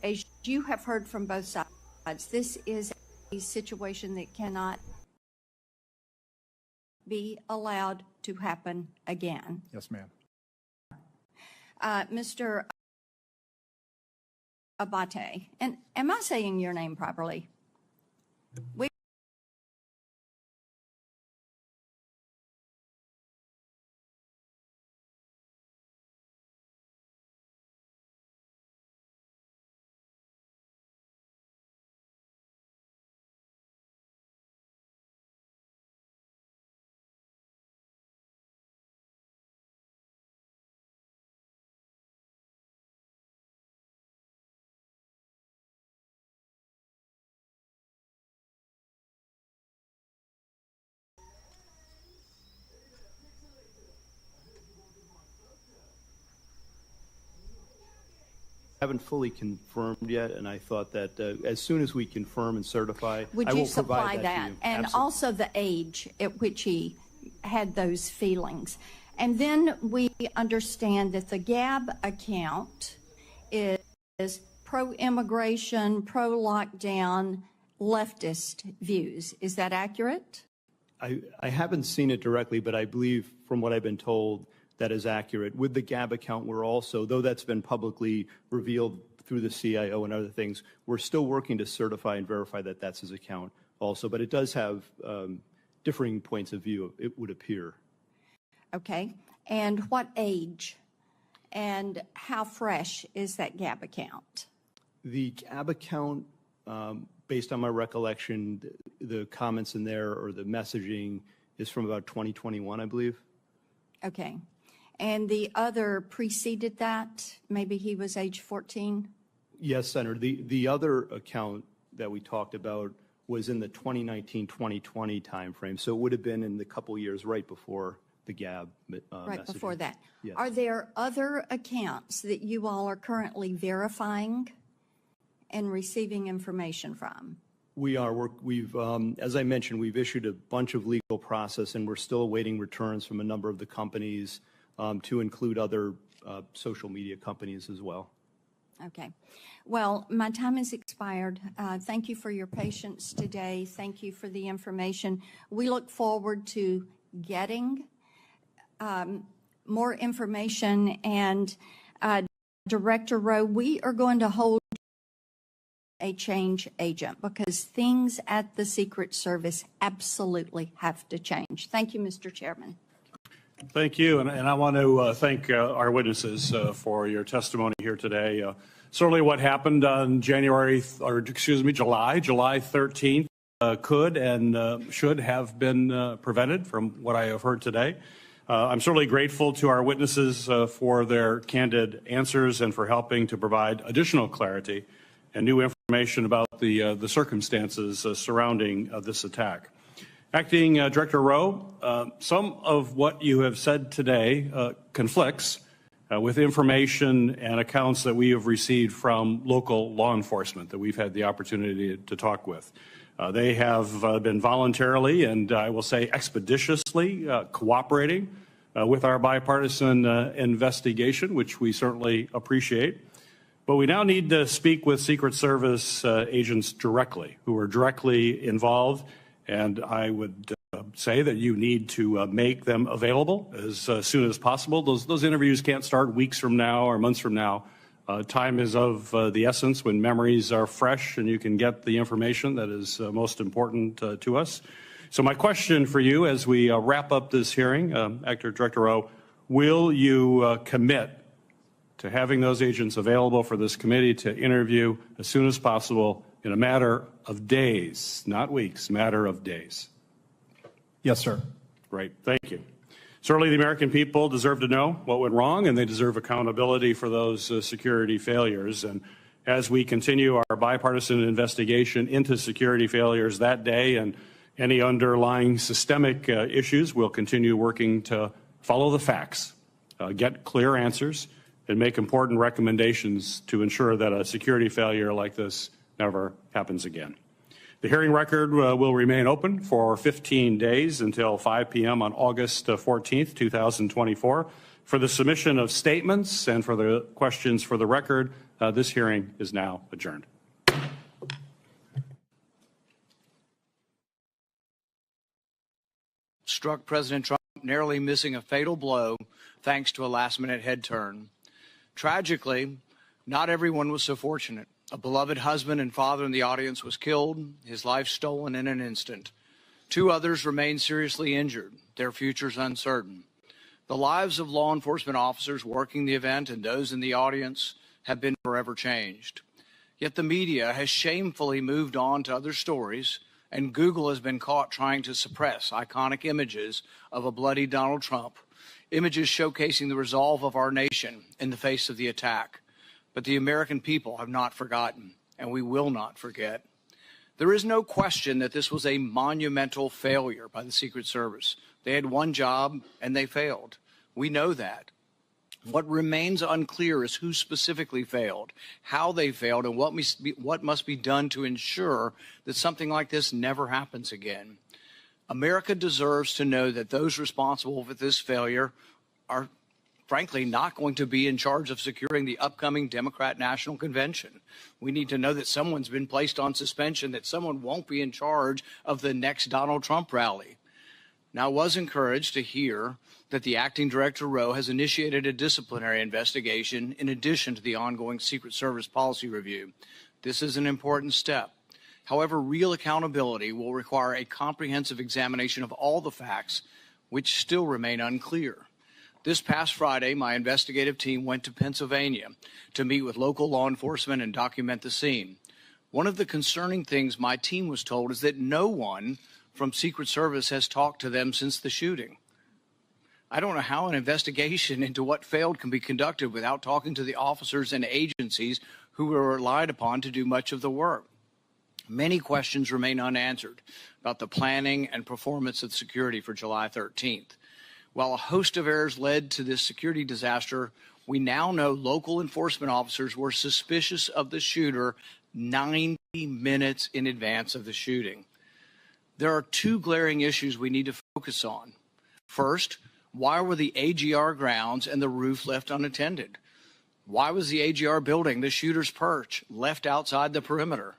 as you have heard from both sides, this is a situation that cannot be allowed to happen again. Yes, ma'am. Mr. Abate, and am I saying your name properly? We haven't fully confirmed yet, and I thought that as soon as we confirm and certify, would I you will supply provide that? to you. And Absolutely. also the age at which he had those feelings. And then we understand that the Gab account is pro-immigration, pro-lockdown, leftist views. Is that accurate? I haven't seen it directly, but I believe from what I've been told, that is accurate. With the Gab account, we're also, though that's been publicly revealed through the CIO and other things, we're still working to certify and verify that that's his account also. But it does have differing points of view, it would appear. Okay. And what age and how fresh is that Gab account? The Gab account, based on my recollection, the comments in there or the messaging is from about 2021, I believe. Okay. And the other preceded that? Maybe he was age 14? Yes, Senator. The other account that we talked about was in the 2019-2020 timeframe. So it would have been in the couple years right before the Gab Right messaging. before that. Yes. Are there other accounts that you all are currently verifying and receiving information from? We are. We've, as I mentioned, we've issued a bunch of legal process, and we're still awaiting returns from a number of the companies to include other social media companies as well. Okay. Well, my time has expired. Thank you for your patience today. Thank you for the information. We look forward to getting more information. And Director Rowe, we are going to hold a change agent because things at the Secret Service absolutely have to change. Thank you, Mr. Chairman. Thank you, and I want to thank our witnesses for your testimony here today. Certainly what happened on July 13th could and should have been prevented from what I have heard today. I'm certainly grateful to our witnesses for their candid answers and for helping to provide additional clarity and new information about the circumstances surrounding this attack. Acting Director Rowe, some of what you have said today conflicts with information and accounts that we have received from local law enforcement that we've had the opportunity to talk with. They have been voluntarily and I will say expeditiously cooperating with our bipartisan investigation, which we certainly appreciate. But we now need to speak with Secret Service agents directly, who are directly involved, and I would say that you need to make them available as soon as possible. Those interviews can't start weeks from now or months from now. Time is of the essence when memories are fresh and you can get the information that is most important to us. So my question for you as we wrap up this hearing, Acting Director Rowe, will you commit to having those agents available for this committee to interview as soon as possible in a matter of days, not weeks, matter of days? Yes, sir. Great, thank you. Certainly the American people deserve to know what went wrong, and they deserve accountability for those security failures. And as we continue our bipartisan investigation into security failures that day and any underlying systemic issues, we'll continue working to follow the facts, get clear answers, and make important recommendations to ensure that a security failure like this never happens again. The hearing record will remain open for 15 days until 5 p.m. on August 14th, 2024. For the submission of statements and for the questions for the record, this hearing is now adjourned. Struck President Trump, narrowly missing a fatal blow thanks to a last-minute head turn. Tragically, not everyone was so fortunate. A beloved husband and father in the audience was killed, his life stolen in an instant. 2 others remain seriously injured, their futures uncertain. The lives of law enforcement officers working the event and those in the audience have been forever changed. Yet the media has shamefully moved on to other stories, and Google has been caught trying to suppress iconic images of a bloody Donald Trump, images showcasing the resolve of our nation in the face of the attack. But the American people have not forgotten, and we will not forget. There is no question that this was a monumental failure by the Secret Service. They had one job, and they failed. We know that. What remains unclear is who specifically failed, how they failed, and what must be done to ensure that something like this never happens again. America deserves to know that those responsible for this failure are, frankly, not going to be in charge of securing the upcoming Democrat National Convention. We need to know that someone's been placed on suspension, that someone won't be in charge of the next Donald Trump rally. Now, I was encouraged to hear that the acting director, Rowe, has initiated a disciplinary investigation in addition to the ongoing Secret Service policy review. This is an important step. However, real accountability will require a comprehensive examination of all the facts, which still remain unclear. This past Friday, my investigative team went to Pennsylvania to meet with local law enforcement and document the scene. One of the concerning things my team was told is that no one from Secret Service has talked to them since the shooting. I don't know how an investigation into what failed can be conducted without talking to the officers and agencies who were relied upon to do much of the work. Many questions remain unanswered about the planning and performance of security for July 13th. While a host of errors led to this security disaster, we now know local enforcement officers were suspicious of the shooter 90 minutes in advance of the shooting. There are 2 glaring issues we need to focus on. First, why were the AGR grounds and the roof left unattended? Why was the AGR building, the shooter's perch, left outside the perimeter?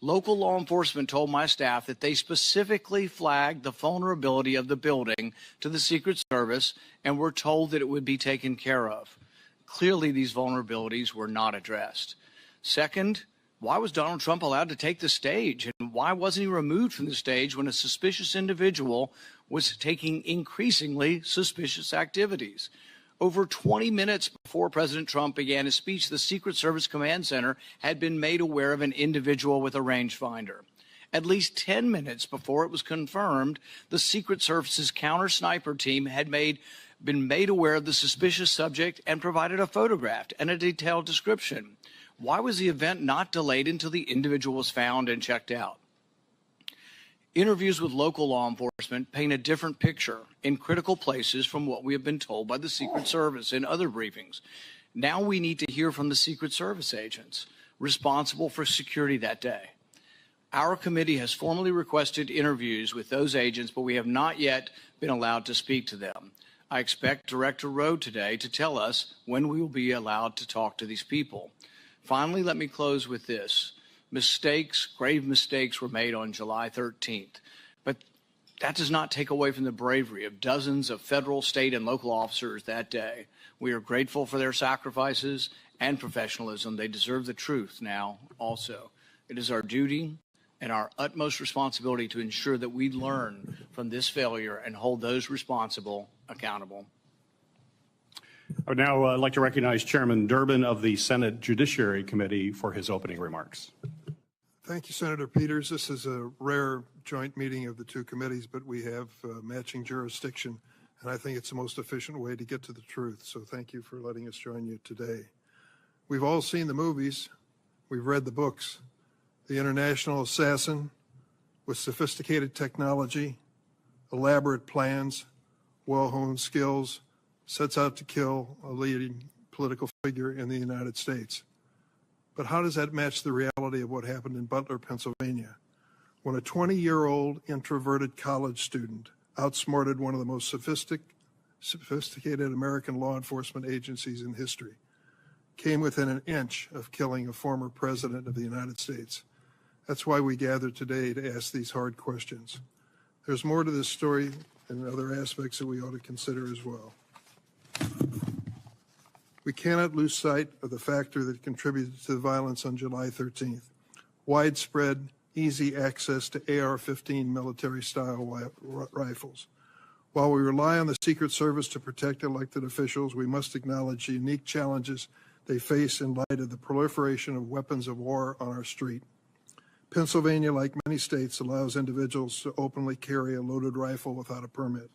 Local law enforcement told my staff that they specifically flagged the vulnerability of the building to the Secret Service and were told that it would be taken care of. Clearly, these vulnerabilities were not addressed. Second, why was Donald Trump allowed to take the stage? And why wasn't he removed from the stage when a suspicious individual was taking increasingly suspicious activities? Over 20 minutes before President Trump began his speech, the Secret Service Command Center had been made aware of an individual with a rangefinder. At least 10 minutes before it was confirmed, the Secret Service's counter-sniper team had been made aware of the suspicious subject and provided a photograph and a detailed description. Why was the event not delayed until the individual was found and checked out? Interviews with local law enforcement paint a different picture in critical places from what we have been told by the Secret Service in other briefings. Now we need to hear from the Secret Service agents responsible for security that day. Our committee has formally requested interviews with those agents, but we have not yet been allowed to speak to them. I expect Director Rowe today to tell us when we will be allowed to talk to these people. Finally, let me close with this. Mistakes, grave mistakes were made on July 13th, but that does not take away from the bravery of dozens of federal, state, and local officers that day. We are grateful for their sacrifices and professionalism. They deserve the truth now also. It is our duty and our utmost responsibility to ensure that we learn from this failure and hold those responsible accountable. I would now like to recognize Chairman Durbin of the Senate Judiciary Committee for his opening remarks. Thank you, Senator Peters. This is a rare joint meeting of the 2 committees, but we have matching jurisdiction, and I think it's the most efficient way to get to the truth. So thank you for letting us join you today. We've all seen the movies. We've read the books. The international assassin with sophisticated technology, elaborate plans, well-honed skills, sets out to kill a leading political figure in the United States. But how does that match the reality of what happened in Butler, Pennsylvania, when a 20-year-old introverted college student outsmarted one of the most sophisticated American law enforcement agencies in history, came within an inch of killing a former president of the United States. That's why we gathered today to ask these hard questions. There's more to this story and other aspects that we ought to consider as well. We cannot lose sight of the factor that contributed to the violence on July 13th. Widespread, easy access to AR-15 military-style rifles. While we rely on the Secret Service to protect elected officials, we must acknowledge the unique challenges they face in light of the proliferation of weapons of war on our street. Pennsylvania, like many states, allows individuals to openly carry a loaded rifle without a permit.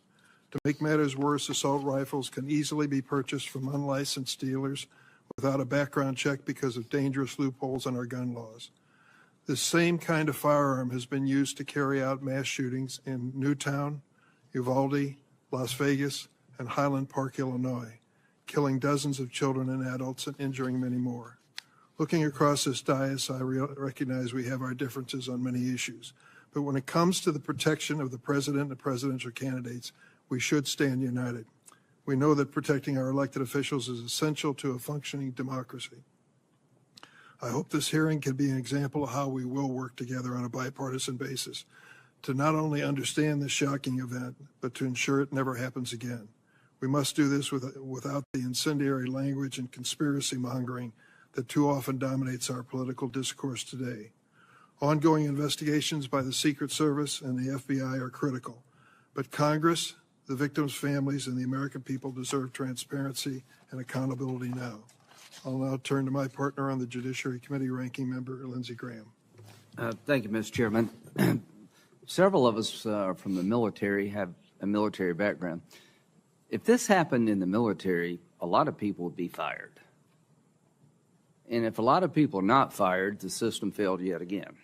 To make matters worse, assault rifles can easily be purchased from unlicensed dealers without a background check because of dangerous loopholes in our gun laws. This same kind of firearm has been used to carry out mass shootings in Newtown, Uvalde, Las Vegas, and Highland Park, Illinois, killing dozens of children and adults and injuring many more. Looking across this dais, I recognize we have our differences on many issues. But when it comes to the protection of the president and presidential candidates, we should stand united. We know that protecting our elected officials is essential to a functioning democracy. I hope this hearing can be an example of how we will work together on a bipartisan basis to not only understand this shocking event, but to ensure it never happens again. We must do this without the incendiary language and conspiracy mongering that too often dominates our political discourse today. Ongoing investigations by the Secret Service and the FBI are critical, but Congress, the victims' families, and the American people deserve transparency and accountability now. I'll now turn to my partner on the Judiciary Committee, Ranking Member Lindsey Graham. Thank you, Mr. Chairman. Several of us from the military have a military background. If this happened in the military, a lot of people would be fired. And if a lot of people are not fired, the system failed yet again.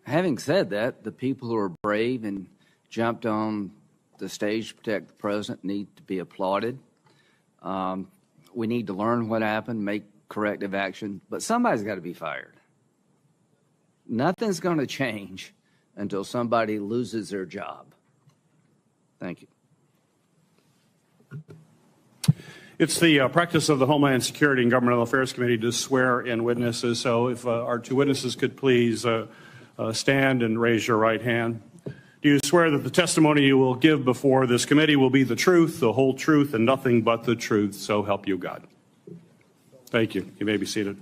Having said that, the people who are brave and jumped on the stage to protect the president need to be applauded. We need to learn what happened, make corrective action, but somebody's got to be fired. Nothing's going to change until somebody loses their job. Thank you. It's the practice of the Homeland Security and Governmental Affairs Committee to swear in witnesses. So if our two witnesses could please stand and raise your right hand. Do you swear that the testimony you will give before this committee will be the truth, the whole truth, and nothing but the truth, so help you God? Thank you. You may be seated.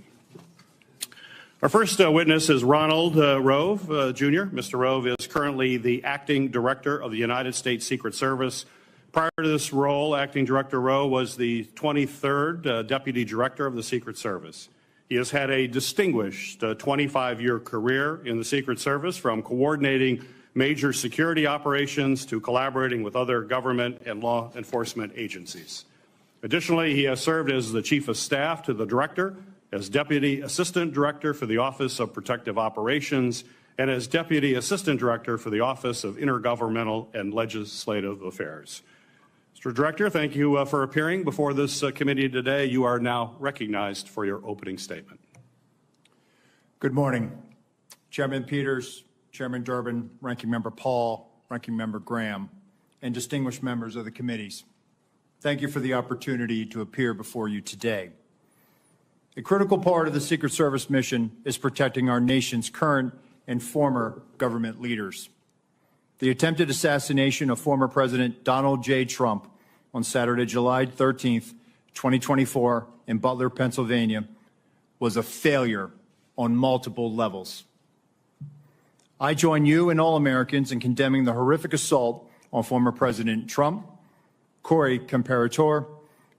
Our first witness is Ronald Rove, Jr. Mr. Rove is currently the Acting Director of the United States Secret Service. Prior to this role, Acting Director Rove was the 23rd Deputy Director of the Secret Service. He has had a distinguished 25-year career in the Secret Service, from coordinating major security operations to collaborating with other government and law enforcement agencies. Additionally, he has served as the Chief of Staff to the Director, as Deputy Assistant Director for the Office of Protective Operations, and as Deputy Assistant Director for the Office of Intergovernmental and Legislative Affairs. Mr. Director, thank you for appearing before this committee today. You are now recognized for your opening statement. Good morning. Chairman Peters, Chairman Durbin, Ranking Member Paul, Ranking Member Graham, and distinguished members of the committees. Thank you for the opportunity to appear before you today. A critical part of the Secret Service mission is protecting our nation's current and former government leaders. The attempted assassination of former President Donald J. Trump on Saturday, July 13th, 2024, in Butler, Pennsylvania, was a failure on multiple levels. I join you and all Americans in condemning the horrific assault on former President Trump, Corey Comparator,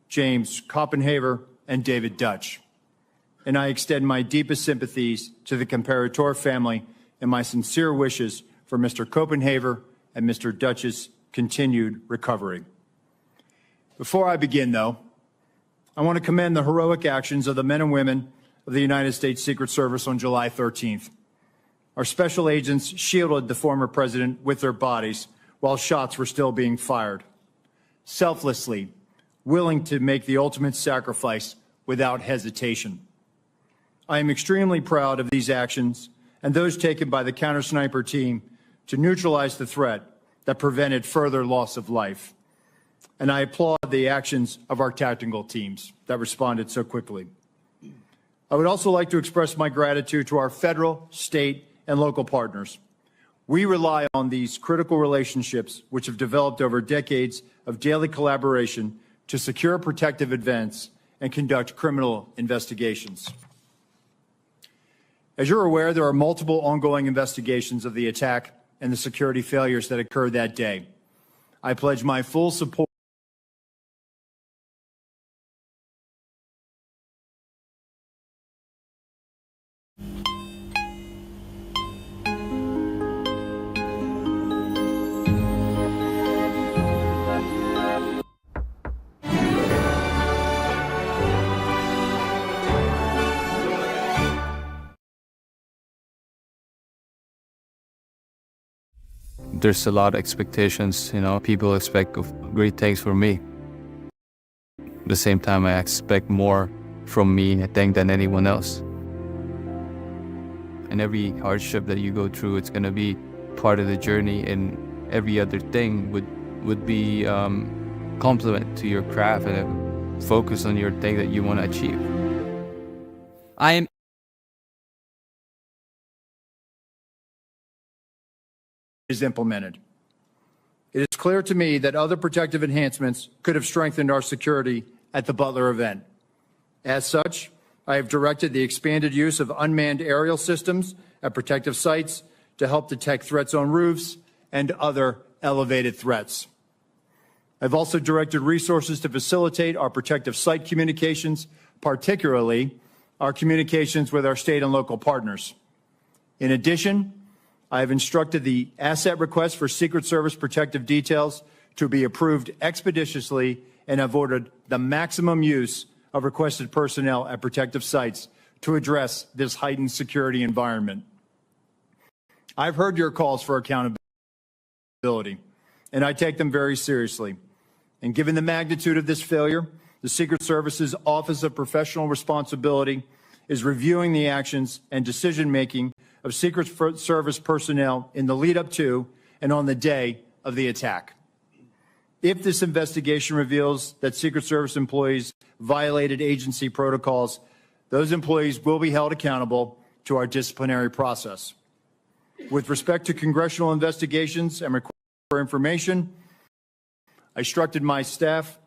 James Copenhaver, and David Dutch. And I extend my deepest sympathies to the Comparator family and my sincere wishes for Mr. Copenhaver and Mr. Dutch's continued recovery. Before I begin, though, I want to commend the heroic actions of the men and women of the United States Secret Service on July 13th. Our special agents shielded the former president with their bodies while shots were still being fired, selflessly, willing to make the ultimate sacrifice without hesitation. I am extremely proud of these actions and those taken by the counter-sniper team to neutralize the threat that prevented further loss of life. and I applaud the actions of our tactical teams that responded so quickly. I would also like to express my gratitude to our federal, state, and local partners. We rely on these critical relationships, which have developed over decades of daily collaboration to secure protective events and conduct criminal investigations. As you're aware, there are multiple ongoing investigations of the attack and the security failures that occurred that day. I pledge my full support There's a lot of expectations, people expect great things from me. At the same time, I expect more from me, I think, than anyone else. And every hardship that you go through, it's gonna be part of the journey, and every other thing would be complement to your craft and focus on your thing that you want to achieve. is implemented. It is clear to me that other protective enhancements could have strengthened our security at the Butler event. As such, I have directed the expanded use of unmanned aerial systems at protective sites to help detect threats on roofs and other elevated threats. I've also directed resources to facilitate our protective site communications, particularly our communications with our state and local partners. In addition, I have instructed the asset request for Secret Service protective details to be approved expeditiously and have ordered the maximum use of requested personnel at protective sites to address this heightened security environment. I've heard your calls for accountability, and I take them very seriously. And given the magnitude of this failure, the Secret Service's Office of Professional Responsibility is reviewing the actions and decision-making of Secret Service personnel in the lead up to and on the day of the attack. If this investigation reveals that Secret Service employees violated agency protocols, those employees will be held accountable to our disciplinary process. With respect to congressional investigations and requests for information, I instructed my staff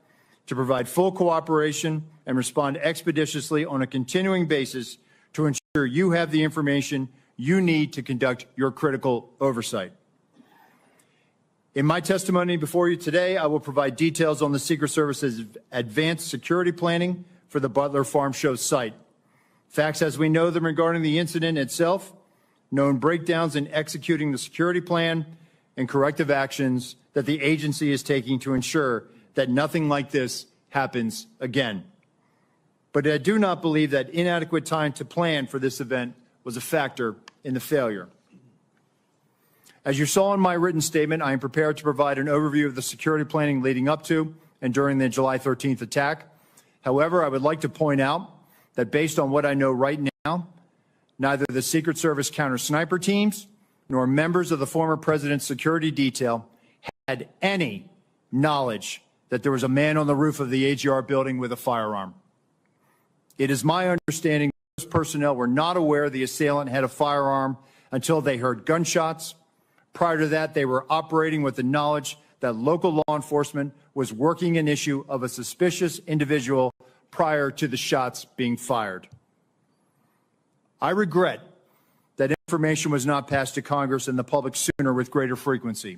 to provide full cooperation and respond expeditiously on a continuing basis to ensure you have the information you need to conduct your critical oversight. In my testimony before you today, I will provide details on the Secret Service's advanced security planning for the Butler Farm Show site. Facts as we know them regarding the incident itself, known breakdowns in executing the security plan, and corrective actions that the agency is taking to ensure that nothing like this happens again. But I do not believe that inadequate time to plan for this event was a factor in the failure. As you saw in my written statement, I am prepared to provide an overview of the security planning leading up to and during the July 13th attack. However, I would like to point out that based on what I know right now, neither the Secret Service counter-sniper teams nor members of the former president's security detail had any knowledge that there was a man on the roof of the AGR building with a firearm. It is my understanding those personnel were not aware the assailant had a firearm until they heard gunshots. Prior to that, they were operating with the knowledge that local law enforcement was working an issue of a suspicious individual prior to the shots being fired. I regret that information was not passed to Congress and the public sooner with greater frequency.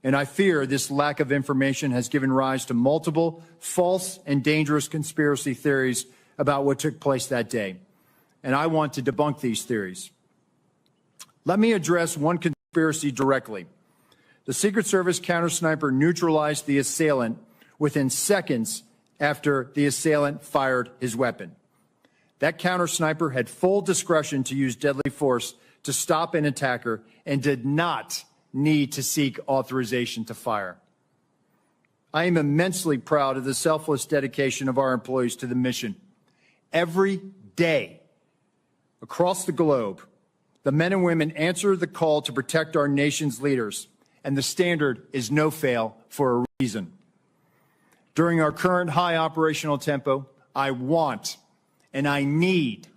And I fear this lack of information has given rise to multiple false and dangerous conspiracy theories about what took place that day. And I want to debunk these theories. Let me address one conspiracy directly. The Secret Service counter-sniper neutralized the assailant within seconds after the assailant fired his weapon. That counter-sniper had full discretion to use deadly force to stop an attacker and did not need to seek authorization to fire. I am immensely proud of the selfless dedication of our employees to the mission. Every day, across the globe, the men and women answer the call to protect our nation's leaders, and the standard is no fail for a reason. During our current high operational tempo, I want and I need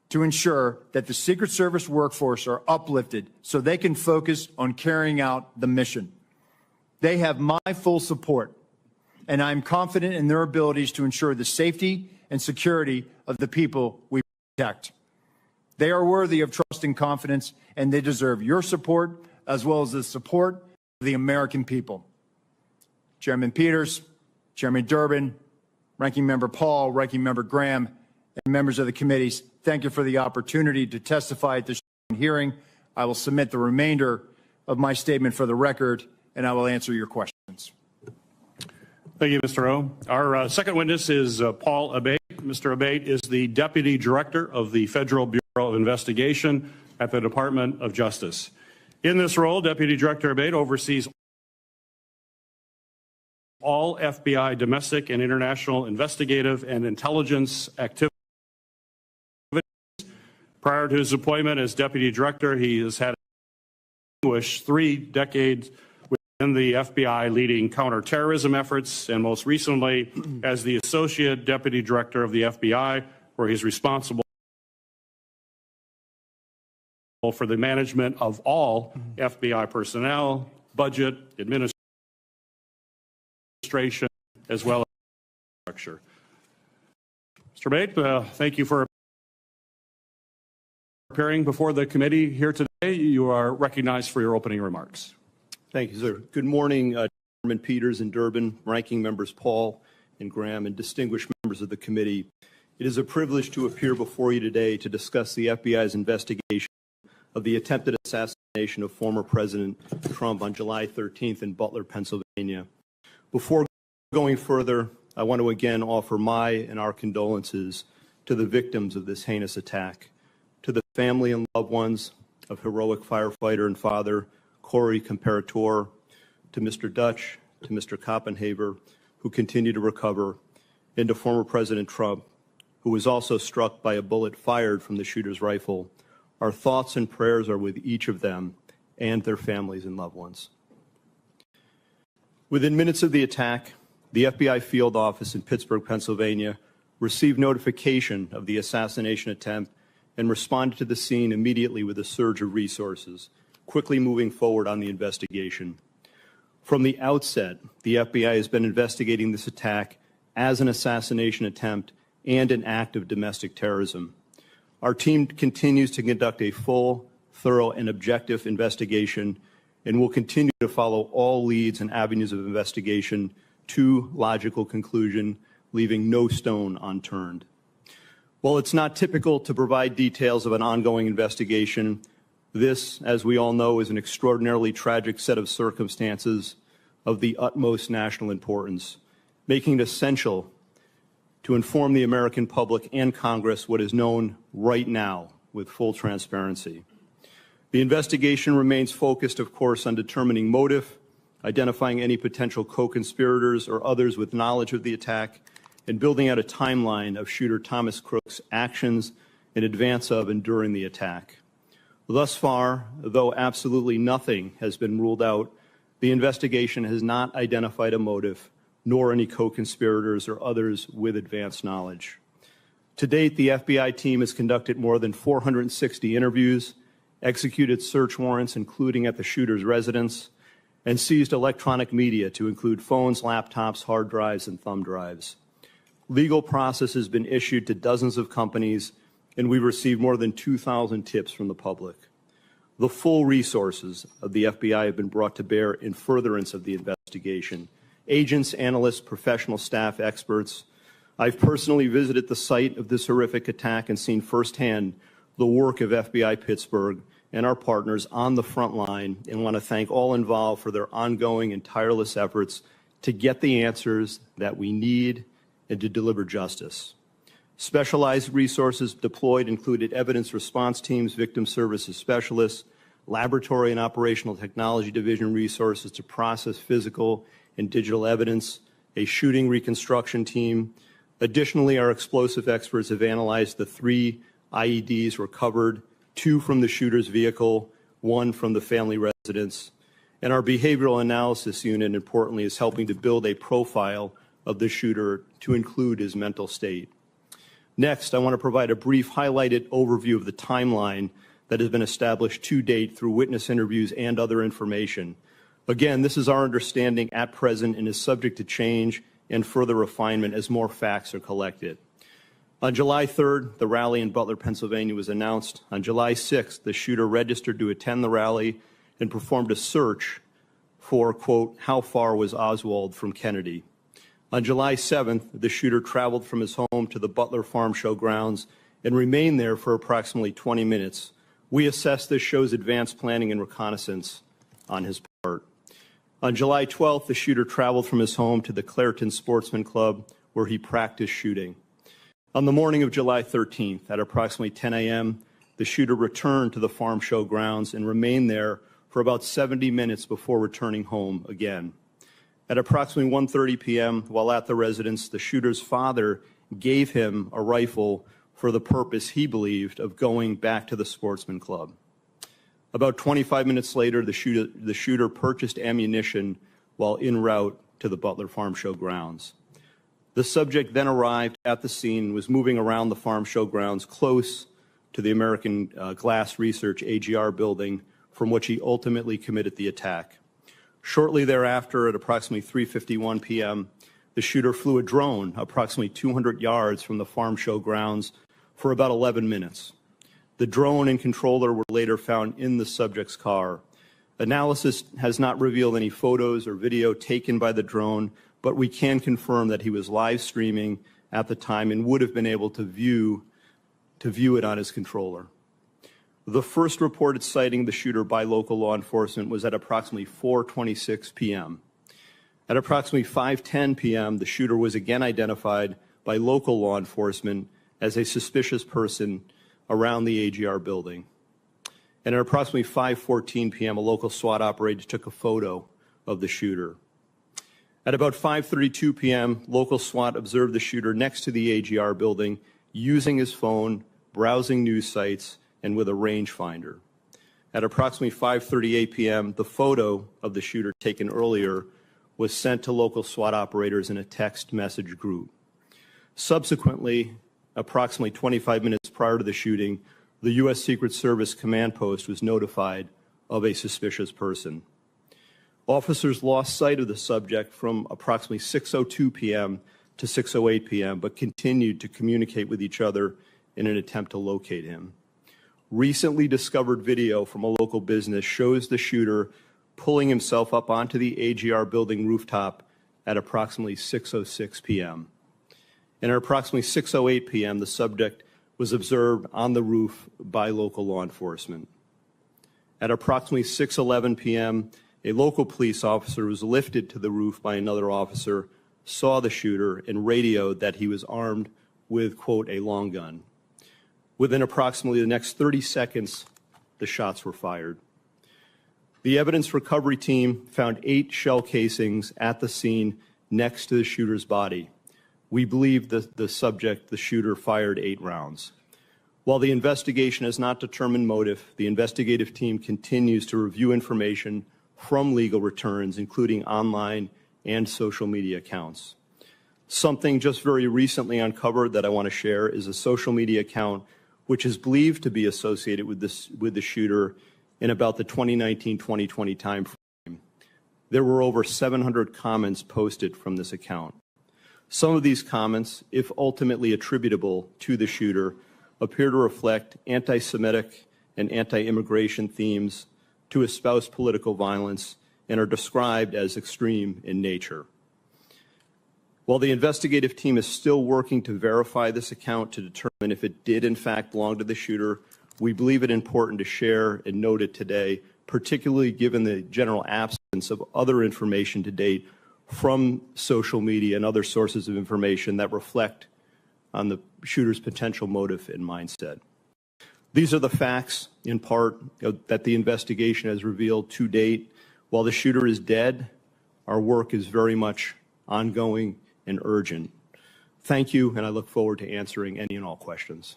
to ensure that the Secret Service workforce are uplifted so they can focus on carrying out the mission. They have my full support, and I'm confident in their abilities to ensure the safety and security of the people we protect. They are worthy of trust and confidence, and they deserve your support as well as the support of the American people. Chairman Peters, Chairman Durbin, Ranking Member Paul, Ranking Member Graham, and members of the committees, thank you for the opportunity to testify at this hearing. I will submit the remainder of my statement for the record, and I will answer your questions. Thank you, Mr. O. Our second witness is Paul Abate. Mr. Abate is the Deputy Director of the Federal Bureau of Investigation at the Department of Justice. In this role, Deputy Director Abate oversees all FBI domestic and international investigative and intelligence activities. Prior to his appointment as Deputy Director, he has had 3 decades within the FBI leading counterterrorism efforts, and most recently as the Associate Deputy Director of the FBI, where he's responsible for the management of all FBI personnel, budget, administration, as well as structure. Mr. Abate, thank you for appearing before the committee here today. You are recognized for your opening remarks. Thank you, sir. Good morning, Chairman Peters and Durbin, Ranking Members Paul and Graham, and distinguished members of the committee. It is a privilege to appear before you today to discuss the FBI's investigation of the attempted assassination of former President Trump on July 13th in Butler, Pennsylvania. Before going further, I want to again offer my and our condolences to the victims of this heinous attack, to the family and loved ones of heroic firefighter and father Corey Comparator, to Mr. Dutch, to Mr. Koppenhaver, who continue to recover, and to former President Trump, who was also struck by a bullet fired from the shooter's rifle. Our thoughts and prayers are with each of them and their families and loved ones. Within minutes of the attack, the FBI field office in Pittsburgh, Pennsylvania, received notification of the assassination attempt and responded to the scene immediately with a surge of resources, quickly moving forward on the investigation. From the outset, the FBI has been investigating this attack as an assassination attempt and an act of domestic terrorism. Our team continues to conduct a full, thorough, and objective investigation and will continue to follow all leads and avenues of investigation to logical conclusion, leaving no stone unturned. While it's not typical to provide details of an ongoing investigation, this, as we all know, is an extraordinarily tragic set of circumstances of the utmost national importance, making it essential to inform the American public and Congress what is known right now with full transparency. The investigation remains focused, of course, on determining motive, identifying any potential co-conspirators or others with knowledge of the attack, and building out a timeline of shooter Thomas Crook's actions in advance of and during the attack. Thus far, though absolutely nothing has been ruled out, the investigation has not identified a motive, nor any co-conspirators or others with advanced knowledge. To date, the FBI team has conducted more than 460 interviews, executed search warrants, including at the shooter's residence, and seized electronic media to include phones, laptops, hard drives, and thumb drives. Legal process has been issued to dozens of companies, and we've received more than 2,000 tips from the public. The full resources of the FBI have been brought to bear in furtherance of the investigation. Agents, analysts, professional staff, experts. I've personally visited the site of this horrific attack and seen firsthand the work of FBI Pittsburgh and our partners on the front line, and want to thank all involved for their ongoing and tireless efforts to get the answers that we need and to deliver justice. Specialized resources deployed included evidence response teams, victim services specialists, laboratory and operational technology division resources to process physical and digital evidence, a shooting reconstruction team. Additionally, our explosive experts have analyzed the 3 IEDs recovered, 2 from the shooter's vehicle, 1 from the family residence. And our behavioral analysis unit, importantly, is helping to build a profile of the shooter to include his mental state. Next, I want to provide a brief highlighted overview of the timeline that has been established to date through witness interviews and other information. Again, this is our understanding at present and is subject to change and further refinement as more facts are collected. On July 3rd, the rally in Butler, Pennsylvania was announced. On July 6th, the shooter registered to attend the rally and performed a search for, quote, how far was Oswald from Kennedy? On July 7th, the shooter traveled from his home to the Butler Farm Show grounds and remained there for approximately 20 minutes. We assess this shows advanced planning and reconnaissance on his part. On July 12th, the shooter traveled from his home to the Clairton Sportsman Club, where he practiced shooting. On the morning of July 13th, at approximately 10 a.m., the shooter returned to the farm show grounds and remained there for about 70 minutes before returning home again. At approximately 1:30 p.m., while at the residence, the shooter's father gave him a rifle for the purpose, he believed, of going back to the Sportsman Club. About 25 minutes later, the shooter purchased ammunition while en route to the Butler Farm Show grounds. The subject then arrived at the scene and was moving around the farm show grounds close to the American Glass Research AGR building, from which he ultimately committed the attack. Shortly thereafter, at approximately 3:51 p.m., the shooter flew a drone approximately 200 yards from the farm show grounds for about 11 minutes. The drone and controller were later found in the subject's car. Analysis has not revealed any photos or video taken by the drone, but we can confirm that he was live streaming at the time and would have been able to view it on his controller. The first reported sighting of the shooter by local law enforcement was at approximately 4:26 p.m. At approximately 5:10 p.m., the shooter was again identified by local law enforcement as a suspicious person around the AGR building. And at approximately 5:14 p.m., a local SWAT operator took a photo of the shooter. At about 5:32 p.m., local SWAT observed the shooter next to the AGR building using his phone, browsing news sites, and with a rangefinder. At approximately 5:38 p.m., the photo of the shooter taken earlier was sent to local SWAT operators in a text message group. Subsequently, approximately 25 minutes prior to the shooting, the U.S. Secret Service command post was notified of a suspicious person. Officers lost sight of the subject from approximately 6:02 p.m. to 6:08 p.m., but continued to communicate with each other in an attempt to locate him. Recently discovered video from a local business shows the shooter pulling himself up onto the AGR building rooftop at approximately 6:06 p.m. And at approximately 6:08 p.m., the subject was observed on the roof by local law enforcement. At approximately 6:11 p.m., a local police officer was lifted to the roof by another officer, saw the shooter, and radioed that he was armed with, quote, a long gun. Within approximately the next 30 seconds, the shots were fired. The evidence recovery team found 8 shell casings at the scene next to the shooter's body. We believe that the subject, the shooter, fired 8 rounds. While the investigation has not determined motive, the investigative team continues to review information from legal returns, including online and social media accounts. Something just very recently uncovered that I want to share is a social media account which is believed to be associated with the shooter in about the 2019-2020 timeframe. There were over 700 comments posted from this account. Some of these comments, if ultimately attributable to the shooter, appear to reflect anti-Semitic and anti-immigration themes, to espouse political violence, and are described as extreme in nature. While the investigative team is still working to verify this account to determine if it did in fact belong to the shooter, we believe it important to share and note it today, particularly given the general absence of other information to date from social media and other sources of information that reflect on the shooter's potential motive and mindset. These are the facts, in part, that the investigation has revealed to date. While the shooter is dead, our work is very much ongoing and urgent. Thank you, and I look forward to answering any and all questions.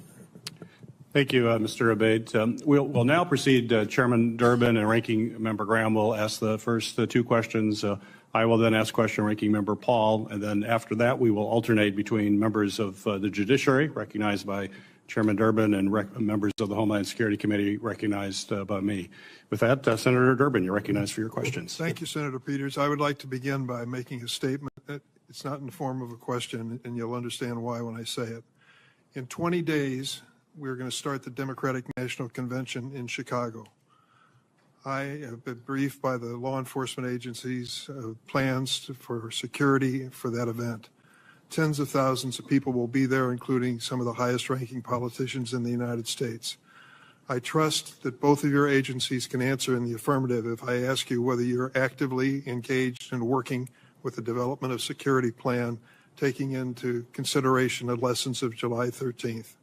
Thank you, Mr. Abate. We'll now proceed. Chairman Durbin and Ranking Member Graham will ask the first two questions. I will then ask question Ranking Member Paul, and then after that we will alternate between members of the judiciary, recognized by Chairman Durbin, and members of the Homeland Security Committee, recognized by me. With that, Senator Durbin, you're recognized for your questions. Thank you, Senator Peters. I would like to begin by making a statement that it's not in the form of a question, and you'll understand why when I say it. In 20 days, we're going to start the Democratic National Convention in Chicago. I have been briefed by the law enforcement agencies of plans for security for that event. Tens of thousands of people will be there, including some of the highest ranking politicians in the United States. I trust that both of your agencies can answer in the affirmative if I ask you whether you're actively engaged in working with the development of security plan, taking into consideration the lessons of July 13th.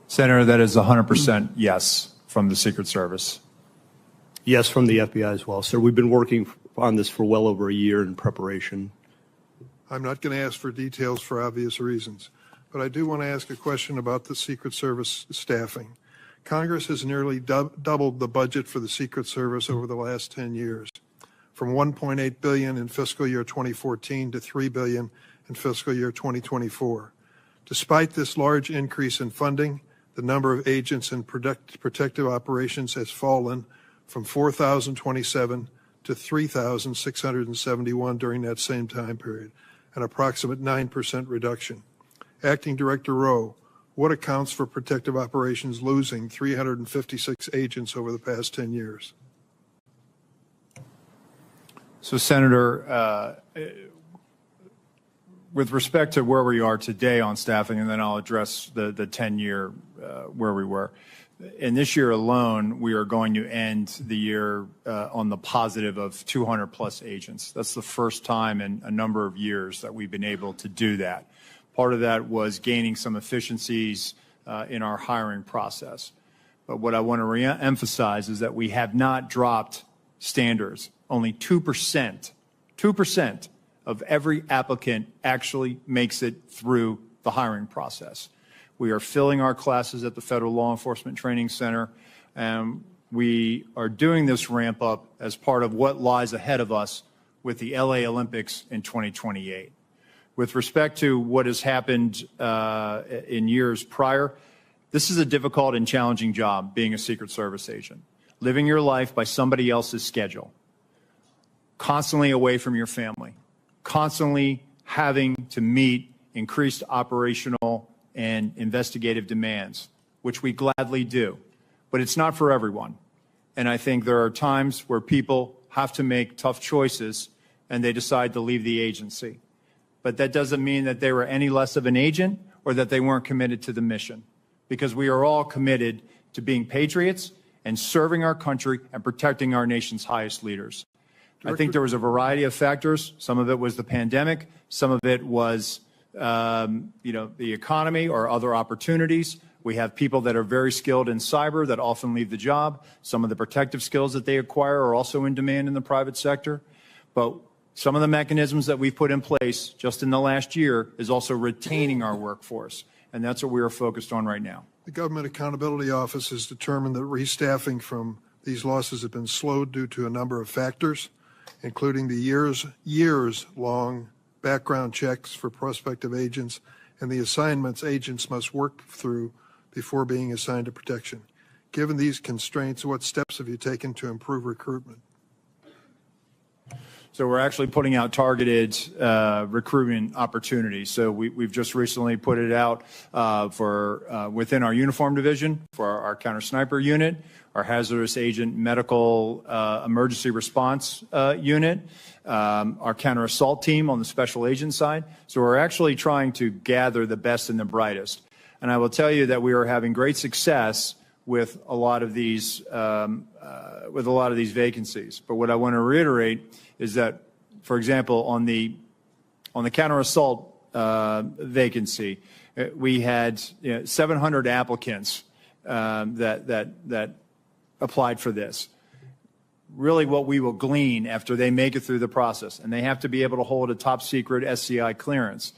Senator, that is 100% yes from the Secret Service. Yes, from the FBI as well, sir. We've been working on this for well over a year in preparation. I'm not going to ask for details for obvious reasons, but I do want to ask a question about the Secret Service staffing. Congress has nearly doubled the budget for the Secret Service over the last 10 years, from $1.8 billion in fiscal year 2014 to $3 billion in fiscal year 2024. Despite this large increase in funding, the number of agents in protective operations has fallen from 4,027 to 3,671 during that same time period, an approximate 9% reduction. Acting Director Rowe, what accounts for protective operations losing 356 agents over the past 10 years? So, Senator, with respect to where we are today on staffing, and then I'll address the 10-year where we were. In this year alone, we are going to end the year on the positive of 200 plus agents. That's the first time in a number of years that we've been able to do that. Part of that was gaining some efficiencies in our hiring process. But what I want to re-emphasize is that we have not dropped standards. Only 2% of every applicant actually makes it through the hiring process. We are filling our classes at the Federal Law Enforcement Training Center, and we are doing this ramp up as part of what lies ahead of us with the LA Olympics in 2028. With respect to what has happened in years prior, this is a difficult and challenging job, being a Secret Service agent. Living your life by somebody else's schedule, constantly away from your family, constantly having to meet increased operational and investigative demands, which we gladly do. But it's not for everyone. And I think there are times where people have to make tough choices and they decide to leave the agency. But that doesn't mean that they were any less of an agent or that they weren't committed to the mission, because we are all committed to being patriots and serving our country and protecting our nation's highest leaders. I think there was a variety of factors. Some of it was the pandemic. Some of it was the economy or other opportunities. We have people that are very skilled in cyber that often leave the job. Some of the protective skills that they acquire are also in demand in the private sector. But some of the mechanisms that we've put in place just in the last year is also retaining our workforce. And that's what we are focused on right now. The Government Accountability Office has determined that restaffing from these losses have been slowed due to a number of factors, including the years-long background checks for prospective agents and the assignments agents must work through before being assigned to protection. Given these constraints, what steps have you taken to improve recruitment? So we're actually putting out targeted recruitment opportunities. So we've just recently put it out for within our uniform division for our counter sniper unit, our hazardous agent medical emergency response unit, our counter assault team on the special agent side. So we're actually trying to gather the best and the brightest. And I will tell you that we are having great success with a lot of these vacancies. But what I want to reiterate is that, for example, on the counter assault vacancy, we had 700 applicants that applied for this. Really, what we will glean after they make it through the process, and they have to be able to hold a top secret SCI clearance.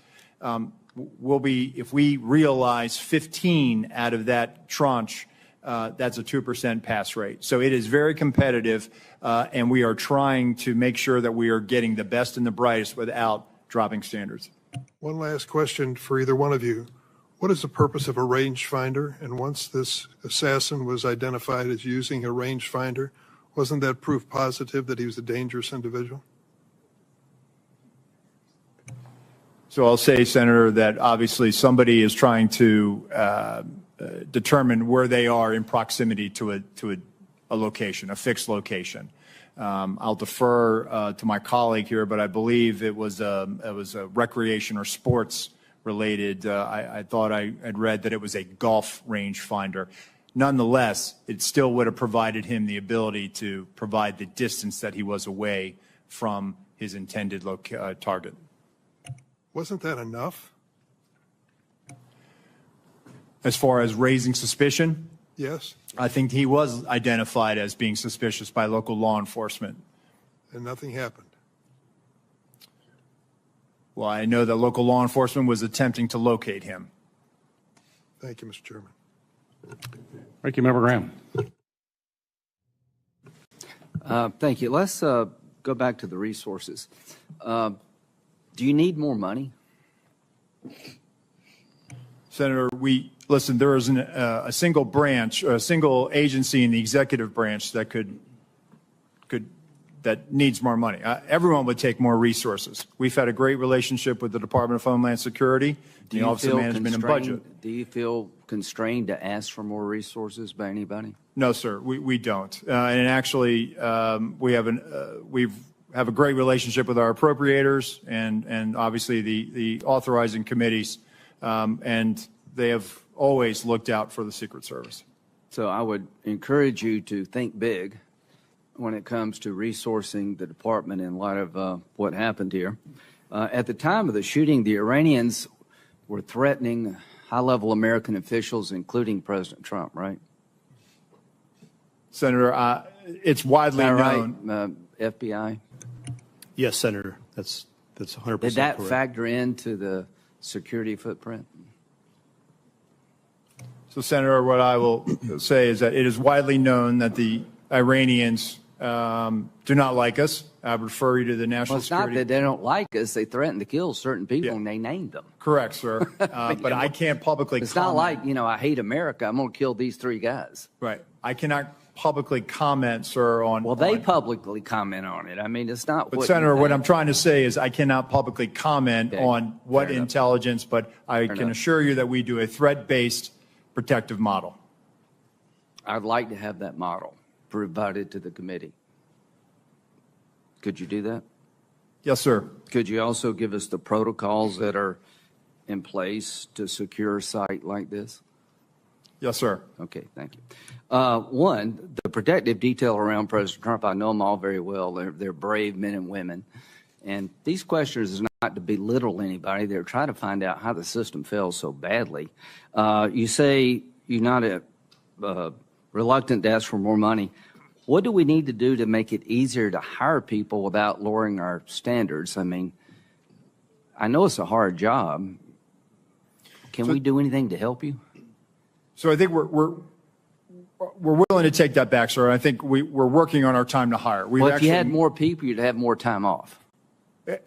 will be, if we realize 15 out of that tranche, that's a 2% pass rate. So it is very competitive, and we are trying to make sure that we are getting the best and the brightest without dropping standards. One last question for either one of you. What is the purpose of a rangefinder? And once this assassin was identified as using a rangefinder, wasn't that proof positive that he was a dangerous individual? So I'll say, Senator, that obviously somebody is trying to determine where they are in proximity to a location, a fixed location. I'll defer to my colleague here, but I believe it was a recreation or sports related. I thought I had read that it was a golf range finder. Nonetheless, it still would have provided him the ability to provide the distance that he was away from his intended target. Wasn't that enough? As far as raising suspicion? Yes. I think he was identified as being suspicious by local law enforcement. And nothing happened. Well, I know that local law enforcement was attempting to locate him. Thank you, Mr. Chairman. Thank you, Member Graham. Thank you. Let's go back to the resources. Do you need more money? Senator, listen, there is a single branch, a single agency in the executive branch that that needs more money. Everyone would take more resources. We've had a great relationship with the Department of Homeland Security, the Office of Management and Budget. Do you feel constrained to ask for more resources by anybody? No, sir, we don't. And actually, we have a great relationship with our appropriators and obviously the authorizing committees, and they have always looked out for the Secret Service. So I would encourage you to think big when it comes to resourcing the department in light of what happened here. At the time of the shooting, the Iranians were threatening high-level American officials, including President Trump, right? Senator, it's widely known. Right? FBI? Yes, Senator. That's 100% Did that correct. factor into the security footprint? So, Senator, what I will say is that it is widely known that the Iranians do not like us. I would refer you to the National Well, it's Security. not that they don't like us. They threaten to kill certain people, and they named them. Correct, sir. But I can't publicly It's comment. not like, I hate America. I'm going to kill these three guys. Right. I cannot publicly comment, sir, on. Well, they publicly comment on it. I mean, it's not But, what Senator, you what think. I'm trying to say is I cannot publicly comment Okay. on what Fair enough. intelligence, but I Fair can enough. assure you that we do a threat-based protective model. I'd like to have that model provided to the committee. Could you do that? Yes, sir. Could you also give us the protocols that are in place to secure a site like this? Yes, sir. Okay, thank you. One, the protective detail around President Trump, I know them all very well. They're brave men and women. And these questions is not to belittle anybody. They're trying to find out how the system fails so badly. You say you're not reluctant to ask for more money. What do we need to do to make it easier to hire people without lowering our standards? I mean, I know it's a hard job. Can we do anything to help you? So I think we're willing to take that back, sir. I think we're working on our time to hire. Well, if you had more people, you'd have more time off.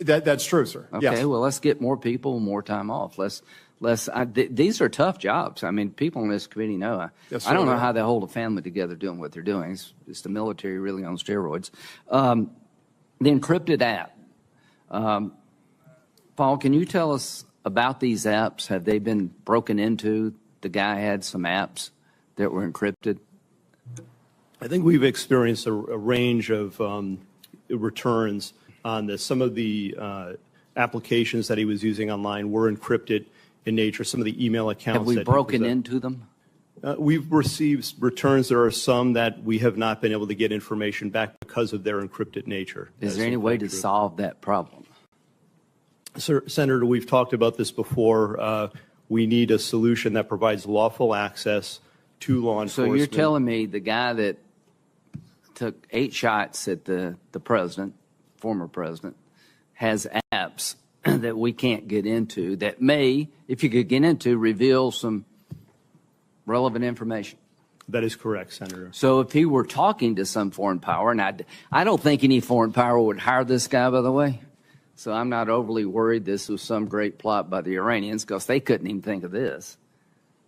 That's true, sir. Okay, Yes. well, let's get more people, more time off. These are tough jobs. I mean, people in this committee know. Yes, I don't sir. know how they hold a family together doing what they're doing. It's the military really on steroids. The encrypted app. Paul, can you tell us about these apps? Have they been broken into? The guy had some apps that were encrypted. I think we've experienced a range of returns on this. Some of the applications that he was using online were encrypted in nature. Some of the email accounts. Have we that he broken was- into them? We've received returns. There are some that we have not been able to get information back because of their encrypted nature. Is there any way to solve that problem? Sir, Senator, we've talked about this before. We need a solution that provides lawful access to law enforcement. So you're telling me the guy that took 8 shots at the president, former president, has apps that we can't get into that may, if you could get into, reveal some relevant information. That is correct, Senator. So if he were talking to some foreign power, and I don't think any foreign power would hire this guy, by the way, so I'm not overly worried this was some great plot by the Iranians because they couldn't even think of this.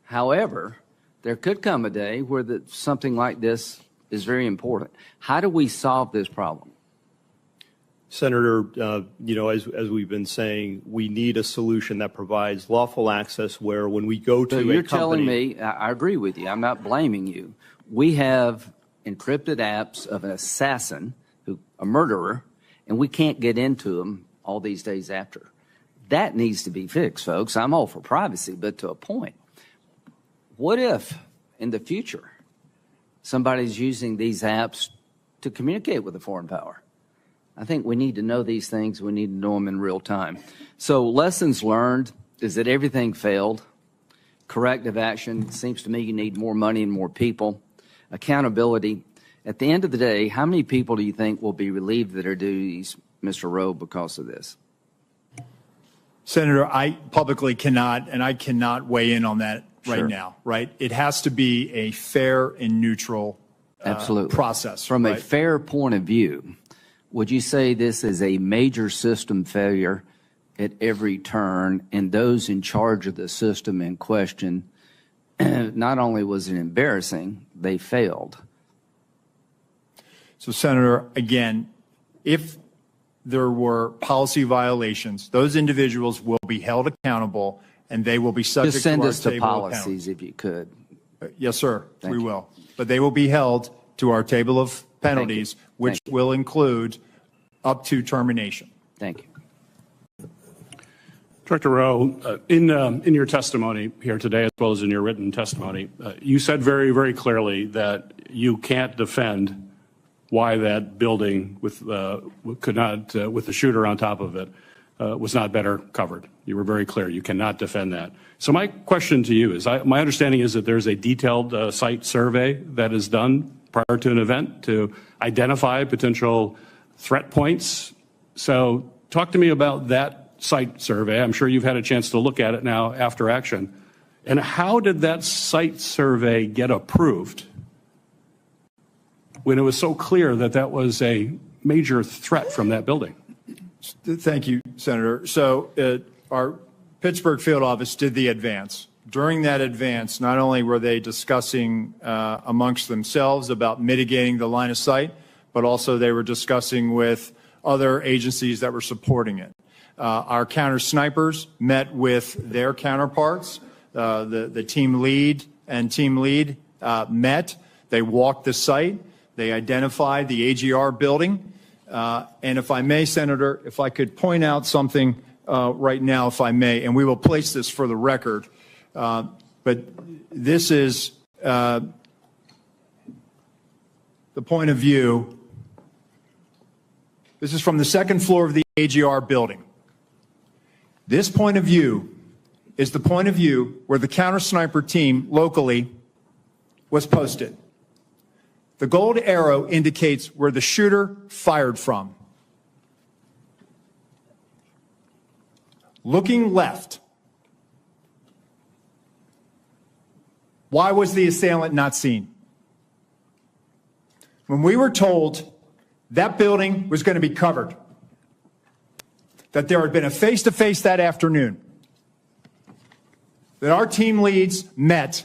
However, there could come a day where something like this is very important. How do we solve this problem? Senator, as we've been saying, we need a solution that provides lawful access where when we go to so a you're company... telling me, I agree with you, I'm not blaming you. We have encrypted apps of an assassin, a murderer, and we can't get into them all these days after. That needs to be fixed, folks. I'm all for privacy, but to a point. What if, in the future, somebody's using these apps to communicate with a foreign power? I think we need to know these things. We need to know them in real time. So lessons learned is that everything failed. Corrective action, seems to me you need more money and more people. Accountability. At the end of the day, how many people do you think will be relieved of their duties, Mr. Rowe, because of this? Senator, I publicly cannot, and I cannot weigh in on that right now, right? It has to be a fair and neutral process. From a fair point of view, would you say this is a major system failure at every turn, and those in charge of the system in question, not only was it embarrassing, they failed? So, Senator, again, if there were policy violations, those individuals will be held accountable, and they will be subject to our table of penalties. Just send us the policies if you could. Yes, sir, we will. But they will be held to our table of penalties, which will include up to termination. Thank you. Director Rowe, in your testimony here today, as well as in your written testimony, you said very, very clearly that you can't defend why that building with with the shooter on top of it was not better covered. You were very clear. You cannot defend that. So my question to you is, my understanding is that there's a detailed site survey that is done prior to an event to identify potential threat points. So talk to me about that site survey. I'm sure you've had a chance to look at it now after action. And how did that site survey get approved when it was so clear that that was a major threat from that building? Thank you, Senator. So our Pittsburgh field office did the advance. During that advance, not only were they discussing amongst themselves about mitigating the line of sight, but also they were discussing with other agencies that were supporting it. Our counter snipers met with their counterparts. The team lead and team lead met. They walked the site. They identified the AGR building. And if I may, Senator, if I could point out something right now, if I may, and we will place this for the record, but this is the point of view. This is from the second floor of the AGR building. This point of view is the point of view where the counter sniper team locally was posted. The gold arrow indicates where the shooter fired from. Looking left. Why was the assailant not seen? When we were told that building was going to be covered, that there had been a face-to-face that afternoon, that our team leads met,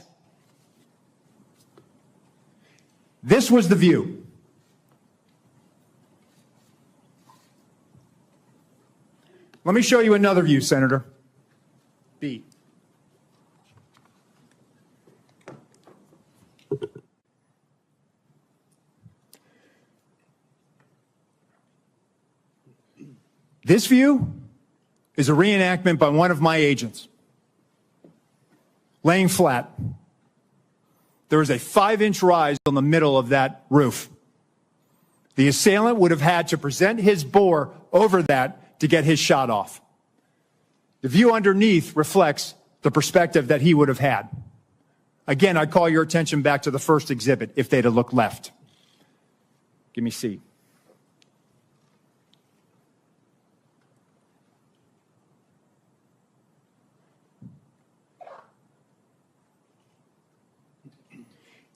this was the view. Let me show you another view, Senator. B. This view is a reenactment by one of my agents, laying flat. There is a 5-inch rise on the middle of that roof. The assailant would have had to present his bore over that to get his shot off. The view underneath reflects the perspective that he would have had. Again, I call your attention back to the first exhibit, if they'd have looked left. Give me C.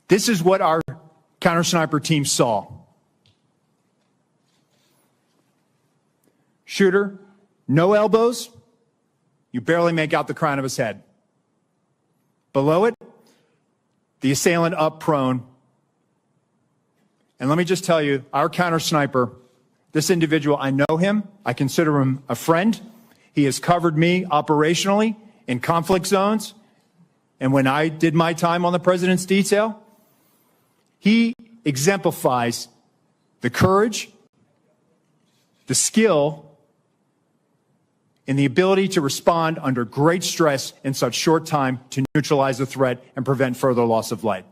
This is what our counter sniper team saw. Shooter, no elbows. You barely make out the crown of his head. Below it, the assailant up prone. And let me just tell you, our counter sniper, this individual, I know him. I consider him a friend. He has covered me operationally in conflict zones. And when I did my time on the president's detail, he exemplifies the courage, the skill, and the ability to respond under great stress in such short time to neutralize the threat and prevent further loss of life.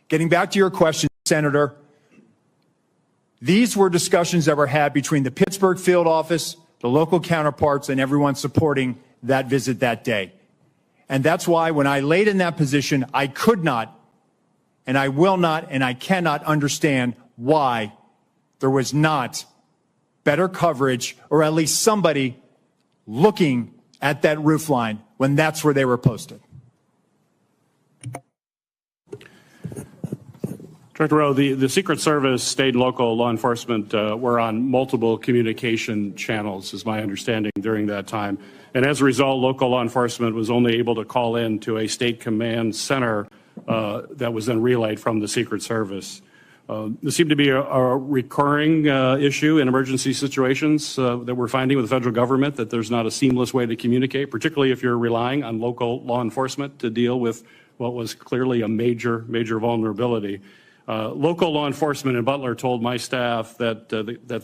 Getting back to your question, Senator, these were discussions that were had between the Pittsburgh field office, the local counterparts, and everyone supporting that visit that day. And that's why when I laid in that position, I could not, and I will not, and I cannot understand why there was not better coverage, or at least somebody looking at that roof line when that's where they were posted. Director Rowe, the Secret Service, state and local law enforcement were on multiple communication channels, is my understanding, during that time. And as a result, local law enforcement was only able to call in to a state command center that was then relayed from the Secret Service. There seemed to be a recurring issue in emergency situations that we're finding with the federal government, that there's not a seamless way to communicate, particularly if you're relying on local law enforcement to deal with what was clearly a major vulnerability. Local law enforcement in Butler told my staff that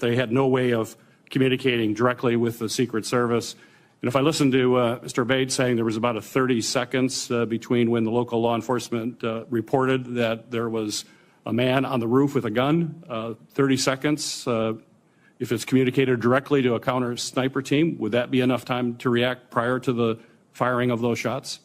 they had no way of communicating directly with the Secret Service. And if I listened to Mr. Bates saying there was about 30 seconds between when the local law enforcement reported that there was a man on the roof with a gun, 30 seconds, if it's communicated directly to a counter sniper team, would that be enough time to react prior to the firing of those shots?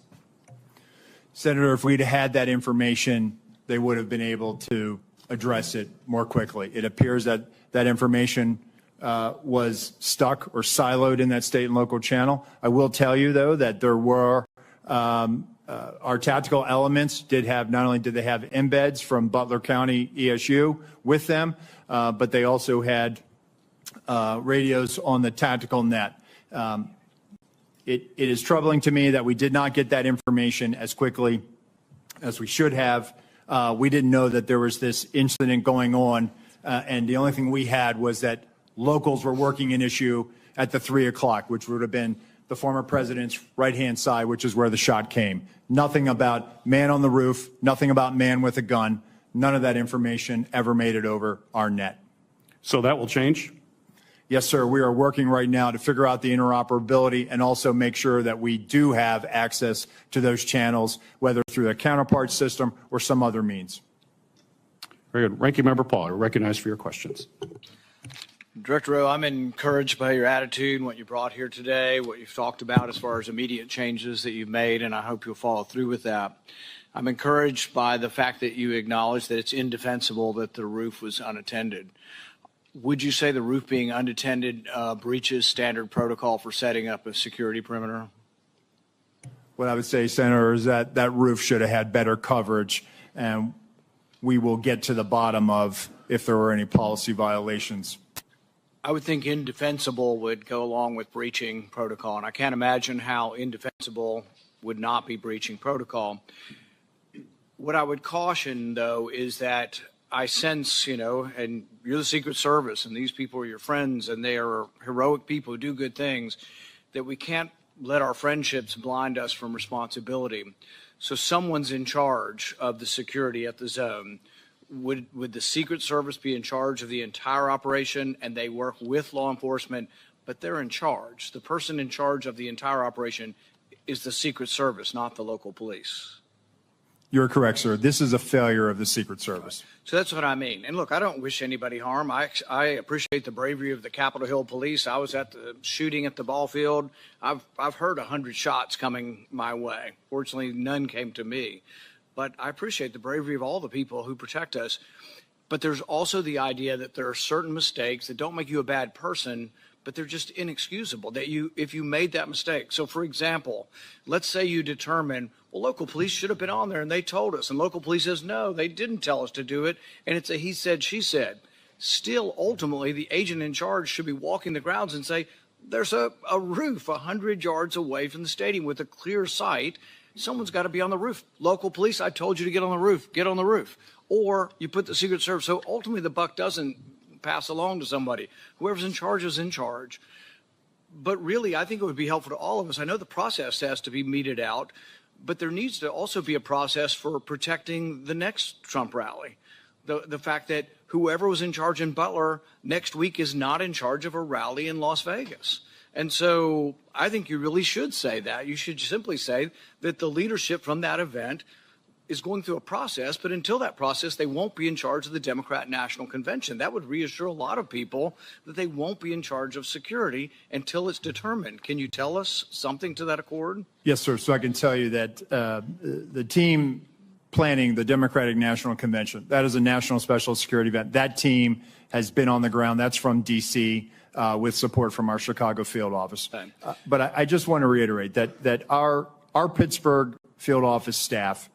Senator, if we'd had that information, they would have been able to address it more quickly. It appears that that information was stuck or siloed in that state and local channel. I will tell you, though, that there were our tactical elements did have, not only did they have embeds from Butler County ESU with them, but they also had radios on the tactical net. It is troubling to me that we did not get that information as quickly as we should have. We didn't know that there was this incident going on, and the only thing we had was that locals were working an issue at the 3 o'clock, which would have been the former president's right-hand side, which is where the shot came. Nothing about man on the roof, nothing about man with a gun. None of that information ever made it over our net. So that will change? Yes, sir. We are working right now to figure out the interoperability and also make sure that we do have access to those channels, whether through the counterpart system or some other means. Very good. Ranking Member Paul, you're recognized for your questions. Director Rowe, I'm encouraged by your attitude and what you brought here today, what you've talked about as far as immediate changes that you've made, and I hope you'll follow through with that. I'm encouraged by the fact that you acknowledge that it's indefensible that the roof was unattended. Would you say the roof being unattended breaches standard protocol for setting up a security perimeter? What I would say, Senator, is that that roof should have had better coverage, and we will get to the bottom of if there were any policy violations. I would think indefensible would go along with breaching protocol, and I can't imagine how indefensible would not be breaching protocol. What I would caution, though, is that I sense, and you're the Secret Service, and these people are your friends, and they are heroic people who do good things, that we can't let our friendships blind us from responsibility. So someone's in charge of the security at the zone. Would the Secret Service be in charge of the entire operation, and they work with law enforcement, but they're in charge? The person in charge of the entire operation is the Secret Service, not the local police. You're correct, sir. This is a failure of the Secret Service. So that's what I mean. And look, I don't wish anybody harm. I appreciate the bravery of the Capitol Hill police. I was at the shooting at the ball field. I've heard 100 shots coming my way. Fortunately, none came to me. But I appreciate the bravery of all the people who protect us. But there's also the idea that there are certain mistakes that don't make you a bad person, but they're just inexcusable that if you made that mistake. So for example, let's say you determine, well, local police should have been on there and they told us, and local police says, no, they didn't tell us to do it. And it's a he said, she said. Still, ultimately, the agent in charge should be walking the grounds and say, there's a roof 100 yards away from the stadium with a clear sight. Someone's got to be on the roof. Local police, I told you to get on the roof. Get on the roof. Or you put the Secret Service. So ultimately, the buck doesn't pass along to somebody. Whoever's in charge is in charge. But really, I think it would be helpful to all of us. I know the process has to be meted out, but there needs to also be a process for protecting the next Trump rally. The fact that whoever was in charge in Butler next week is not in charge of a rally in Las Vegas. And so I think you really should say that. You should simply say that the leadership from that event is going through a process, but until that process, they won't be in charge of the Democrat National Convention. That would reassure a lot of people that they won't be in charge of security until it's determined. Can you tell us something to that accord? Yes, sir. So I can tell you that the team planning the Democratic National Convention, that is a national special security event. That team has been on the ground. That's from D.C. With support from our Chicago field office. But I just want to reiterate that our Pittsburgh field office staff,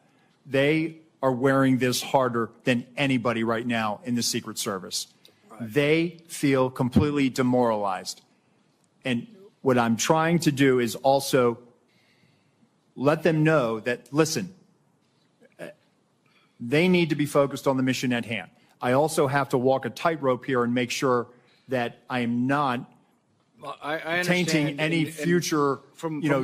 they are wearing this harder than anybody right now in the Secret Service. Right. They feel completely demoralized. And what I'm trying to do is also let them know that, listen, they need to be focused on the mission at hand. I also have to walk a tightrope here and make sure that I am not tainting any future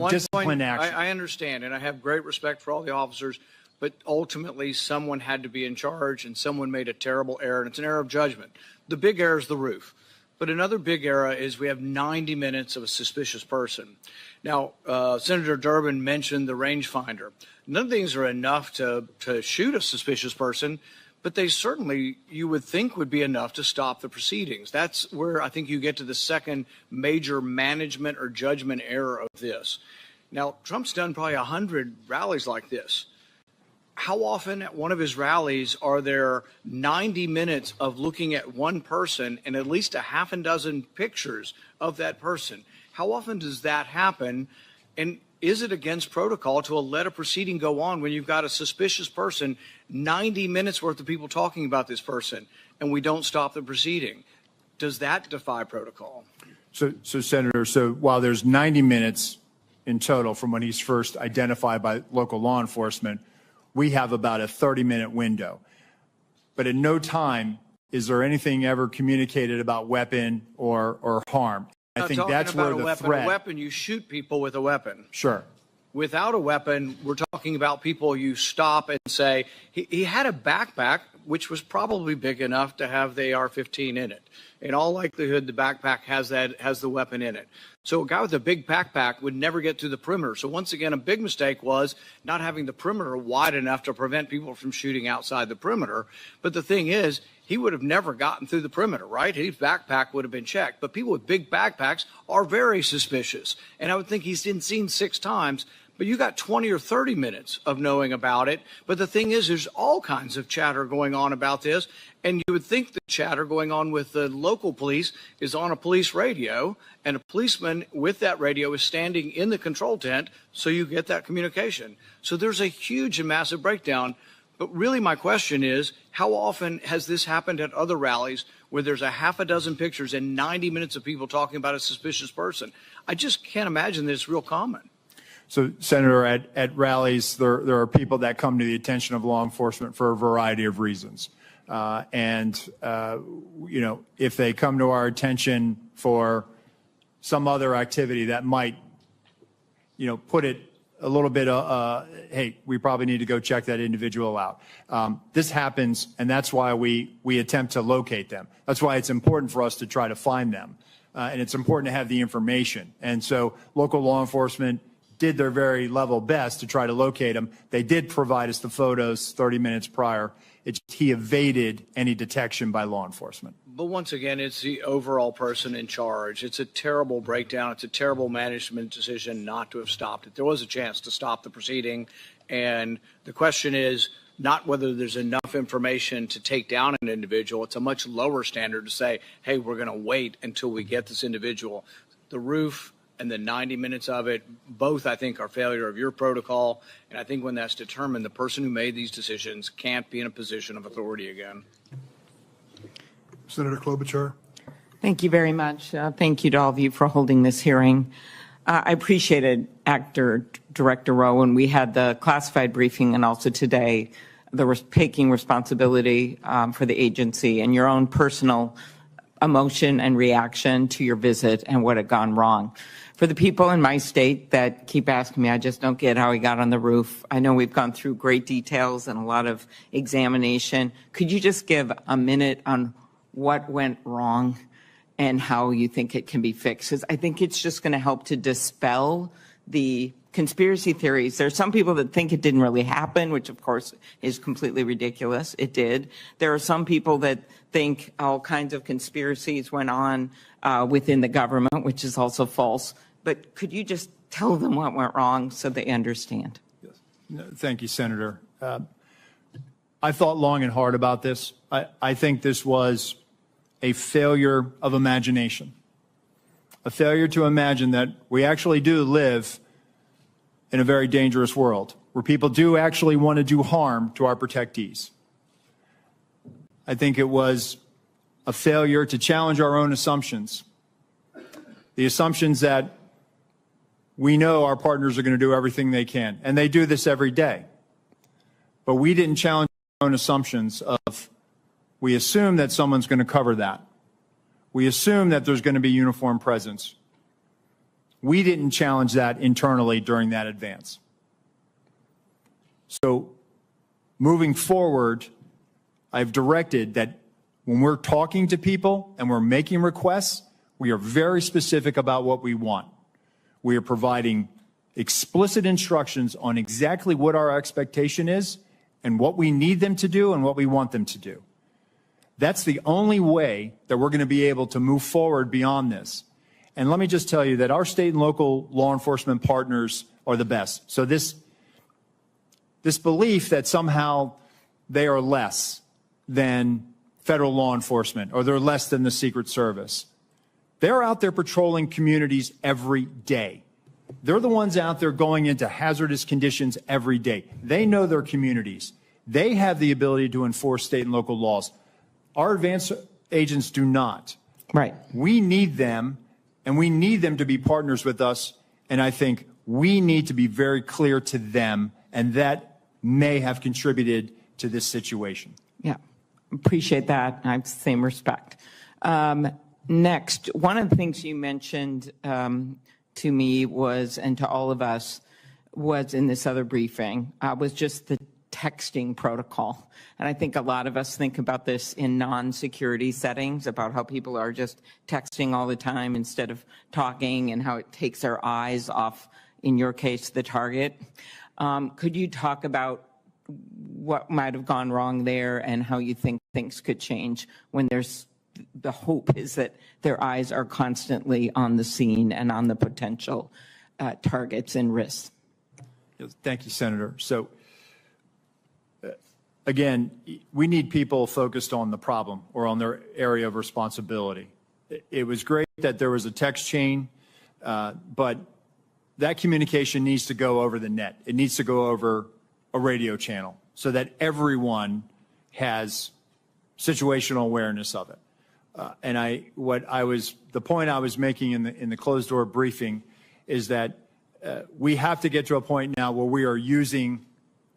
discipline action. I understand, and I have great respect for all the officers, but ultimately someone had to be in charge and someone made a terrible error, and it's an error of judgment. The big error is the roof. But another big error is we have 90 minutes of a suspicious person. Now, Senator Durbin mentioned the rangefinder. None of these are enough to shoot a suspicious person, but they certainly, you would think, would be enough to stop the proceedings. That's where I think you get to the second major management or judgment error of this. Now, Trump's done probably 100 rallies like this. How often at one of his rallies are there 90 minutes of looking at one person and at least a half a dozen pictures of that person? How often does that happen? And is it against protocol to let a proceeding go on when you've got a suspicious person, 90 minutes worth of people talking about this person, and we don't stop the proceeding? Does that defy protocol? So Senator, while there's 90 minutes in total from when he's first identified by local law enforcement, we have about a 30-minute window. But at no time is there anything ever communicated about weapon or harm. I think that's where the threat. A weapon, you shoot people with a weapon. Sure. Without a weapon, we're talking about people you stop and say, he had a backpack, which was probably big enough to have the AR-15 in it. In all likelihood, the backpack has the weapon in it. So a guy with a big backpack would never get through the perimeter. So once again, a big mistake was not having the perimeter wide enough to prevent people from shooting outside the perimeter. But the thing is, he would have never gotten through the perimeter, right? His backpack would have been checked. But people with big backpacks are very suspicious. And I would think he's been seen 6 times. But you got 20 or 30 minutes of knowing about it. But the thing is, there's all kinds of chatter going on about this. And you would think the chatter going on with the local police is on a police radio, and a policeman with that radio is standing in the control tent, so you get that communication. So there's a huge and massive breakdown. But really my question is, how often has this happened at other rallies where there's a half a dozen pictures and 90 minutes of people talking about a suspicious person? I just can't imagine that it's real common. So, Senator, at rallies, there are people that come to the attention of law enforcement for a variety of reasons. If they come to our attention for some other activity that might, put it a little bit, hey, we probably need to go check that individual out. This happens, and that's why we attempt to locate them. That's why it's important for us to try to find them. And it's important to have the information. And so local law enforcement did their very level best to try to locate him. They did provide us the photos 30 minutes prior. He evaded any detection by law enforcement. But once again, it's the overall person in charge. It's a terrible breakdown. It's a terrible management decision not to have stopped it. There was a chance to stop the proceeding. And the question is, not whether there's enough information to take down an individual. It's a much lower standard to say, hey, we're going to wait until we get this individual. The roof and the 90 minutes of it, both I think are failure of your protocol. And I think when that's determined, the person who made these decisions can't be in a position of authority again. Senator Klobuchar. Thank you very much. Thank you to all of you for holding this hearing. I appreciated Director Rowan. We had the classified briefing and also today taking responsibility for the agency and your own personal emotion and reaction to your visit and what had gone wrong. For the people in my state that keep asking me, I just don't get how he got on the roof. I know we've gone through great details and a lot of examination. Could you just give a minute on what went wrong and how you think it can be fixed? Because I think it's just going to help to dispel the conspiracy theories. There are some people that think it didn't really happen, which of course is completely ridiculous. It did. There are some people that think all kinds of conspiracies went on within the government, which is also false. But could you just tell them what went wrong so they understand? Yes. No, thank you, Senator. I thought long and hard about this. I think this was a failure of imagination, a failure to imagine that we actually do live in a very dangerous world where people do actually want to do harm to our protectees. I think it was a failure to challenge our own assumptions, the assumptions that we know our partners are going to do everything they can, and they do this every day. But we didn't challenge our own assumptions of, we assume that someone's going to cover that. We assume that there's going to be uniform presence. We didn't challenge that internally during that advance. So moving forward, I've directed that when we're talking to people and we're making requests, we are very specific about what we want. We are providing explicit instructions on exactly what our expectation is and what we need them to do and what we want them to do. That's the only way that we're going to be able to move forward beyond this. And let me just tell you that our state and local law enforcement partners are the best. So this belief that somehow they are less than federal law enforcement or they're less than the Secret Service, they're out there patrolling communities every day. They're the ones out there going into hazardous conditions every day. They know their communities. They have the ability to enforce state and local laws. Our advanced agents do not. Right. We need them, and we need them to be partners with us. And I think we need to be very clear to them, and that may have contributed to this situation. Yeah, appreciate that. I have the same respect. Next, one of the things you mentioned to me was, and to all of us, was in this other briefing, was just the texting protocol. And I think a lot of us think about this in non-security settings, about how people are just texting all the time instead of talking, and how it takes our eyes off, in your case, the target. Could you talk about what might have gone wrong there and how you think things could change when there's the hope is that their eyes are constantly on the scene and on the potential targets and risks? Thank you, Senator. So, again, we need people focused on the problem or on their area of responsibility. It was great that there was a text chain, but that communication needs to go over the net. It needs to go over a radio channel so that everyone has situational awareness of it. The point I was making in the closed door briefing is that we have to get to a point now where we are using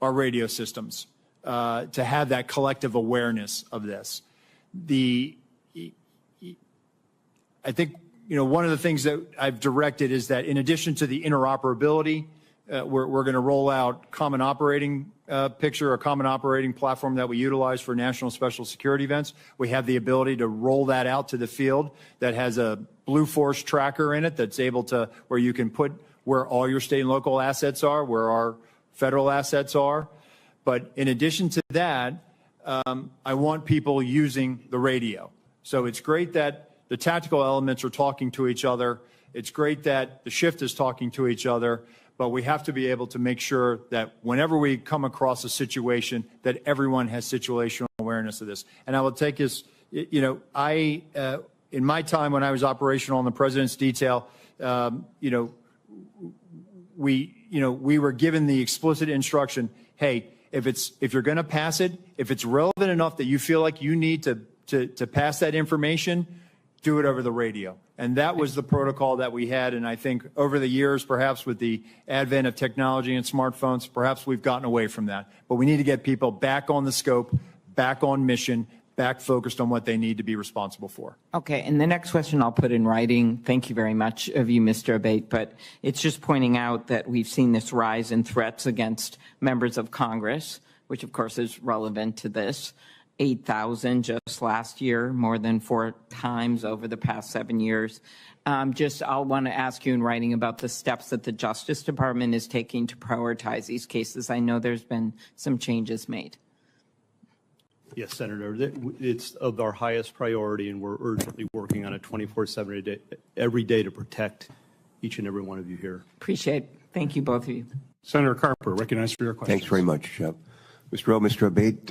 our radio systems to have that collective awareness of this. I think, one of the things that I've directed is that in addition to the interoperability, we're going to roll out common operating picture, a common operating platform that we utilize for national special security events. We have the ability to roll that out to the field that has a Blue Force tracker in it that's able to, where you can put where all your state and local assets are, where our federal assets are. But in addition to that, I want people using the radio. So it's great that the tactical elements are talking to each other. It's great that the shift is talking to each other. but we have to be able to make sure that whenever we come across a situation, that everyone has situational awareness of this. And I will take this, you know, in my time when I was operational in the President's detail, you know, we were given the explicit instruction, hey, if you're going to pass it, if it's relevant enough that you feel like you need to pass that information, do it over the radio. And that was the protocol that we had. And I think over the years, perhaps with the advent of technology and smartphones, perhaps we've gotten away from that. But we need to get people back on the scope, back on mission, back focused on what they need to be responsible for. Okay, and the next question I'll put in writing. Thank you very much of you, Mr. Abate, but it's just pointing out that we've seen this rise in threats against members of Congress, which of course is relevant to this. 8,000 just last year, more than 4 times over the past 7 years. I'll want to ask you in writing about the steps that the Justice Department is taking to prioritize these cases. I know there's been some changes made. Yes, Senator, it's of our highest priority, and we're urgently working on it 24/7 every day to protect each and every one of you here. Appreciate it. Thank you, both of you. Senator Carper, recognized for your question. Thanks very much. Mr. Rowe, Mr. Abate,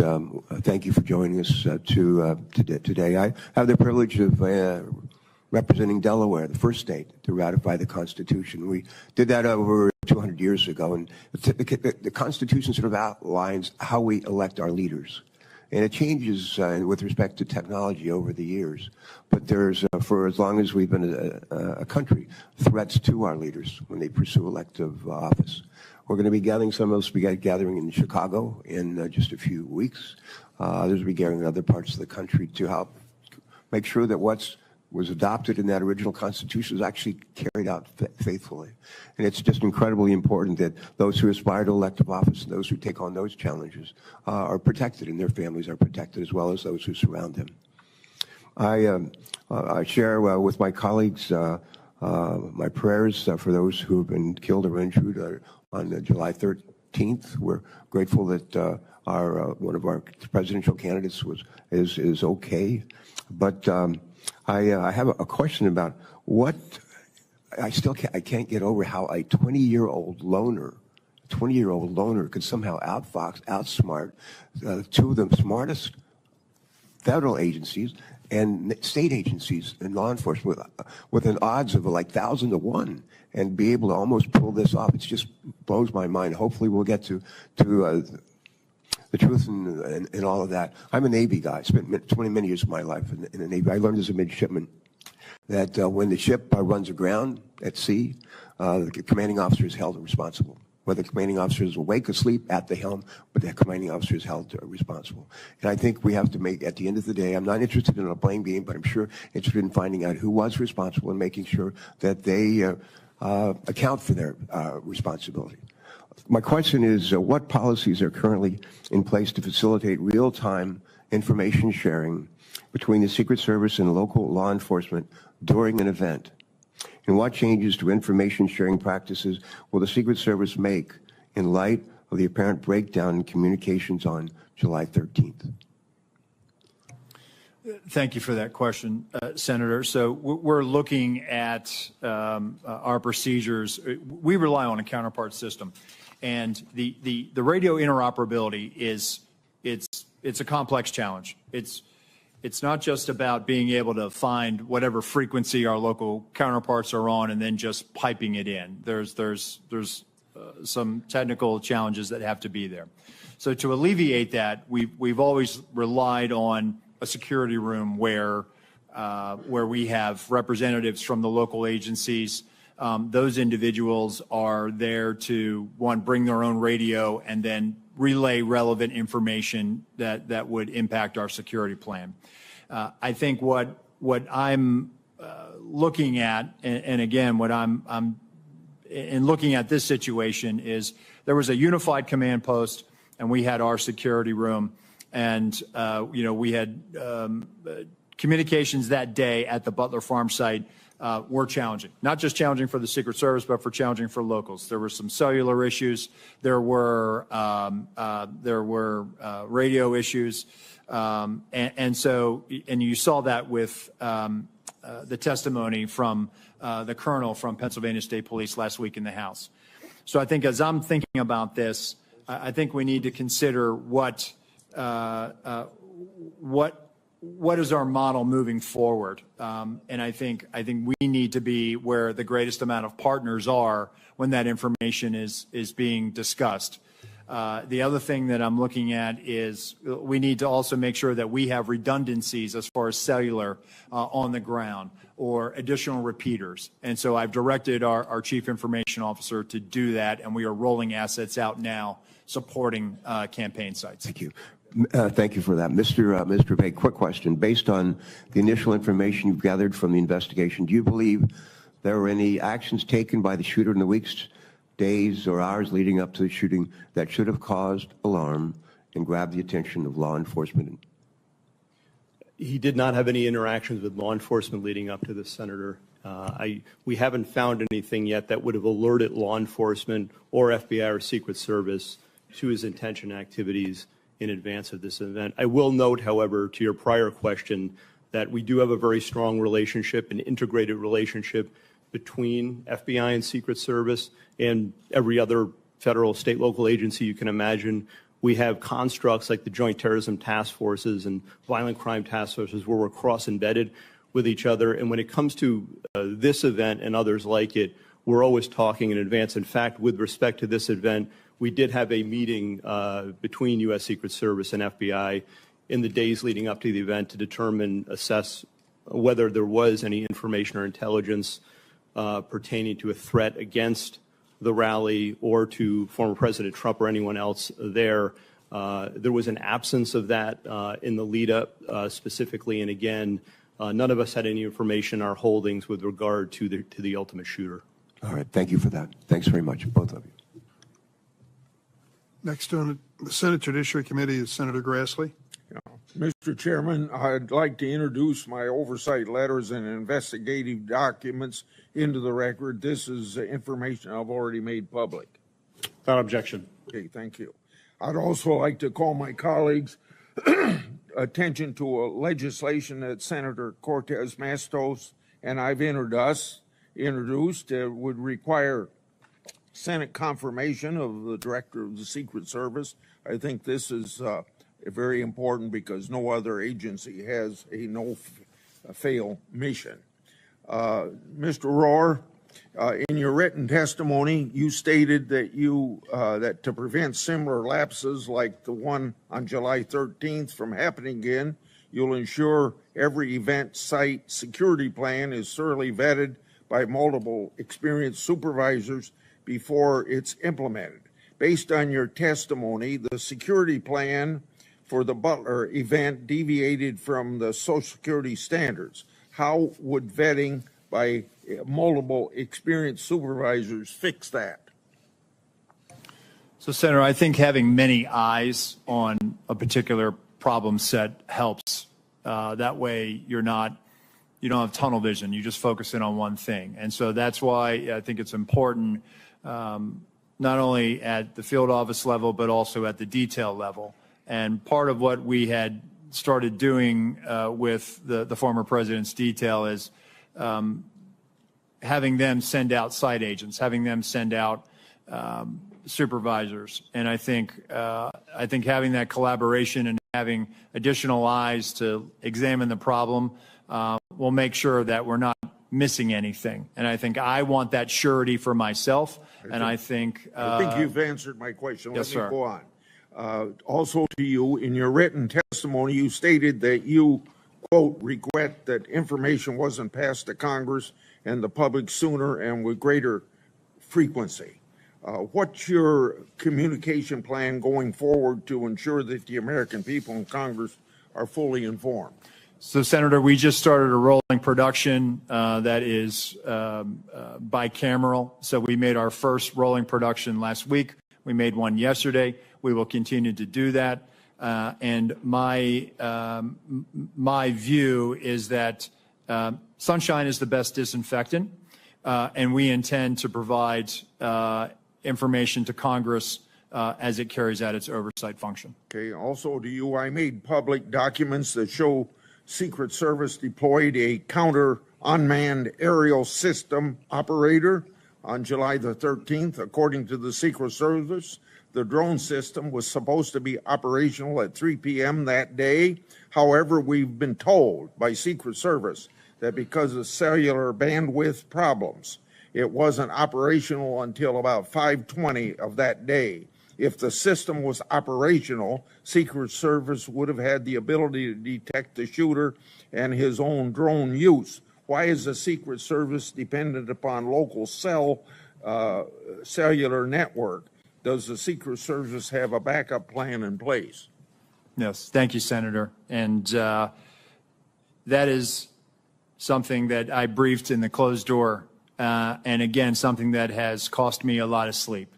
thank you for joining us today. I have the privilege of representing Delaware, the first state to ratify the Constitution. We did that over 200 years ago, and the Constitution sort of outlines how we elect our leaders. And it changes with respect to technology over the years. But there's, for as long as we've been a country, threats to our leaders when they pursue elective office. We're going to be gathering, some of us will be gathering in Chicago in just a few weeks. Others will be gathering in other parts of the country to help make sure that what was adopted in that original Constitution is actually carried out faithfully. And it's just incredibly important that those who aspire to elective office and those who take on those challenges are protected, and their families are protected, as well as those who surround them. I share with my colleagues my prayers for those who have been killed or injured on July 13th. We're grateful that one of our presidential candidates is okay. But I have a question about what I can't get over how a 20-year-old loner could somehow outsmart 2 of the smartest federal agencies and state agencies and law enforcement with an odds of like 1,000 to 1, and be able to almost pull this off. It just blows my mind. Hopefully we'll get to the truth and all of that. I'm a Navy guy. I spent many years of my life in the Navy. I learned as a midshipman that when the ship runs aground at sea, the commanding officer is held responsible. Whether the commanding officer is awake or asleep at the helm, but the commanding officer is held responsible. And I think we have to make, at the end of the day, I'm not interested in a blame game, but I'm sure interested in finding out who was responsible and making sure that they account for their responsibility. My question is, what policies are currently in place to facilitate real-time information sharing between the Secret Service and local law enforcement during an event? And what changes to information sharing practices will the Secret Service make in light of the apparent breakdown in communications on July 13th? Thank you for that question, Senator. So we're looking at our procedures. We rely on a counterpart system, and the radio interoperability it's a complex challenge. It's not just about being able to find whatever frequency our local counterparts are on and then just piping it in. There's some technical challenges that have to be there. So to alleviate that, we've always relied on a security room where we have representatives from the local agencies. Those individuals are there to, one, bring their own radio and then relay relevant information that would impact our security plan. I think what I'm looking at, and again, what I'm in looking at this situation is there was a unified command post, and we had our security room, and we had communications that day at the Butler Farm site were challenging. Not just challenging for the Secret Service, but for challenging for locals. There were some cellular issues. There were radio issues, and you saw that with the testimony from the colonel from Pennsylvania State Police last week in the House. So I think as I'm thinking about this, I think we need to consider what is our model moving forward. And I think we need to be where the greatest amount of partners are when that information is being discussed. The other thing that I'm looking at is we need to also make sure that we have redundancies as far as cellular on the ground or additional repeaters. And so I've directed our Chief Information Officer to do that, and we are rolling assets out now supporting campaign sites. Thank you. Thank you for that. Mr. Bay, quick question. Based on the initial information you've gathered from the investigation, do you believe there were any actions taken by the shooter in the weeks, days, or hours leading up to the shooting that should have caused alarm and grabbed the attention of law enforcement? He did not have any interactions with law enforcement leading up to this, Senator. We haven't found anything yet that would have alerted law enforcement or FBI or Secret Service to his intention activities in advance of this event. I will note, however, to your prior question, that we do have a very strong relationship, an integrated relationship between FBI and Secret Service and every other federal, state, local agency you can imagine. We have constructs like the Joint Terrorism Task Forces and Violent Crime Task Forces where we're cross-embedded with each other. And when it comes to this event and others like it, we're always talking in advance. In fact, with respect to this event, we did have a meeting between U.S. Secret Service and FBI in the days leading up to the event to assess whether there was any information or intelligence pertaining to a threat against the rally or to former President Trump or anyone else there. There was an absence of that in the lead up specifically, and again, none of us had any information in our holdings with regard to the ultimate shooter. All right, thank you for that. Thanks very much, both of you. Next on the Senate Judiciary Committee is Senator Grassley. Mr. Chairman, I'd like to introduce my oversight letters and investigative documents into the record. This is information I've already made public. Without objection. Okay, thank you. I'd also like to call my colleagues' attention to a legislation that Senator Cortez Matos and I've introduced would require Senate confirmation of the Director of the Secret Service. I think this is very important because no other agency has a no-fail mission. Mr. Rohr, in your written testimony, you stated that that to prevent similar lapses like the one on July 13th from happening again, you'll ensure every event site security plan is thoroughly vetted by multiple experienced supervisors before it's implemented. Based on your testimony, the security plan for the Butler event deviated from the Social Security standards. How would vetting by multiple experienced supervisors fix that? So, Senator, I think having many eyes on a particular problem set helps. That way you don't have tunnel vision. You just focus in on one thing. And so that's why I think it's important, not only at the field office level, but also at the detail level. And part of what we had started doing with the former president's detail is having them send out site agents, having them send out supervisors. And I think having that collaboration and having additional eyes to examine the problem will make sure that we're not missing anything. And I think I want that surety for myself. I think you've answered my question. Yes, Let me sir. go on. Also to you, in your written testimony, you stated that you, quote, regret that information wasn't passed to Congress and the public sooner and with greater frequency. What's your communication plan going forward to ensure that the American people in Congress are fully informed? So, Senator, we just started a rolling production that is bicameral. So we made our first rolling production last week. We made one yesterday. We will continue to do that. And my view is that sunshine is the best disinfectant, and we intend to provide information to Congress as it carries out its oversight function. Okay. Also to you, I made public documents that show Secret Service deployed a counter unmanned aerial system operator on July the 13th. According to the Secret Service, the drone system was supposed to be operational at 3 p.m. that day. However, we've been told by Secret Service that because of cellular bandwidth problems, it wasn't operational until about 5:20 of that day. If the system was operational, Secret Service would have had the ability to detect the shooter and his own drone use. Why is the Secret Service dependent upon local cellular network? Does the Secret Service have a backup plan in place? Yes, thank you, Senator. And that is something that I briefed in the closed door, and again, something that has cost me a lot of sleep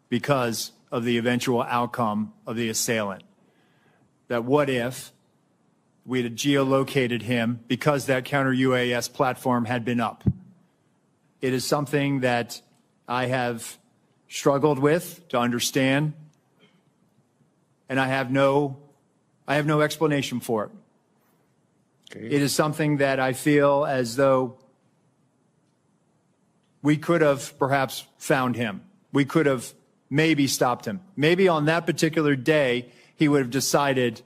because of the eventual outcome of the assailant. That what if we had geolocated him because that counter-UAS platform had been up? It is something that I have struggled with to understand, and I have no explanation for it. Okay. It is something that I feel as though we could have perhaps found him. We could have maybe stopped him. Maybe on that particular day, he would have decided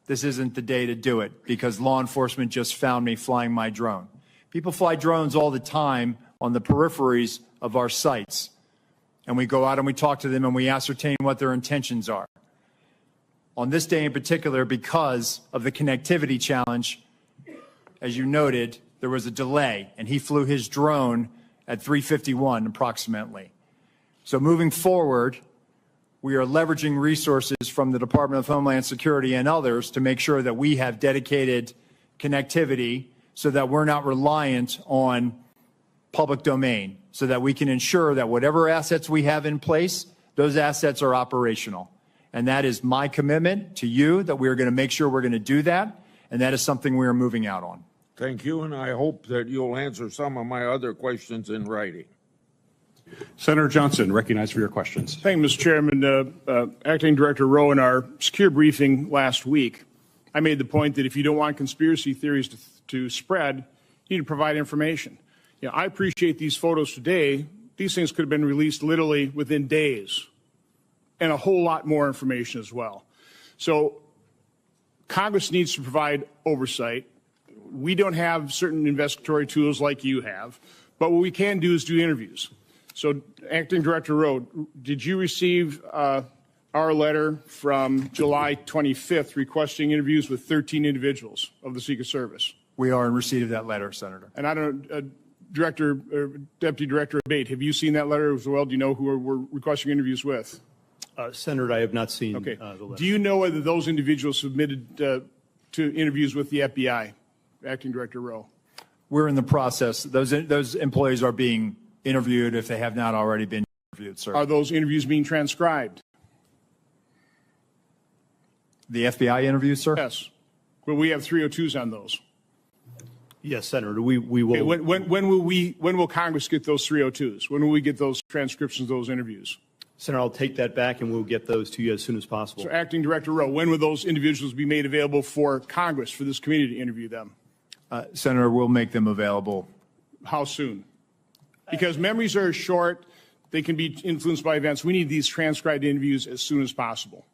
this isn't the day to do it because law enforcement just found me flying my drone. People fly drones all the time on the peripheries of our sites. And we go out and we talk to them and we ascertain what their intentions are. On this day in particular, because of the connectivity challenge, as you noted, there was a delay, and he flew his drone at 3:51 approximately. So moving forward, we are leveraging resources from the Department of Homeland Security and others to make sure that we have dedicated connectivity so that we're not reliant on public domain, so that we can ensure that whatever assets we have in place, those assets are operational. And that is my commitment to you, that we are going to make sure we're going to do that, and that is something we are moving out on. Thank you, and I hope that you'll answer some of my other questions in writing. Senator Johnson, recognized for your questions. Thank you, Mr. Chairman. Acting Director Rowe, in our secure briefing last week, I made the point that if you don't want conspiracy theories to spread, you need to provide information. You know, I appreciate these photos today. These things could have been released literally within days, and a whole lot more information as well. So Congress needs to provide oversight. We don't have certain investigatory tools like you have, but what we can do is do interviews. So, Acting Director Rowe, did you receive our letter from July 25th requesting interviews with 13 individuals of the Secret Service? We are in receipt of that letter, Senator. And I don't know, Deputy Director Abate, have you seen that letter as well? Do you know who we're requesting interviews with? Senator, I have not seen the letter. Do you know whether those individuals submitted to interviews with the FBI, Acting Director Rowe? We're in the process. Those employees are being interviewed if they have not already been interviewed, sir. Are those interviews being transcribed? The FBI interviews, sir? Yes. Well, we have 302s on those. Yes, Senator. We will. Okay, when will Congress get those 302s? When will we get those transcriptions of those interviews? Senator, I'll take that back and we'll get those to you as soon as possible. So, Acting Director Rowe, when will those individuals be made available for Congress, for this committee to interview them? Senator, we'll make them available. How soon? Because memories are short. They can be influenced by events. We need these transcribed interviews as soon as possible.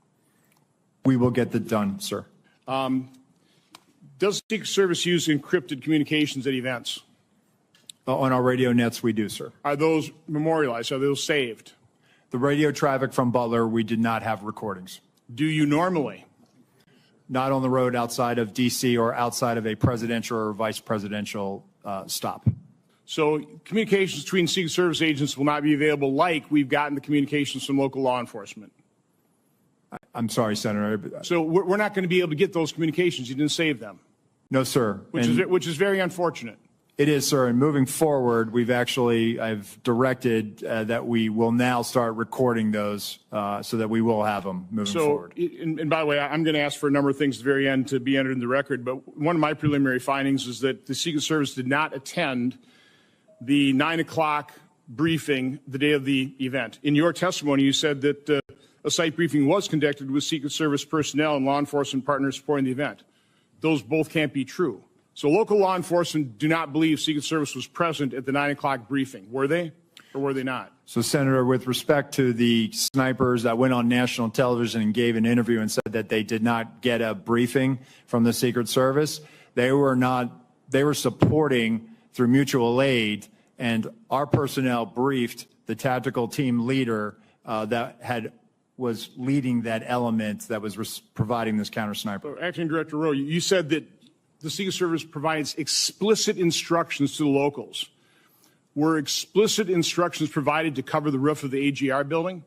We will get that done, sir. Does the Secret Service use encrypted communications at events? On our radio nets, we do, sir. Are those memorialized? Are those saved? The radio traffic from Butler, we did not have recordings. Do you normally? Not on the road outside of D.C. or outside of a presidential or vice presidential stop. So communications between Secret Service agents will not be available like we've gotten the communications from local law enforcement. I'm sorry, Senator. So we're not going to be able to get those communications. You didn't save them. No, sir. Which is very unfortunate. It is, sir. And moving forward, I've directed that we will now start recording those so that we will have them moving forward. And by the way, I'm going to ask for a number of things at the very end to be entered in the record. But one of my preliminary findings is that the Secret Service did not attend the 9 o'clock briefing the day of the event. In your testimony, you said that a site briefing was conducted with Secret Service personnel and law enforcement partners supporting the event. Those both can't be true. So local law enforcement do not believe Secret Service was present at the 9 o'clock briefing, were they? or were they not? So, Senator, with respect to the snipers that went on national television and gave an interview and said that they did not get a briefing from the Secret Service, they were supporting through mutual aid, and our personnel briefed the tactical team leader was leading that element that was providing this counter sniper. Acting Director Rowe, you said that the Secret Service provides explicit instructions to the locals. Were explicit instructions provided to cover the roof of the AGR building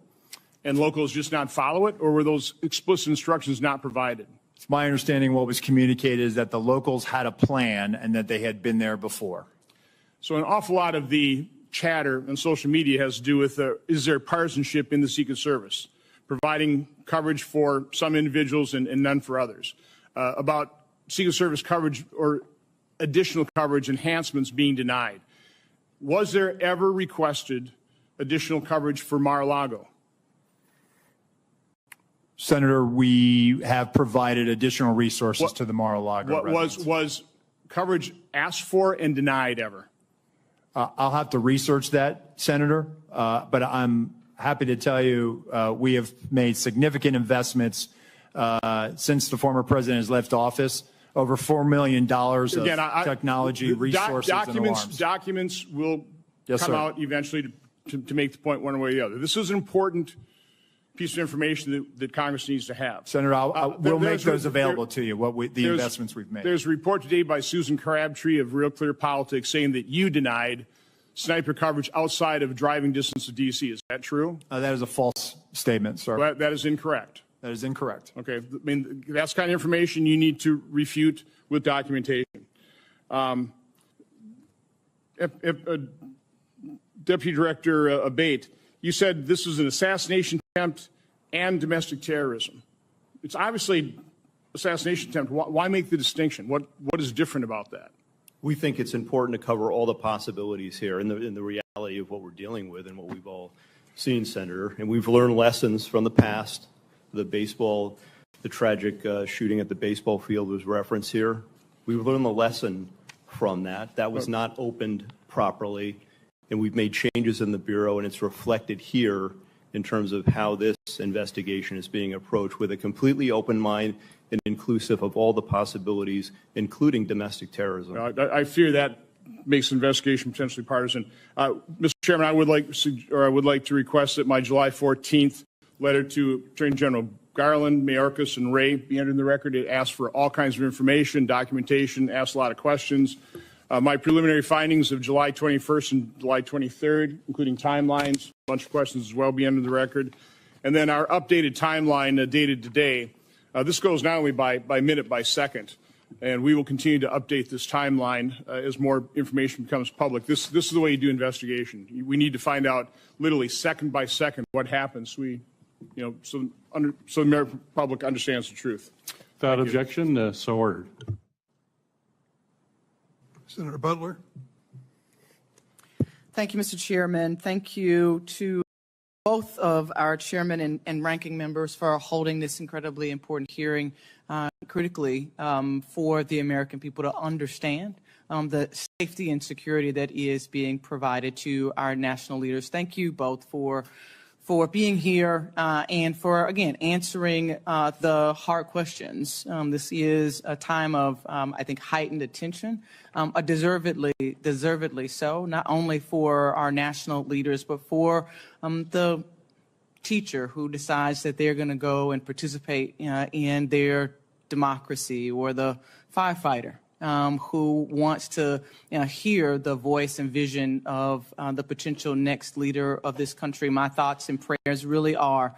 and locals just not follow it, or were those explicit instructions not provided? It's my understanding what was communicated is that the locals had a plan and that they had been there before. So an awful lot of the chatter on social media has to do with is there partisanship in the Secret Service, providing coverage for some individuals and none for others, about Secret Service coverage or additional coverage enhancements being denied. Was there ever requested additional coverage for Mar-a-Lago? Senator, we have provided additional resources to the Mar-a-Lago residents. Was coverage asked for and denied ever? I'll have to research that, Senator, but I'm happy to tell you we have made significant investments since the former president has left office. Over $4 million of technology, resources, and alarms. Documents will come out eventually to make the point one way or the other. This is an important piece of information that Congress needs to have. Senator, we'll make those available to you, the investments we've made. There's a report today by Susan Crabtree of Real Clear Politics saying that you denied sniper coverage outside of driving distance of D.C. Is that true? That is a false statement, sir. Well, that is incorrect. That is incorrect. Okay. I mean, that's the kind of information you need to refute with documentation. Deputy Director Abate, you said this was an assassination attempt and domestic terrorism. It's obviously assassination attempt. Why make the distinction? What is different about that? We think it's important to cover all the possibilities here in the reality of what we're dealing with and what we've all seen, Senator. And we've learned lessons from the past. The tragic shooting at the baseball field was referenced here. We've learned the lesson from that. That was not opened properly, and we've made changes in the Bureau, and it's reflected here in terms of how this investigation is being approached with a completely open mind and inclusive of all the possibilities, including domestic terrorism. I fear that makes the investigation potentially partisan. Mr. Chairman, I would like to request that my July 14th letter to Attorney General Garland, Mayorkas, and Wray be entered in the record. It asks for all kinds of information, documentation, asks a lot of questions. My preliminary findings of July 21st and July 23rd, including timelines, a bunch of questions as well, be entered in the record. And then our updated timeline dated today. This goes not only by minute, by second, and we will continue to update this timeline as more information becomes public. This is the way you do investigation. We need to find out literally second by second what happens. So the American public understands the truth. Without objection, so ordered. Senator Butler. Thank you, Mr. Chairman. Thank you to both of our chairmen and ranking members for holding this incredibly important hearing critically for the American people to understand the safety and security that is being provided to our national leaders. Thank you both for being here and for, again, answering the hard questions. This is a time of, I think, heightened attention, deservedly so, not only for our national leaders, but for the teacher who decides that they're going to go and participate in their democracy, or the firefighter who wants to hear the voice and vision of the potential next leader of this country. My thoughts and prayers really are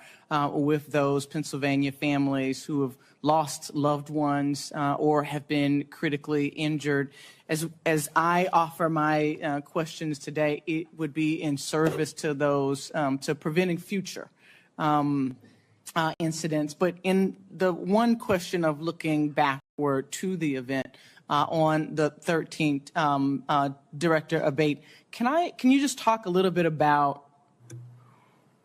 with those Pennsylvania families who have lost loved ones or have been critically injured. As I offer my questions today, it would be in service to those, to preventing future incidents. But in the one question of looking backward to the event, on the 13th, Director Abate, can you just talk a little bit about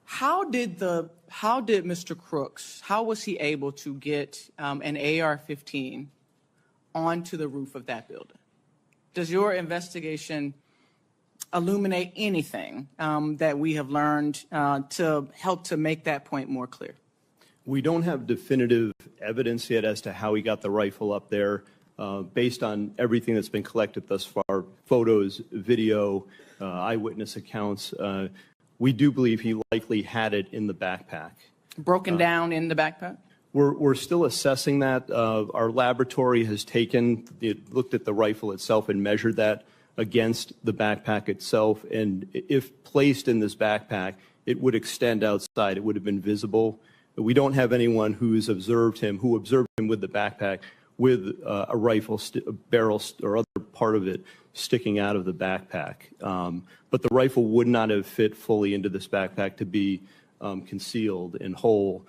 how did Mr. Crooks, how was he able to get an AR-15 onto the roof of that building? Does your investigation illuminate anything that we have learned to help to make that point more clear? We don't have definitive evidence yet as to how he got the rifle up there. Based on everything that's been collected thus far, photos, video, eyewitness accounts, we do believe he likely had it in the backpack. Broken down in the backpack? We're still assessing that. Our laboratory has looked at the rifle itself and measured that against the backpack itself. And if placed in this backpack, it would extend outside. It would have been visible. We don't have anyone who observed him with the backpack with a rifle barrel or other part of it sticking out of the backpack. But the rifle would not have fit fully into this backpack to be concealed and whole.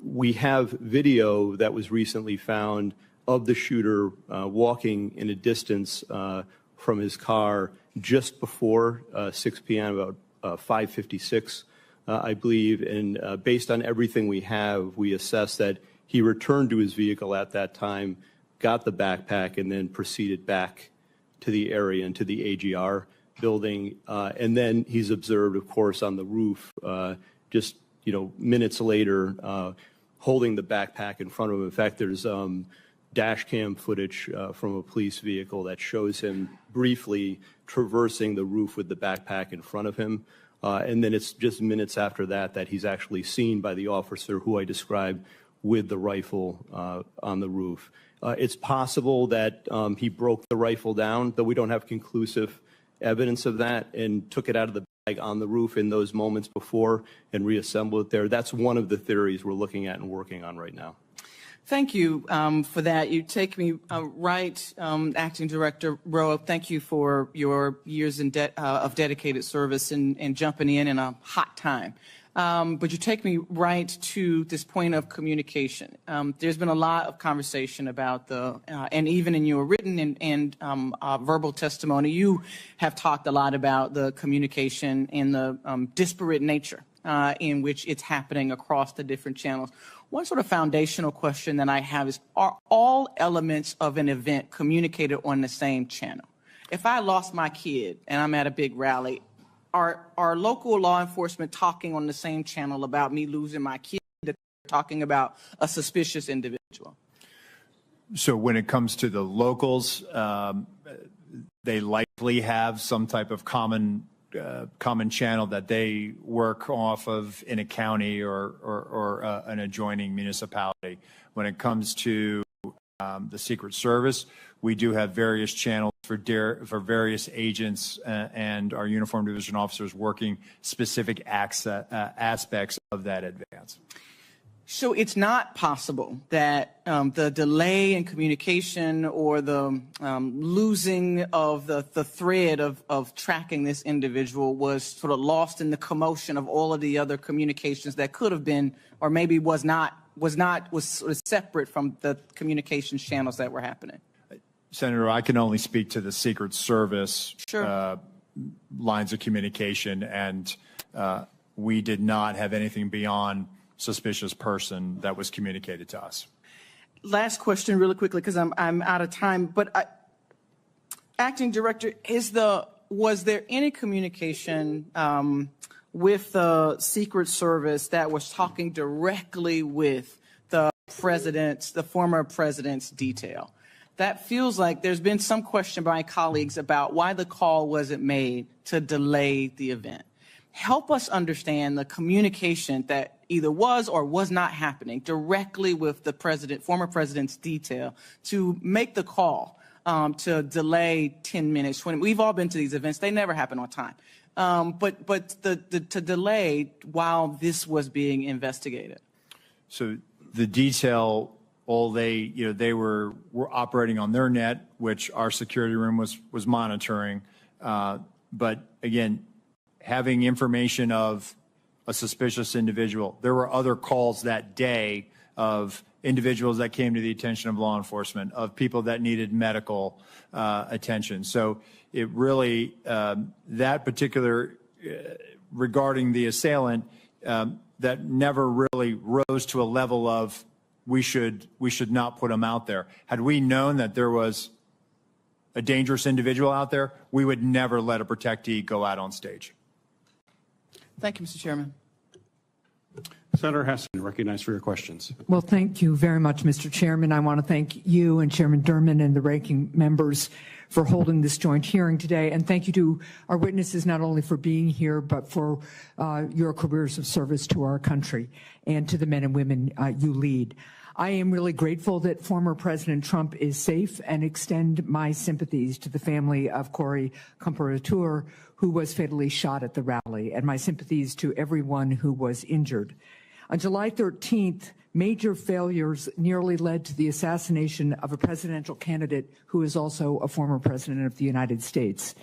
We have video that was recently found of the shooter walking in a distance from his car just before 6 p.m., about 5:56, I believe. And based on everything we have, we assess that he returned to his vehicle at that time, got the backpack, and then proceeded back to the area and to the AGR building. And then he's observed, of course, on the roof just minutes later, holding the backpack in front of him. In fact, there's dash cam footage from a police vehicle that shows him briefly traversing the roof with the backpack in front of him. And then it's just minutes after that that he's actually seen by the officer who I described with the rifle on the roof. It's possible that he broke the rifle down, though we don't have conclusive evidence of that, and took it out of the bag on the roof in those moments before and reassembled it there. That's one of the theories we're looking at and working on right now. Thank you for that. You take me right, Acting Director Rowe. Thank you for your years of dedicated service and jumping in a hot time. But you take me right to this point of communication. There's been a lot of conversation about and even in your written and verbal testimony, you have talked a lot about the communication and the disparate nature in which it's happening across the different channels. One sort of foundational question that I have is, are all elements of an event communicated on the same channel? If I lost my kid and I'm at a big rally, are local law enforcement talking on the same channel about me losing my kid that they're talking about a suspicious individual? So when it comes to the locals, they likely have some type of common channel that they work off of in a county or an adjoining municipality. When it comes to the Secret Service, we do have various channels for various agents and our uniformed division officers working specific aspects of that advance. So it's not possible that the delay in communication or the losing of the thread of tracking this individual was sort of lost in the commotion of all of the other communications that could have been, or maybe was sort of separate from the communications channels that were happening. Senator, I can only speak to the Secret Service Sure. Lines of communication, and we did not have anything beyond suspicious person that was communicated to us. Last question really quickly, because I'm out of time, but Acting Director, was there any communication with the Secret Service that was talking directly with the former president's detail? That feels like there's been some question by my colleagues about why the call wasn't made to delay the event. Help us understand the communication that either was or was not happening directly with the former president's detail to make the call to delay 10 minutes. We've all been to these events; they never happen on time. But to delay while this was being investigated. So the detail, they were operating on their net, which our security room was monitoring. But again, having information of a suspicious individual, there were other calls that day of individuals that came to the attention of law enforcement, of people that needed medical attention. So it really, that particular, regarding the assailant, that never really rose to a level of we should not put him out there. Had we known that there was a dangerous individual out there, we would never let a protectee go out on stage. Thank you, Mr. Chairman. Senator Hassan, recognized for your questions. Well, thank you very much, Mr. Chairman. I want to thank you and Chairman Durman and the ranking members for holding this joint hearing today. And thank you to our witnesses, not only for being here, but for your careers of service to our country and to the men and women you lead. I am really grateful that former President Trump is safe and extend my sympathies to the family of Corey Comparatur, who was fatally shot at the rally, and my sympathies to everyone who was injured. On July 13th, major failures nearly led to the assassination of a presidential candidate who is also a former president of the United States.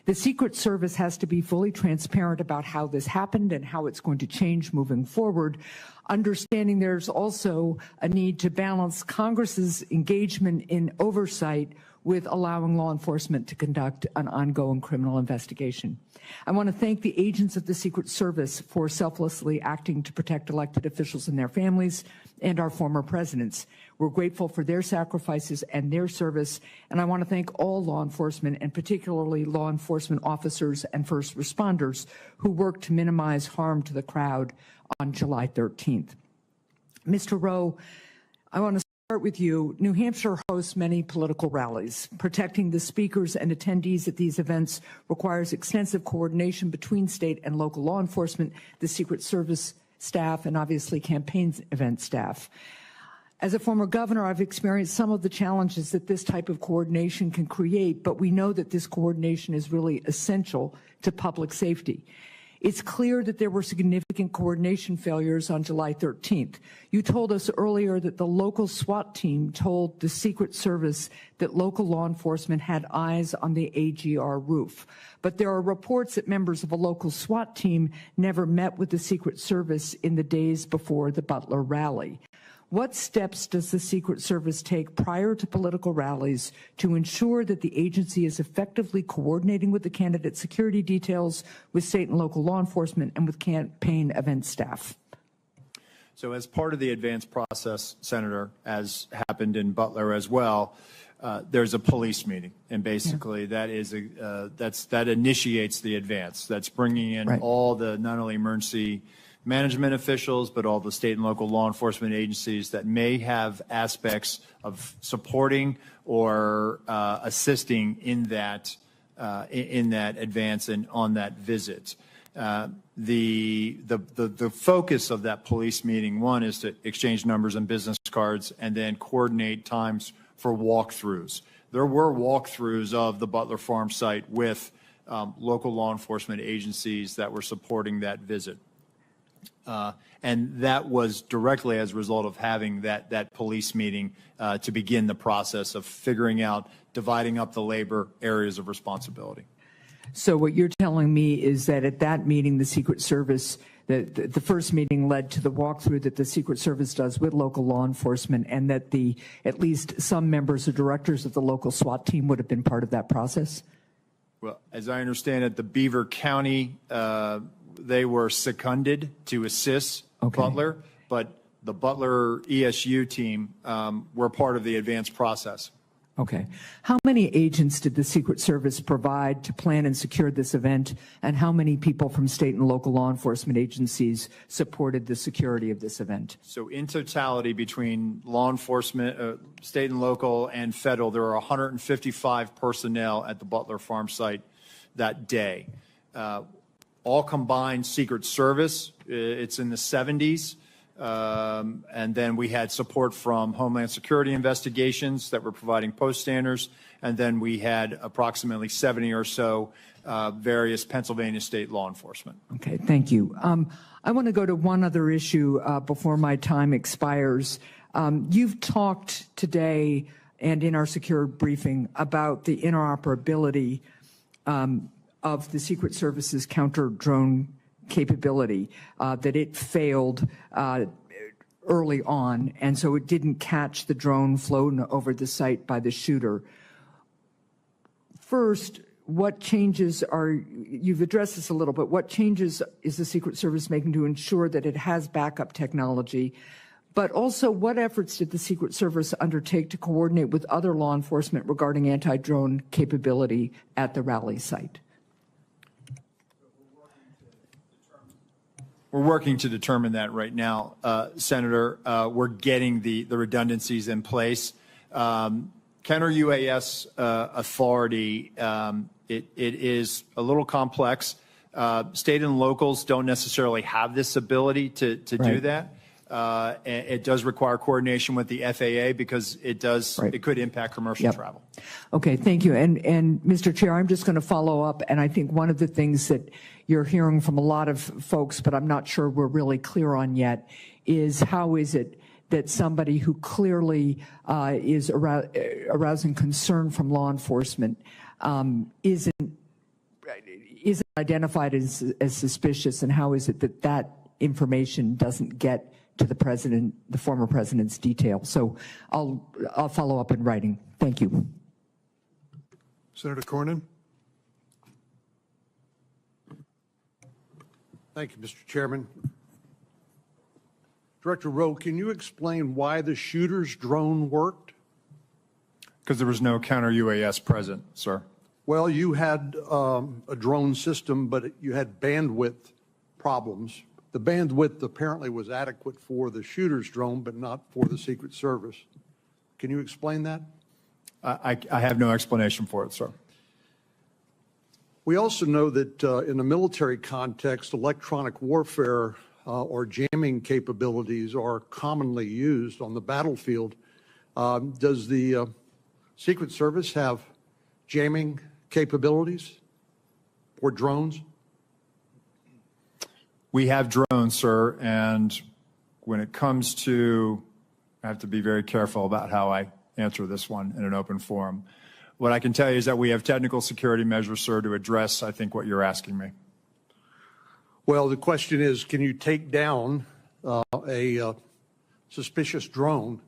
The Secret Service has to be fully transparent about how this happened and how it's going to change moving forward, understanding there's also a need to balance Congress's engagement in oversight with allowing law enforcement to conduct an ongoing criminal investigation. I want to thank the agents of the Secret Service for selflessly acting to protect elected officials and their families and our former presidents. We're grateful for their sacrifices and their service, and I want to thank all law enforcement, and particularly law enforcement officers and first responders who worked to minimize harm to the crowd on July 13th. Mr. Rowe, I want to start with you. New Hampshire hosts many political rallies. Protecting the speakers and attendees at these events requires extensive coordination between state and local law enforcement, the Secret Service staff, and obviously campaign event staff. As a former governor, I've experienced some of the challenges that this type of coordination can create, but we know that this coordination is really essential to public safety. It's clear that there were significant coordination failures on July 13th. You told us earlier that the local SWAT team told the Secret Service that local law enforcement had eyes on the AGR roof. But there are reports that members of a local SWAT team never met with the Secret Service in the days before the Butler rally. What steps does the Secret Service take prior to political rallies to ensure that the agency is effectively coordinating with the candidate security details, with state and local law enforcement, and with campaign event staff? So as part of the advance process, Senator, as happened in Butler as well, there's a police meeting, and basically that is that initiates the advance. That's bringing in all the not only emergency management officials, but all the state and local law enforcement agencies that may have aspects of supporting or assisting in that advance and on that visit. The focus of that police meeting, one, is to exchange numbers and business cards, and then coordinate times for walkthroughs. There were walkthroughs of the Butler Farm site with local law enforcement agencies that were supporting that visit. And that was directly as a result of having that police meeting to begin the process of figuring out, dividing up the labor areas of responsibility. So what you're telling me is that at that meeting, the Secret Service, the first meeting led to the walkthrough that the Secret Service does with local law enforcement, and that at least some members or directors of the local SWAT team would have been part of that process? Well, as I understand it, the Beaver County, they were seconded to assist Butler, but the Butler ESU team were part of the advance process. Okay. How many agents did the Secret Service provide to plan and secure this event, and how many people from state and local law enforcement agencies supported the security of this event? So in totality, between law enforcement, state and local and federal, there are 155 personnel at the Butler Farm site that day. All combined Secret Service, it's in the 70s. And then we had support from Homeland Security investigations that were providing post standers. And then we had approximately 70 or so various Pennsylvania state law enforcement. Okay, thank you. I want to go to one other issue before my time expires. You've talked today and in our secure briefing about the interoperability of the Secret Service's counter-drone capability, that it failed early on, and so it didn't catch the drone flown over the site by the shooter. First, what changes you've addressed this a little, but what changes is the Secret Service making to ensure that it has backup technology? but also what efforts did the Secret Service undertake to coordinate with other law enforcement regarding anti-drone capability at the rally site? We're working to determine that right now, Senator. We're getting the redundancies in place. Counter UAS authority, it is a little complex. State and locals don't necessarily have this ability to do that. And it does require coordination with the FAA because it does it could impact commercial travel. Okay, thank you. And Mr. Chair, I'm just going to follow up, and I think one of the things that you're hearing from a lot of folks, but I'm not sure we're really clear on yet, is how is it that somebody who clearly is arousing concern from law enforcement isn't identified as suspicious, and how is it that that information doesn't get to the president, the former president's detail? So I'll follow up in writing. Thank you. Senator Cornyn. Thank you, Mr. Chairman. Director Rowe, can you explain why the shooter's drone worked? Because there was no counter UAS present, sir. Well, you had a drone system, but you had bandwidth problems. The bandwidth apparently was adequate for the shooter's drone, but not for the Secret Service. Can you explain that? I have no explanation for it, sir. We also know that in a military context, electronic warfare or jamming capabilities are commonly used on the battlefield. Does the Secret Service have jamming capabilities or drones? We have drones, sir, and when it comes to, I have to be very careful about how I answer this one in an open forum. What I can tell you is that we have technical security measures, sir, to address, I think, what you're asking me. Well, the question is, can you take down a suspicious drone?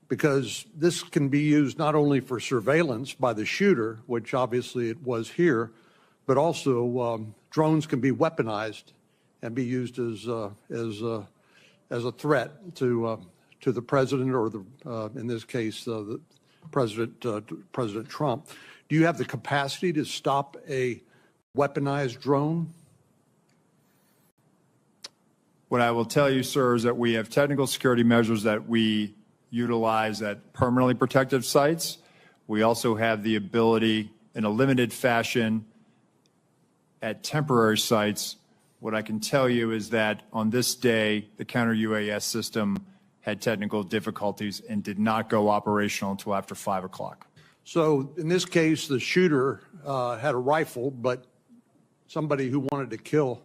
Because this can be used not only for surveillance by the shooter, which obviously it was here, but also drones can be weaponized and be used as a threat to the president, or in this case, the President Trump. Do you have the capacity to stop a weaponized drone? What I will tell you, sir, is that we have technical security measures that we utilize at permanently protected sites. We also have the ability in a limited fashion at temporary sites. What I can tell you is that on this day, the counter UAS system had technical difficulties and did not go operational until after 5 o'clock. So in this case, the shooter had a rifle, but somebody who wanted to kill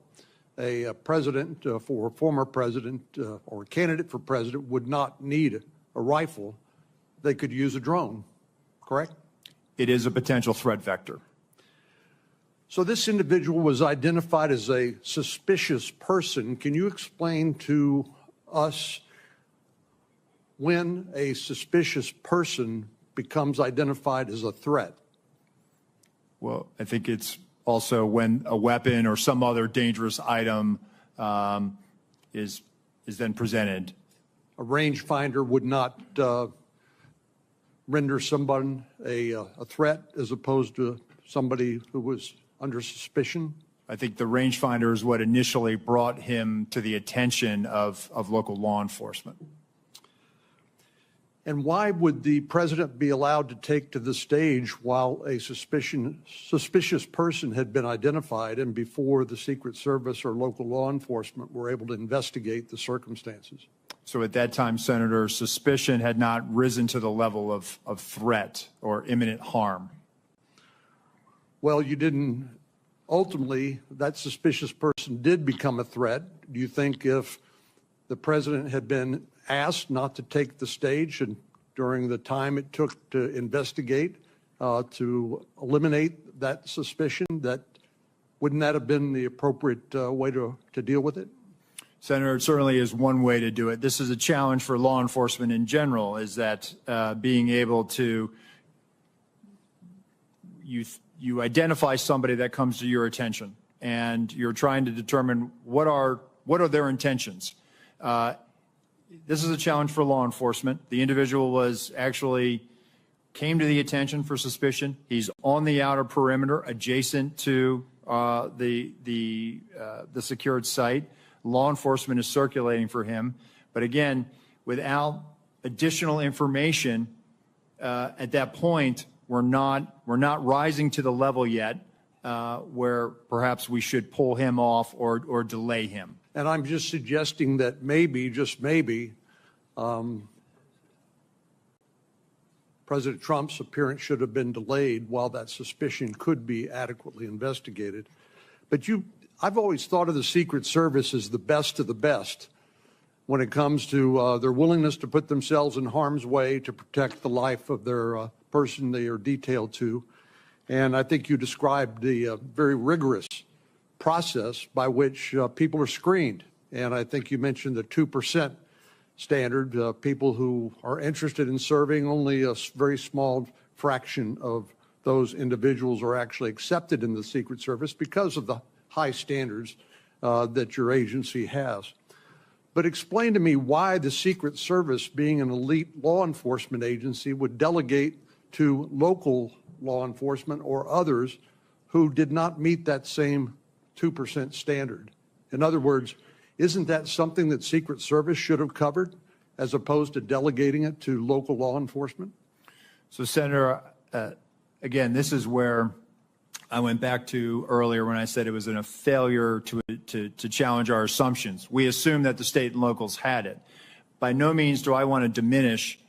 a president for a former president or a candidate for president would not need a rifle. They could use a drone, correct? It is a potential threat vector. So this individual was identified as a suspicious person. Can you explain to us when a suspicious person becomes identified as a threat? Well, I think it's also when a weapon or some other dangerous item is then presented. A rangefinder would not render someone a threat as opposed to somebody who was under suspicion? I think the rangefinder is what initially brought him to the attention of local law enforcement. And why would the president be allowed to take to the stage while a suspicious person had been identified and before the Secret Service or local law enforcement were able to investigate the circumstances? So at that time, Senator, suspicion had not risen to the level of threat or imminent harm. Well, you didn't. Ultimately, that suspicious person did become a threat. Do you think if the president had been asked not to take the stage and during the time it took to investigate to eliminate that suspicion, wouldn't that have been the appropriate way to deal with it? Senator, it certainly is one way to do it. This is a challenge for law enforcement in general, is that being able to, you identify somebody that comes to your attention and you're trying to determine what are their intentions. this is a challenge for law enforcement. The individual came to the attention for suspicion. He's on the outer perimeter adjacent to the secured site. Law enforcement is circulating for him. But again, without additional information at that point, we're not rising to the level yet where perhaps we should pull him off or delay him. And I'm just suggesting that maybe, just maybe, President Trump's appearance should have been delayed while that suspicion could be adequately investigated. But I've always thought of the Secret Service as the best of the best when it comes to their willingness to put themselves in harm's way to protect the life of their person they are detailed to. And I think you described the very rigorous process by which people are screened. And I think you mentioned the 2% standard. People who are interested in serving, only a very small fraction of those individuals are actually accepted in the Secret Service because of the high standards that your agency has. But explain to me why the Secret Service, being an elite law enforcement agency, would delegate to local law enforcement or others who did not meet that same 2% standard. In other words, isn't that something that Secret Service should have covered as opposed to delegating it to local law enforcement? So, Senator, again, this is where I went back to earlier when I said it was a failure to challenge our assumptions. We assumed that the state and locals had it. By no means do I want to diminish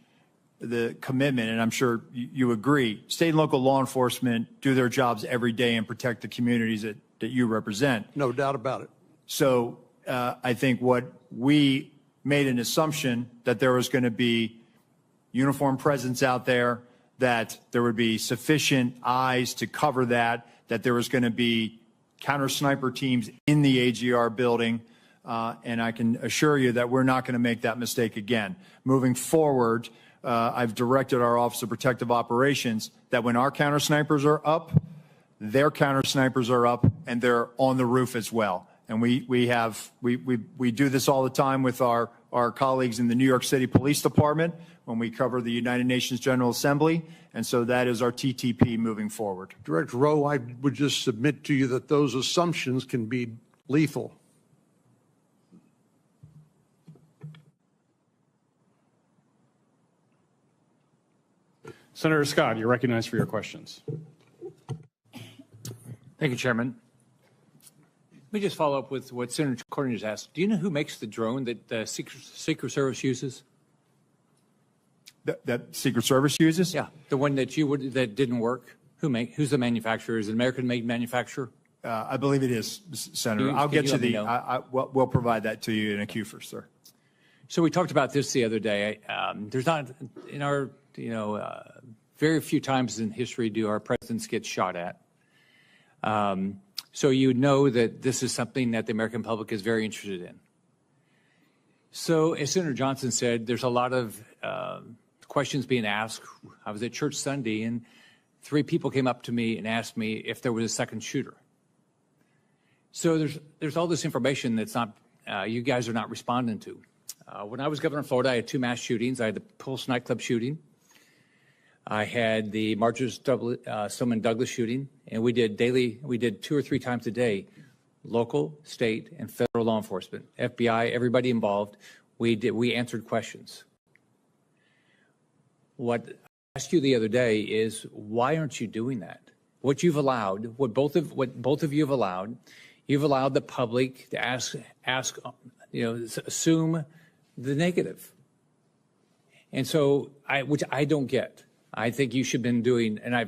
the commitment, and I'm sure you agree. State and local law enforcement do their jobs every day and protect the communities that you represent. No doubt about it. So I think what we made an assumption that there was going to be uniformed presence out there, that there would be sufficient eyes to cover that there was going to be counter sniper teams in the AGR building. And I can assure you that we're not going to make that mistake again. Moving forward, I've directed our Office of Protective Operations that when our counter snipers are up, their counter snipers are up and they're on the roof as well. And we do this all the time with our colleagues in the New York City Police Department when we cover the United Nations General Assembly. And so that is our TTP moving forward. Director Rowe, I would just submit to you that those assumptions can be lethal. Senator Scott, you're recognized for your questions. Thank you, Chairman. Let me just follow up with what Senator Cornyn just asked. Do you know who makes the drone that the Secret Service uses? That Secret Service uses? Yeah, the one that that didn't work. Who's the manufacturer? Is it an American-made manufacturer? I believe it is, Senator. I'll get you we'll provide that to you in a queue, sir. So we talked about this the other day. There's not in our, very few times in history do our presidents get shot at. So you know that this is something that the American public is very interested in. So as Senator Johnson said, there's a lot of questions being asked. I was at church Sunday and 3 people came up to me and asked me if there was a second shooter. So there's all this information that's not, you guys are not responding to. When I was governor of Florida, I had 2 mass shootings. I had the Pulse nightclub shooting. I had the Marjorie Stoneman Douglas shooting, and we did 2 or 3 times a day, local, state, and federal law enforcement, FBI, everybody involved. We answered questions. What I asked you the other day is, why aren't you doing that? What you've allowed, what both of you have allowed, you've allowed the public to ask, assume the negative. And so, which I don't get. I think you should have been doing, and I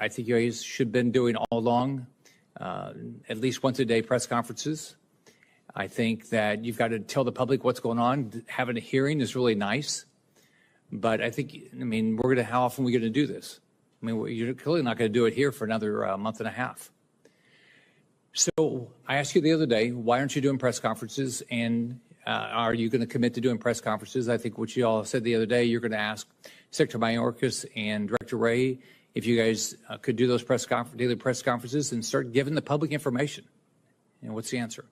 think you guys should have been doing all along, at least once a day press conferences. I think that you've got to tell the public what's going on. Having a hearing is really nice, but how often are we going to do this? You're clearly not going to do it here for another month and a half. So I asked you the other day, why aren't you doing press conferences? And are you going to commit to doing press conferences? I think what you all said the other day, you're going to ask Secretary Mayorkas and Director Wray if you guys could do those daily press conferences and start giving the public information. And what's the answer?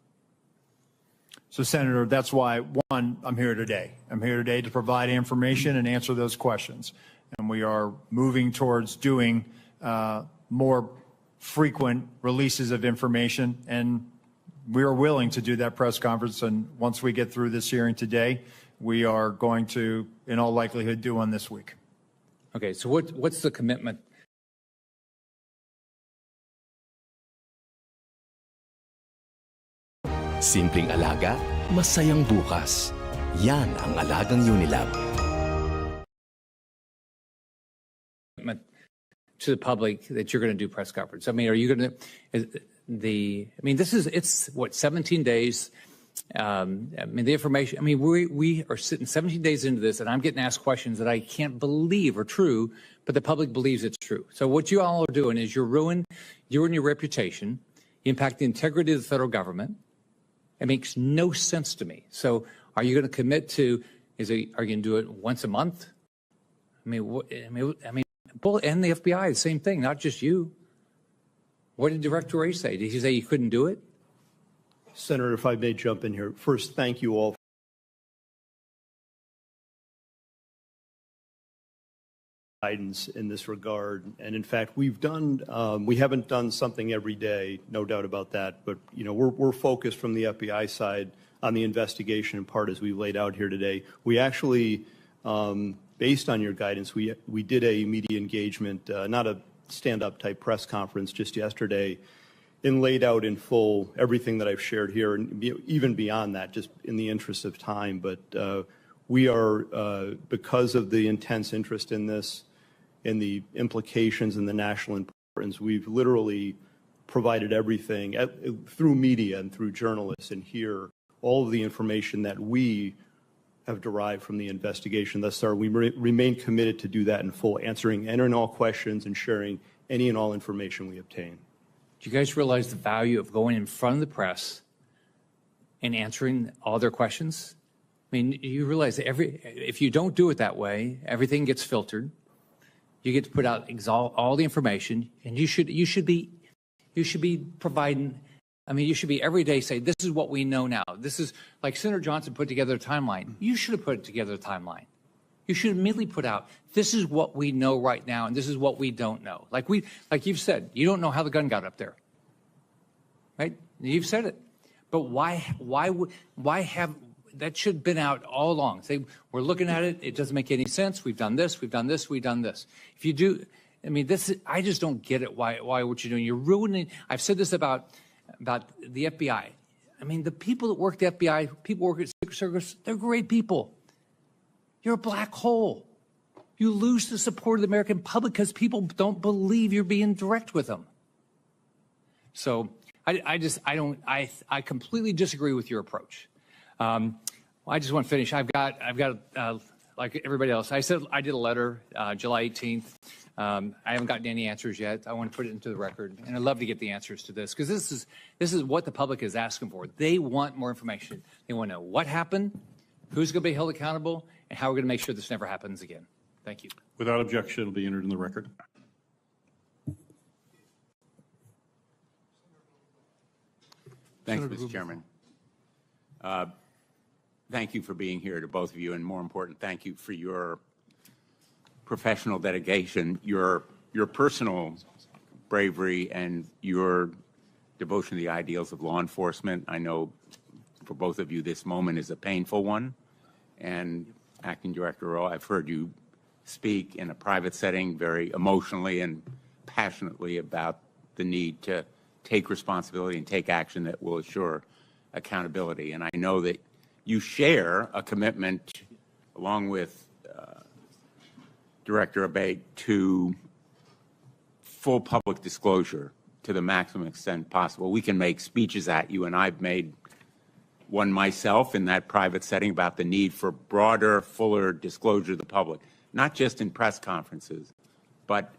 So, Senator, that's why, one, I'm here today. I'm here today to provide information and answer those questions. And we are moving towards doing more frequent releases of information, and we are willing to do that press conference. And once we get through this hearing today, we are going to, in all likelihood, do one this week. Okay, so what's the commitment? Simpleng alaga, masayang bukas. Yan ang alagang Unilab. To the public that you're going to do press conference. I mean, are you going to, it's what, 17 days? I mean, the information, I mean, we are sitting 17 days into this and I'm getting asked questions that I can't believe are true, but the public believes it's true. So what you all are doing is you ruin your reputation, you impact the integrity of the federal government. It makes no sense to me. So are you going to commit to, are you going to do it once a month? I mean, and the FBI, the same thing, not just you. What did Director Wray say? Did he say you couldn't do it? Senator, if I may jump in here. First, thank you all for guidance in this regard. And in fact, we haven't done something every day, no doubt about that. But, you know, we're focused from the FBI side on the investigation in part as we laid out here today. We actually, based on your guidance, we did a media engagement, not a stand-up type press conference just yesterday, and laid out in full everything that I've shared here, and even beyond that, just in the interest of time. But we are, because of the intense interest in this and the implications and the national importance, we've literally provided everything through media and through journalists and here, all of the information that we have derived from the investigation thus far. We remain committed to do that in full, answering any and all questions and sharing any and all information we obtain. Do you guys realize the value of going in front of the press and answering all their questions? I mean, you realize that if you don't do it that way, everything gets filtered. You get to put out all the information, and you should be providing. I mean, you should be every day say, this is what we know now. This is like Senator Johnson put together a timeline. You should have put together a timeline. You should immediately put out, this is what we know right now, and this is what we don't know. Like you've said, you don't know how the gun got up there, right? You've said it, but why have that should have been out all along? Say, we're looking at it. It doesn't make any sense. We've done this. We've done this. We've done this. If you do, I mean, I just don't get it. Why what you're doing? You're ruining. I've said this about the FBI. I mean, the people that work at the FBI, people work at Secret Service, they're great people. You're a black hole. You lose the support of the American public because people don't believe you're being direct with them. So I completely disagree with your approach. I just want to finish. I've got like everybody else. I said I did a letter July 18th. I haven't gotten any answers yet. I want to put it into the record, and I'd love to get the answers to this because this is what the public is asking for. They want more information. They want to know what happened, who's going to be held accountable, and how we're going to make sure this never happens again. Thank you. Without objection, it'll be entered in the record. Thanks, Mr. Chairman. Thank you for being here, to both of you, and more important, thank you for your professional dedication, your personal bravery, and your devotion to the ideals of law enforcement. I know for both of you this moment is a painful one, and Acting Director Rowe, I've heard you speak in a private setting very emotionally and passionately about the need to take responsibility and take action that will assure accountability. And I know that you share a commitment, along with Director Abate, to full public disclosure to the maximum extent possible. We can make speeches at you, and I've made one myself in that private setting about the need for broader, fuller disclosure to the public, not just in press conferences, but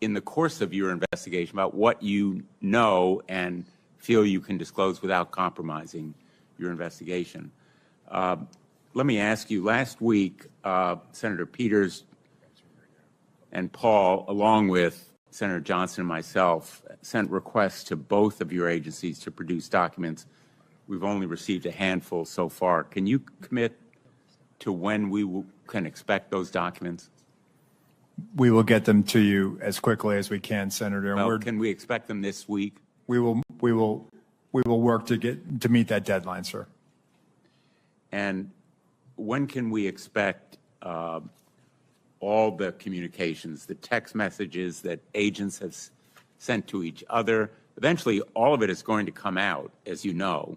in the course of your investigation about what you know and feel you can disclose without compromising your investigation. Let me ask you, last week, Senator Peters and Paul, along with Senator Johnson and myself, sent requests to both of your agencies to produce documents we've only received a handful so far. Can you commit to when we can expect those documents? We will get them to you as quickly as we can, Senator. And Well, can we expect them this week? we will work to meet that deadline, sir. And when can we expect all the communications, the text messages that agents have sent to each other? Eventually, all of it is going to come out, as you know.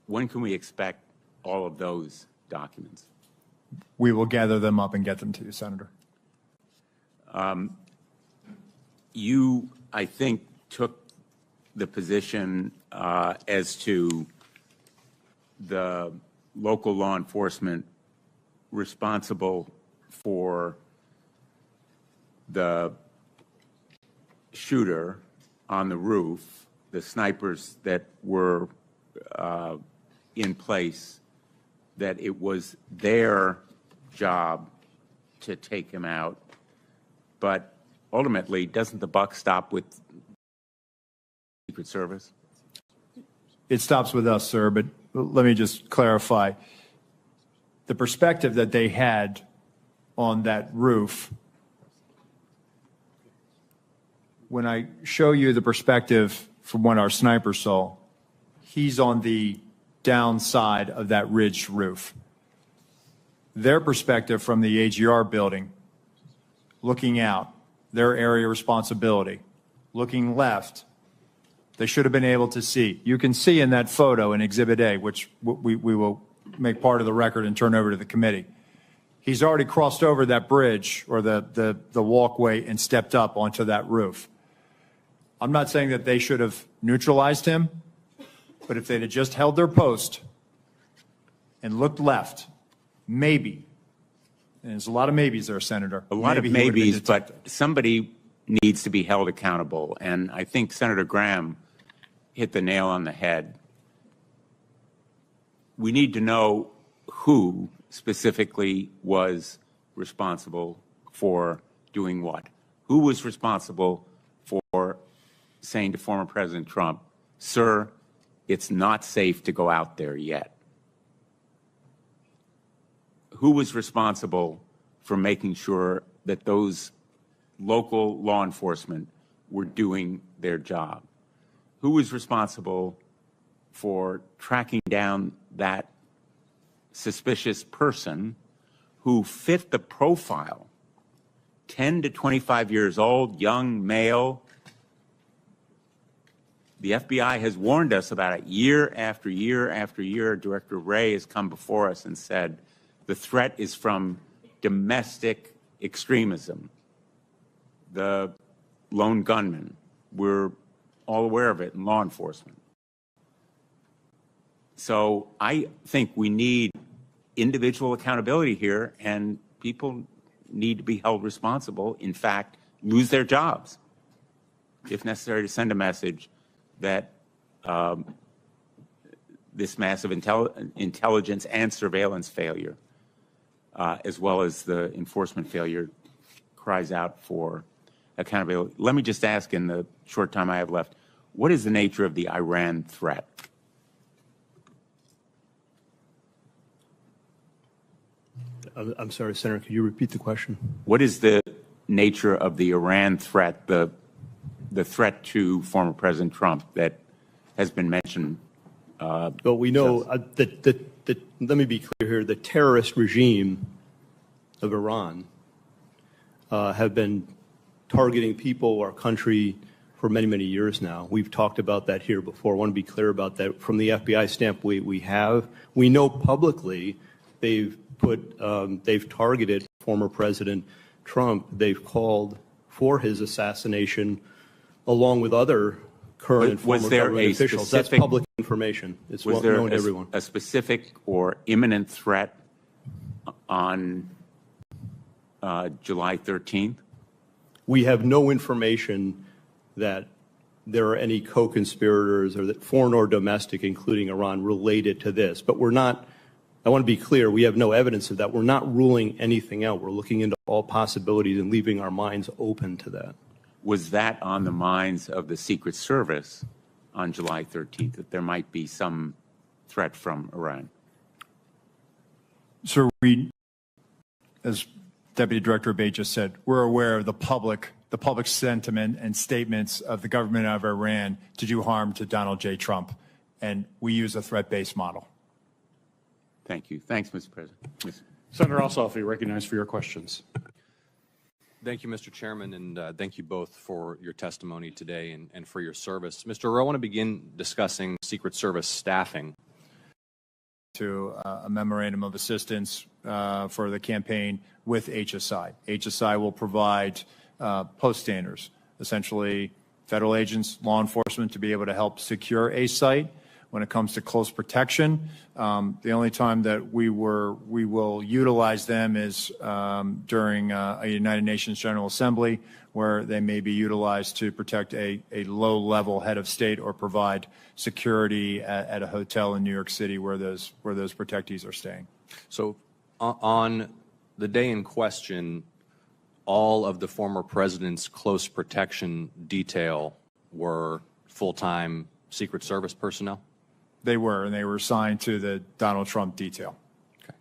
When can we expect all of those documents? We will gather them up and get them to you, Senator. You, I think, took the position as to the local law enforcement responsible for the shooter on the roof, the snipers that were in place, that it was their job to take him out. But ultimately, doesn't the buck stop with Secret Service? It stops with us, sir, but let me just clarify. The perspective that they had on that roof, when I show you the perspective from what our sniper saw, he's on the downside of that ridged roof. Their perspective from the AGR building, looking out, their area of responsibility, looking left, they should have been able to see. You can see in that photo in Exhibit A, which we will make part of the record and turn over to the committee. He's already crossed over that bridge or the walkway and stepped up onto that roof. I'm not saying that they should have neutralized him, but if they'd have just held their post and looked left, maybe, and there's a lot of maybes there, Senator. A lot of maybes, but somebody needs to be held accountable. And I think Senator Graham hit the nail on the head. We need to know who specifically was responsible for doing what. Who was responsible for saying to former President Trump, sir, it's not safe to go out there yet? Who was responsible for making sure that those local law enforcement were doing their job? Who was responsible for tracking down that suspicious person who fit the profile? 10 to 25 years old, young male. The FBI has warned us about it year after year after year. Director Wray has come before us and said the threat is from domestic extremism. The lone gunman, we're all aware of it in law enforcement. So I think we need individual accountability here, and people need to be held responsible, in fact, lose their jobs, if necessary, to send a message that this massive intelligence and surveillance failure, as well as the enforcement failure, cries out for accountability. Let me just ask, in the short time I have left, what is the nature of the Iran threat? I'm sorry, Senator, could you repeat the question? What is the nature of the Iran threat, the threat to former President Trump that has been mentioned? Well, we know that, let me be clear here, the terrorist regime of Iran have been targeting people, our country, for many, many years now. We've talked about that here before. I want to be clear about that. From the FBI standpoint, we know publicly they've targeted former President Trump. They've called for his assassination along with other current and former government officials. That's public information. It's well known to everyone. Was there a specific or imminent threat on July 13th? We have no information that there are any co-conspirators, or that foreign or domestic, including Iran, related to this. But we're not, I want to be clear, we have no evidence of that. We're not ruling anything out. We're looking into all possibilities and leaving our minds open to that. Was that on the minds of the Secret Service on July 13th, that there might be some threat from Iran? So we, as Deputy Director Abate just said, we're aware of the public sentiment and statements of the government of Iran to do harm to Donald J. Trump, and we use a threat-based model. Thank you. Thanks, Mr. President. Senator Ossoff, you're recognized for your questions. Thank you, Mr. Chairman, and thank you both for your testimony today and for your service. Mr. Rowe, I want to begin discussing Secret Service staffing. To a memorandum of assistance for the campaign with HSI. HSI will provide post standers, essentially federal agents, law enforcement, to be able to help secure a site. When it comes to close protection, the only time that we will utilize them is during a United Nations General Assembly, where they may be utilized to protect a low-level head of state or provide security at a hotel in New York City where those protectees are staying. So on the day in question, all of the former president's close protection detail were full-time Secret Service personnel? They were, and they were assigned to the Donald Trump detail. Okay.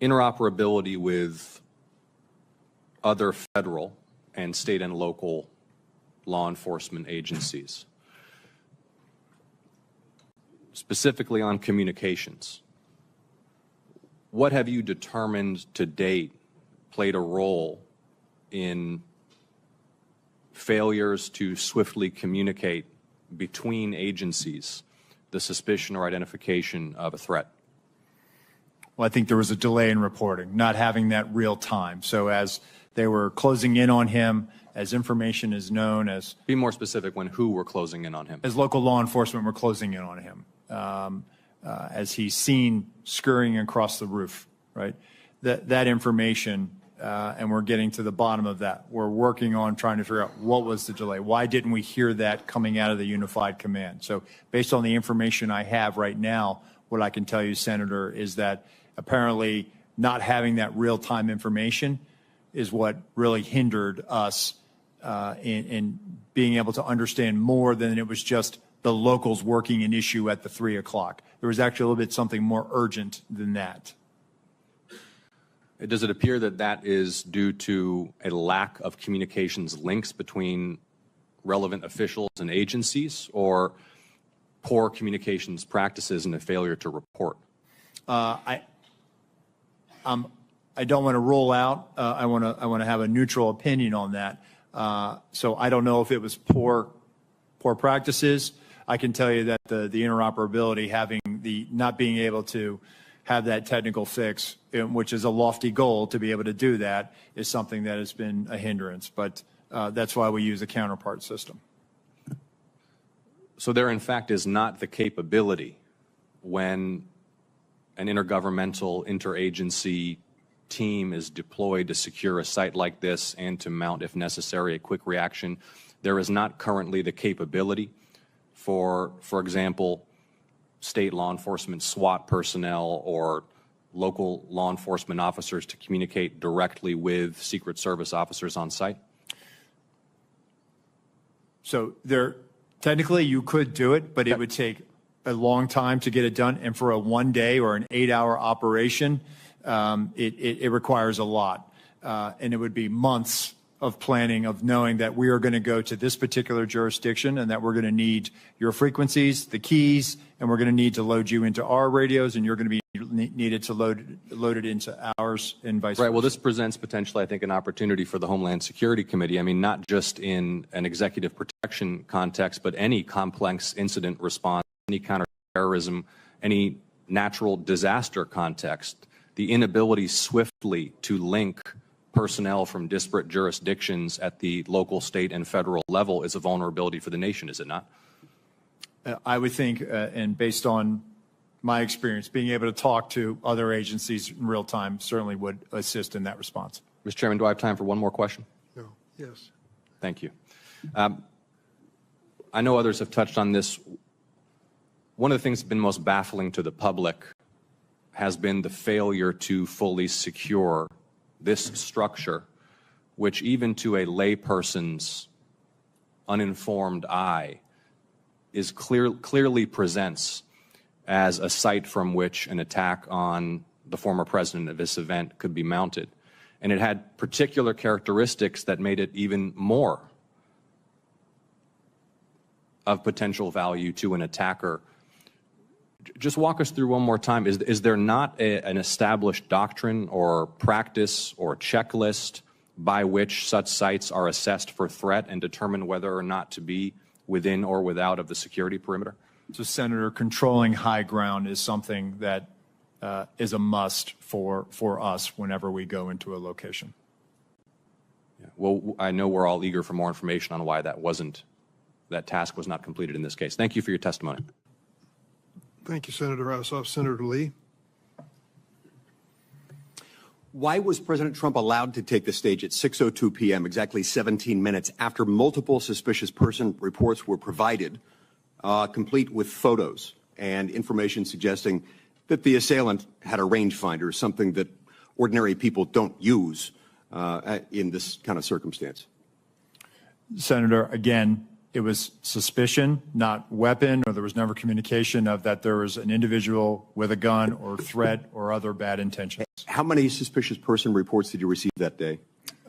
Interoperability with other federal and state and local law enforcement agencies, specifically on communications. What have you determined to date played a role in failures to swiftly communicate between agencies the suspicion or identification of a threat? Well, I think there was a delay in reporting, not having that real time. So as they were closing in on him, as information is known, as be more specific, when who were closing in on him? As local law enforcement were closing in on him, as he's seen scurrying across the roof, right? That information, and we're getting to the bottom of that. We're working on trying to figure out what was the delay. Why didn't we hear that coming out of the unified command? So based on the information I have right now, what I can tell you, Senator, is that apparently not having that real-time information is what really hindered us in being able to understand more than it was just the locals working an issue at the 3 o'clock. There was actually a little bit something more urgent than that. Does it appear that that is due to a lack of communications links between relevant officials and agencies, or poor communications practices and a failure to report? I don't want to rule out. I want to have a neutral opinion on that. So I don't know if it was poor practices. I can tell you that the interoperability, having not being able to have that technical fix, which is a lofty goal to be able to do that, is something that has been a hindrance. But that's why we use a counterpart system. So there, in fact, is not the capability when an intergovernmental, interagency team is deployed to secure a site like this and to mount, if necessary, a quick reaction. There is not currently the capability for example, state law enforcement SWAT personnel or local law enforcement officers to communicate directly with Secret Service officers on site? So technically you could do it, but it would take a long time to get it done. And for a 1 day or an 8-hour operation, it requires a lot. And it would be months of planning, of knowing that we are going to go to this particular jurisdiction and that we're going to need your frequencies, the keys, and we're going to need to load you into our radios, and you're going to be needed to load it into ours, and vice versa. Right. Well, this presents potentially, I think, an opportunity for the Homeland Security Committee. I mean, not just in an executive protection context, but any complex incident response, any counterterrorism, any natural disaster context. The inability swiftly to link personnel from disparate jurisdictions at the local, state, and federal level is a vulnerability for the nation, is it not? I would think, and based on my experience, being able to talk to other agencies in real time certainly would assist in that response. Mr. Chairman, do I have time for one more question? No. Yes. Thank you. I know others have touched on this. One of the things that's been most baffling to the public has been the failure to fully secure this structure, which even to a layperson's uninformed eye clearly presents as a site from which an attack on the former president of this event could be mounted. And it had particular characteristics that made it even more of potential value to an attacker. Just walk us through one more time. Is there not an established doctrine or practice or checklist by which such sites are assessed for threat and determine whether or not to be within or without of the security perimeter? So, Senator, controlling high ground is something that is a must for us whenever we go into a location. Yeah. Well, I know we're all eager for more information on why that task was not completed in this case. Thank you for your testimony. Thank you, Senator Ossoff. Senator Lee. Why was President Trump allowed to take the stage at 6:02 p.m., exactly 17 minutes after multiple suspicious person reports were provided, complete with photos and information suggesting that the assailant had a rangefinder, something that ordinary people don't use in this kind of circumstance? Senator, again, it was suspicion, not weapon, or there was never communication of that there was an individual with a gun or threat or other bad intentions. How many suspicious person reports did you receive that day?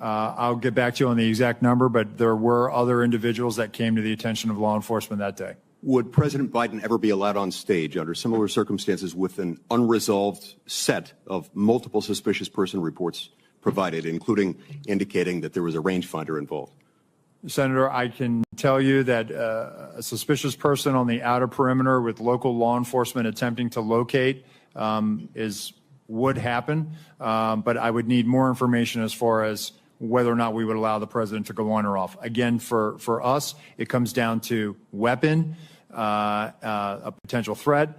I'll get back to you on the exact number, but there were other individuals that came to the attention of law enforcement that day. Would President Biden ever be allowed on stage under similar circumstances with an unresolved set of multiple suspicious person reports provided, including indicating that there was a rangefinder involved? Senator, I can tell you that a suspicious person on the outer perimeter with local law enforcement attempting to locate would happen, but I would need more information as far as whether or not we would allow the president to go on or off. Again, for us, it comes down to weapon, a potential threat.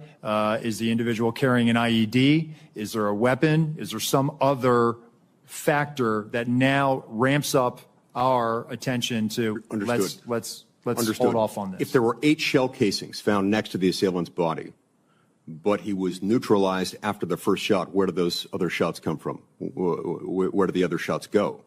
Is the individual carrying an IED? Is there a weapon? Is there some other factor that now ramps up our attention to let's hold off on this? If there were 8 shell casings found next to the assailant's body, but he was neutralized after the first shot, where did those other shots come from? Where did the other shots go?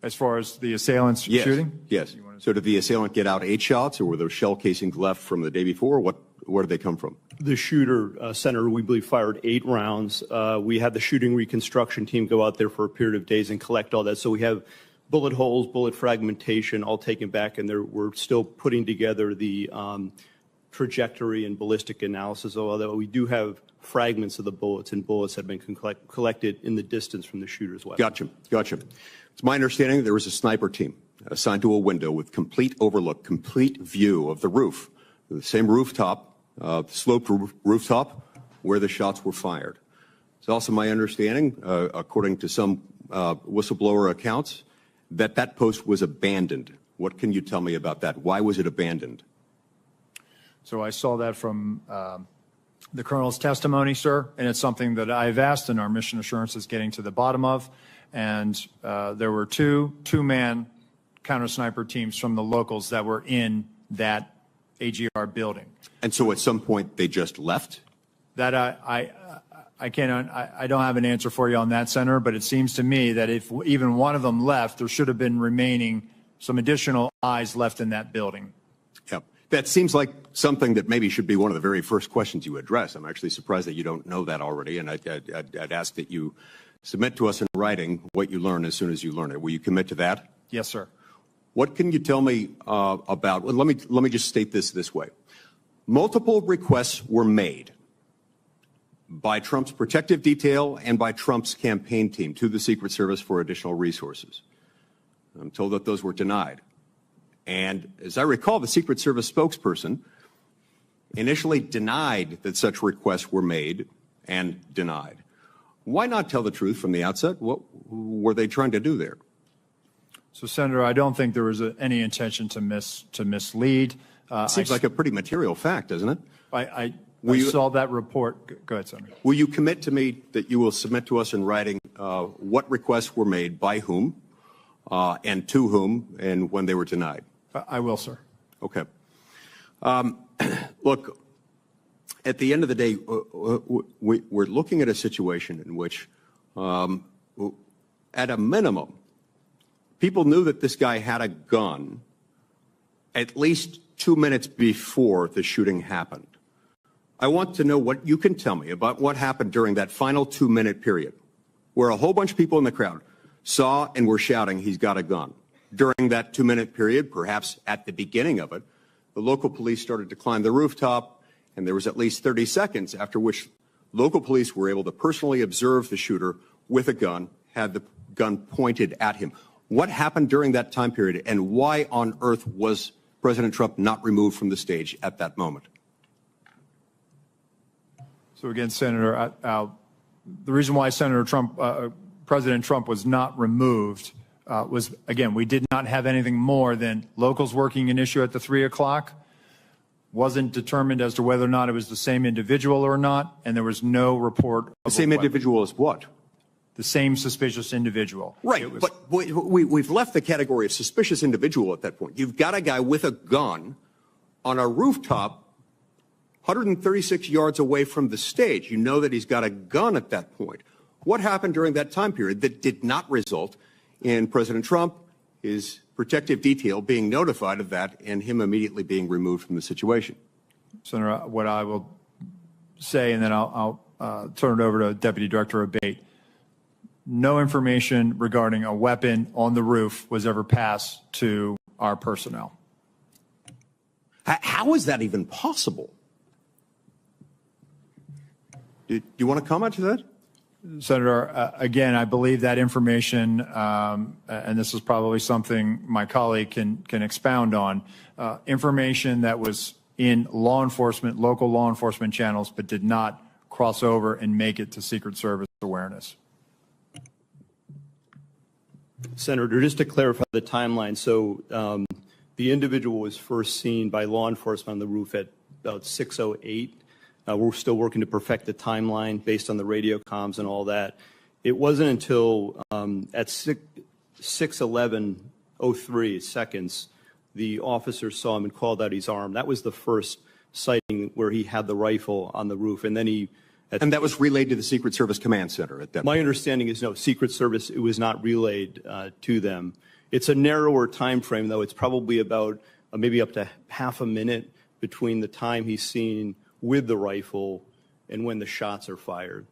As far as the assailant's shooting? Yes. So did the assailant get out 8 shots, or were those shell casings left from the day before? Where did they come from? The shooter, Senator, we believe fired 8 rounds. We had the shooting reconstruction team go out there for a period of days and collect all that. So we have bullet holes, bullet fragmentation, all taken back, and we're still putting together the trajectory and ballistic analysis, although we do have fragments of the bullets, and bullets have been collected in the distance from the shooter's weapon. Gotcha. It's my understanding there was a sniper team assigned to a window with complete overlook, complete view of the roof, the same rooftop, sloped rooftop where the shots were fired. It's also my understanding, according to some whistleblower accounts, that post was abandoned. What can you tell me about that? Why was it abandoned? So I saw that from the colonel's testimony, sir, and it's something that I've asked and our mission assurance is getting to the bottom of. And there were two-man counter-sniper teams from the locals that were in that AGR building. And so at some point they just left? That I don't have an answer for you on that, Senator, but it seems to me that if even one of them left, there should have been remaining some additional eyes left in that building. Yep. That seems like something that maybe should be one of the very first questions you address. I'm actually surprised that you don't know that already, and I'd ask that you submit to us in writing what you learn as soon as you learn it. Will you commit to that? Yes, sir. What can you tell me about, well, let me just state this way. Multiple requests were made by Trump's protective detail and by Trump's campaign team to the Secret Service for additional resources. I'm told that those were denied. And as I recall, the Secret Service spokesperson initially denied that such requests were made and denied. Why not tell the truth from the outset? What were they trying to do there? So, Senator, I don't think there was any intention to mislead. Seems like a pretty material fact, doesn't it? I saw that report. Go ahead, Senator. Will you commit to me that you will submit to us in writing what requests were made by whom and to whom and when they were denied? I will, sir. Okay. Look, at the end of the day, we're looking at a situation in which, at a minimum, people knew that this guy had a gun at least 2 minutes before the shooting happened. I want to know what you can tell me about what happened during that final 2-minute period, where a whole bunch of people in the crowd saw and were shouting, "He's got a gun." During that 2-minute period, perhaps at the beginning of it, the local police started to climb the rooftop, and there was at least 30 seconds after which local police were able to personally observe the shooter with a gun, had the gun pointed at him. What happened during that time period, and why on earth was President Trump not removed from the stage at that moment? So again, Senator, the reason why President Trump was not removed was, again, we did not have anything more than locals working an issue at the 3 o'clock. Wasn't determined as to whether or not it was the same individual or not, and there was no report of the same individual as what? The same suspicious individual. Right, but we've left the category of suspicious individual at that point. You've got a guy with a gun on a rooftop 136 yards away from the stage. You know that he's got a gun at that point. What happened during that time period that did not result in President Trump, his protective detail, being notified of that and him immediately being removed from the situation? Senator, what I will say, and then I'll turn it over to Deputy Director Abate. No information regarding a weapon on the roof was ever passed to our personnel. How is that even possible? Do you want to comment to that? Senator, again, I believe that information, and this is probably something my colleague can expound on, information that was in law enforcement, local law enforcement channels, but did not cross over and make it to Secret Service awareness. Senator, just to clarify the timeline, so the individual was first seen by law enforcement on the roof at about 6:08. We're still working to perfect the timeline based on the radio comms and all that. It wasn't until at 6:11:03 seconds, the officer saw him and called out his arm. That was the first sighting where he had the rifle on the roof, and then he. And that was relayed to the Secret Service Command Center at that point. My understanding is no, Secret Service, it was not relayed to them. It's a narrower time frame, though. It's probably about maybe up to half a minute between the time he's seen with the rifle and when the shots are fired.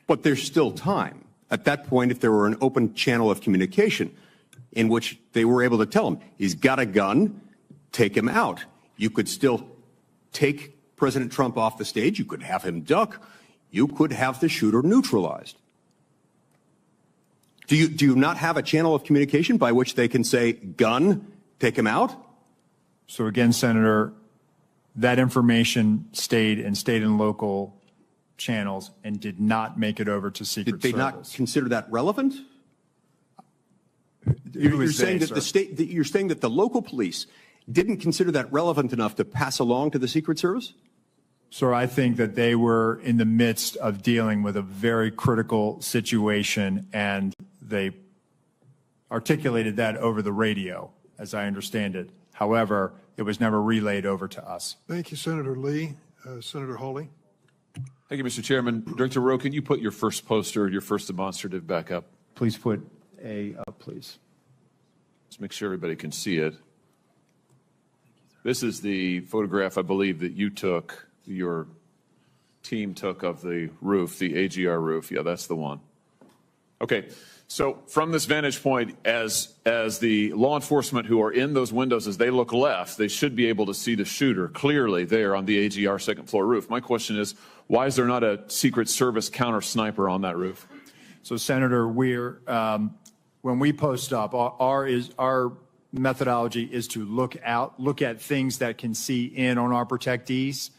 But there's still time. At that point, if there were an open channel of communication in which they were able to tell him, he's got a gun, take him out. You could still take President Trump off the stage. You could have him duck. You could have the shooter neutralized. Do you not have a channel of communication by which they can say, gun, take him out? So again, Senator, that information stayed in local channels and did not make it over to Secret Service. Did they not consider that relevant? You're saying that the local police didn't consider that relevant enough to pass along to the Secret Service? Sir, I think that they were in the midst of dealing with a very critical situation, and they articulated that over the radio, as I understand it. However, it was never relayed over to us. Thank you, Senator Lee. Senator Hawley. Thank you, Mr. Chairman. Director Rowe, can you put your first poster, your first demonstrative back up? Please put A up, please. Let's make sure everybody can see it. This is the photograph, I believe, that you took, your team took of the roof, the AGR roof. Yeah, that's the one. Okay, so from this vantage point, as the law enforcement who are in those windows, as they look left, they should be able to see the shooter clearly there on the AGR second floor roof. My question is, why is there not a Secret Service counter sniper on that roof? So, Senator, we're when we post up, our methodology is to look at things that can see in on our protectees,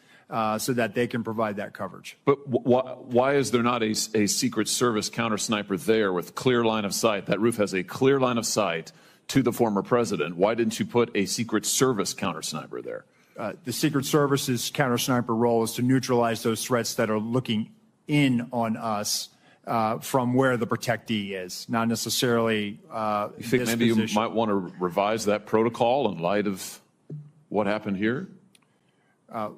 so that they can provide that coverage. But why is there not a Secret Service counter sniper there with clear line of sight? That roof has a clear line of sight to the former president. Why didn't you put a Secret Service counter sniper there? The Secret Service's counter sniper role is to neutralize those threats that are looking in on us from where the protectee is, not necessarily you think maybe you might want to revise that protocol in light of what happened here?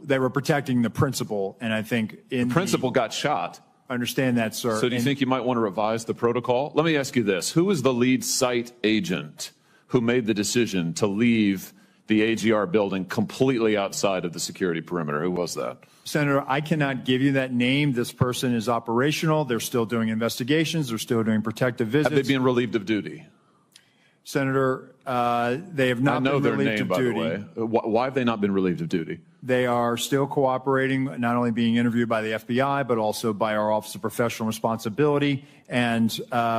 They were protecting the principal, and I think the principal got shot. Understand that, sir. So do you think you might want to revise the protocol? Let me ask you this. Who was the lead site agent who made the decision to leave the AGR building completely outside of the security perimeter? Who was that? Senator, I cannot give you that name. This person is operational. They're still doing investigations. They're still doing protective visits. Have they been relieved of duty? Senator, they have not been relieved of duty. I know their name, by the way. Why have they not been relieved of duty? They are still cooperating, not only being interviewed by the FBI, but also by our Office of Professional Responsibility. And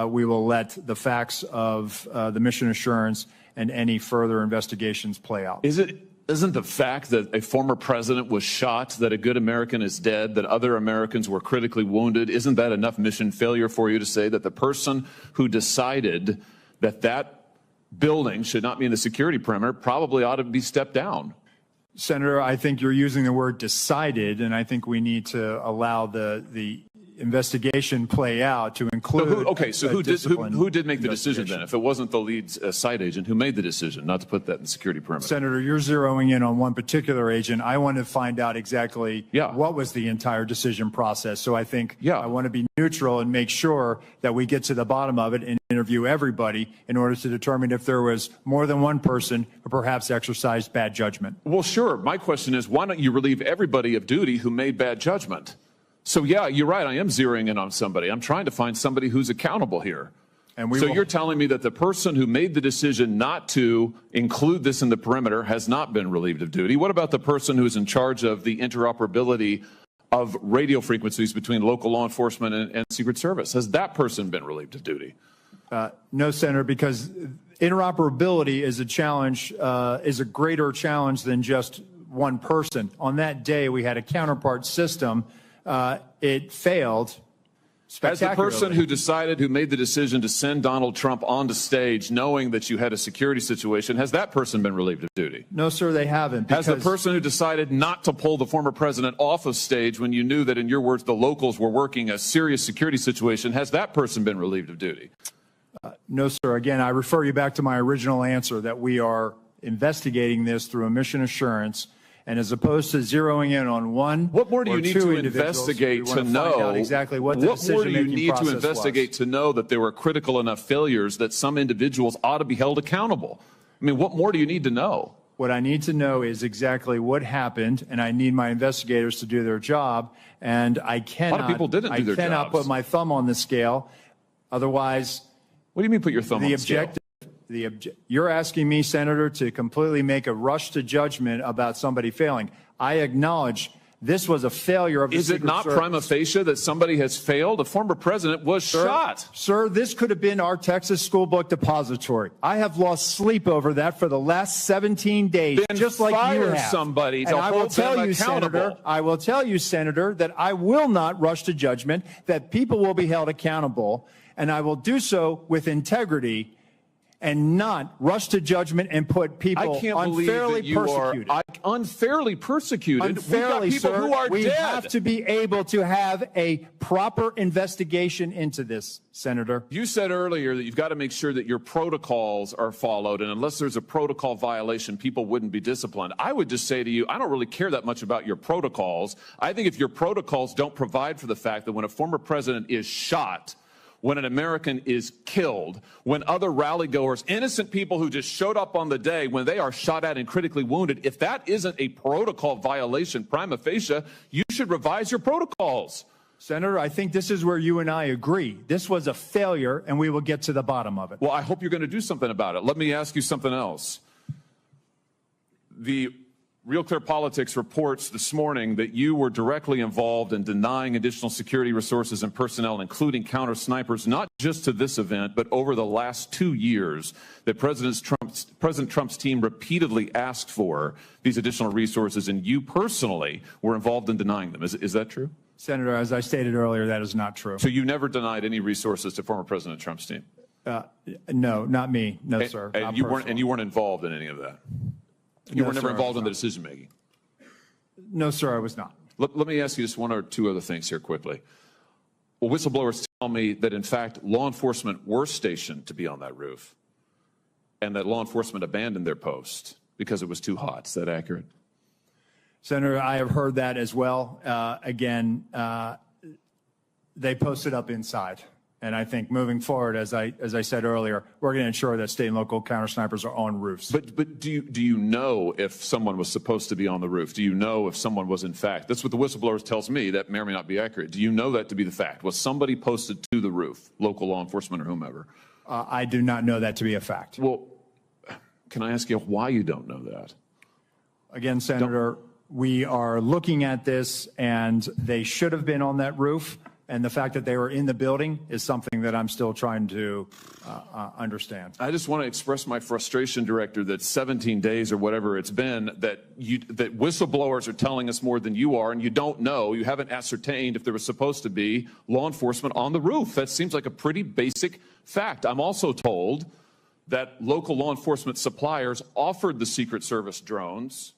we will let the facts of the mission assurance and any further investigations play out. Isn't the fact that a former president was shot, that a good American is dead, that other Americans were critically wounded, isn't that enough mission failure for you to say that the person who decided that that building should not be in the security perimeter probably ought to be stepped down? Senator, I think you're using the word decided, and I think we need to allow the investigation play out to include. Who did make the decision then? If it wasn't the lead site agent, who made the decision not to put that in the security perimeter? Senator, you're zeroing in on one particular agent. I want to find out exactly what was the entire decision process. So I think I want to be neutral and make sure that we get to the bottom of it and interview everybody in order to determine if there was more than one person who perhaps exercised bad judgment. Well, sure. My question is, why don't you relieve everybody of duty who made bad judgment? So, yeah, you're right. I am zeroing in on somebody. I'm trying to find somebody who's accountable here. And you're telling me that the person who made the decision not to include this in the perimeter has not been relieved of duty. What about the person who's in charge of the interoperability of radio frequencies between local law enforcement and Secret Service? Has that person been relieved of duty? No, Senator, because interoperability is a challenge, is a greater challenge than just one person. On that day, we had a counterpart system. It failed As the spectacularly. person who made the decision to send Donald Trump onto stage knowing that you had a security situation, has that person been relieved of duty? No, sir, they haven't. Has the person who decided not to pull the former president off of stage when you knew that, in your words, the locals were working a serious security situation, has that person been relieved of duty? No, sir. Again, I refer you back to my original answer that we are investigating this through a mission assurance. And as opposed to zeroing in on one, what more do you or need two to individuals, investigate we want to find know out exactly what the what more do you decision-making need to process investigate was. to know that there were critical enough failures that some individuals ought to be held accountable? I mean, what more do you need to know? What I need to know is exactly what happened, and I need my investigators to do their job. And I cannot. A lot of people didn't do their I cannot jobs. put my thumb on the scale. Otherwise, what do you mean put your thumb on the scale? You're asking me, Senator, to completely make a rush to judgment about somebody failing. I acknowledge this was a failure of the Is it Secret not Service. prima facie that somebody has failed? A former president was shot. Sir, this could have been our Texas school book depository. I have lost sleep over that for the last 17 days, Then just like you fire have. somebody to And I will hold tell them you, accountable. Senator, I will tell you, Senator, that I will not rush to judgment, that people will be held accountable, and I will do so with integrity and not rush to judgment and put people I can't believe unfairly that you persecuted. are unfairly persecuted. Unfairly, We've got people sir. who are we dead. have to be able to have a proper investigation into this, Senator. You said earlier that you've got to make sure that your protocols are followed, and unless there's a protocol violation, people wouldn't be disciplined. I would just say to you, I don't really care that much about your protocols. I think if your protocols don't provide for the fact that when a former president is shot, when an American is killed, when other rally-goers, innocent people who just showed up on the day, when they are shot at and critically wounded, if that isn't a protocol violation prima facie, you should revise your protocols. Senator, I think this is where you and I agree. This was a failure, and we will get to the bottom of it. Well, I hope you're going to do something about it. Let me ask you something else. The Real Clear Politics reports this morning that you were directly involved in denying additional security resources and personnel, including counter snipers, not just to this event, but over the last 2 years, that President Trump's team repeatedly asked for these additional resources, and you personally were involved in denying them. Is that true? Senator, as I stated earlier, that is not true. So you never denied any resources to former President Trump's team? No, not me. No, sir. And Not you personally. weren't involed in any of that? You No, were never sir, I involved was in the not. decision-making? No, sir, I was not. Let me ask you just one or two other things here quickly. Well, whistleblowers tell me that, in fact, law enforcement were stationed to be on that roof and that law enforcement abandoned their post because it was too hot. Is that accurate? Senator, I have heard that as well. Again, they posted up inside. And I think moving forward, as I said earlier, we're going to ensure that state and local counter snipers are on roofs. But do you know if someone was supposed to be on the roof? Do you know if someone was in fact? That's what the whistleblower tells me. That may or may not be accurate. Do you know that to be the fact? Was somebody posted to the roof, local law enforcement or whomever? I do not know that to be a fact. Well, can I ask you why you don't know that? Again, Senator, we are looking at this, and they should have been on that roof. And the fact that they were in the building is something that I'm still trying to understand. I just want to express my frustration, Director, that 17 days or whatever it's been, that whistleblowers are telling us more than you are, and you don't know, you haven't ascertained if there was supposed to be law enforcement on the roof. That seems like a pretty basic fact. I'm also told that local law enforcement suppliers offered the Secret Service drones,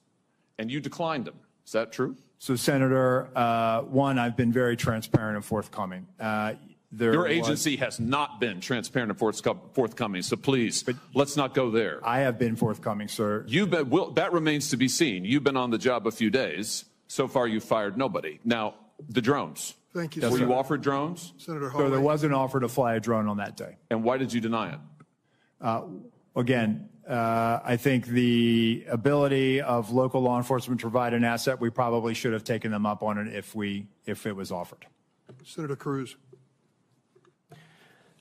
and you declined them. Is that true? So, Senator, one, I've been very transparent and forthcoming. Your agency has not been transparent and forthcoming, so please, let's not go there. I have been forthcoming, sir. That remains to be seen. You've been on the job a few days. So far, you've fired nobody. Now, the drones. Thank you, Were Senator. you offered drones? Senator So Hawley. there was an offer to fly a drone on that day. And why did you deny it? Again, I think the ability of local law enforcement to provide an asset, we probably should have taken them up on it if it was offered. Senator Cruz.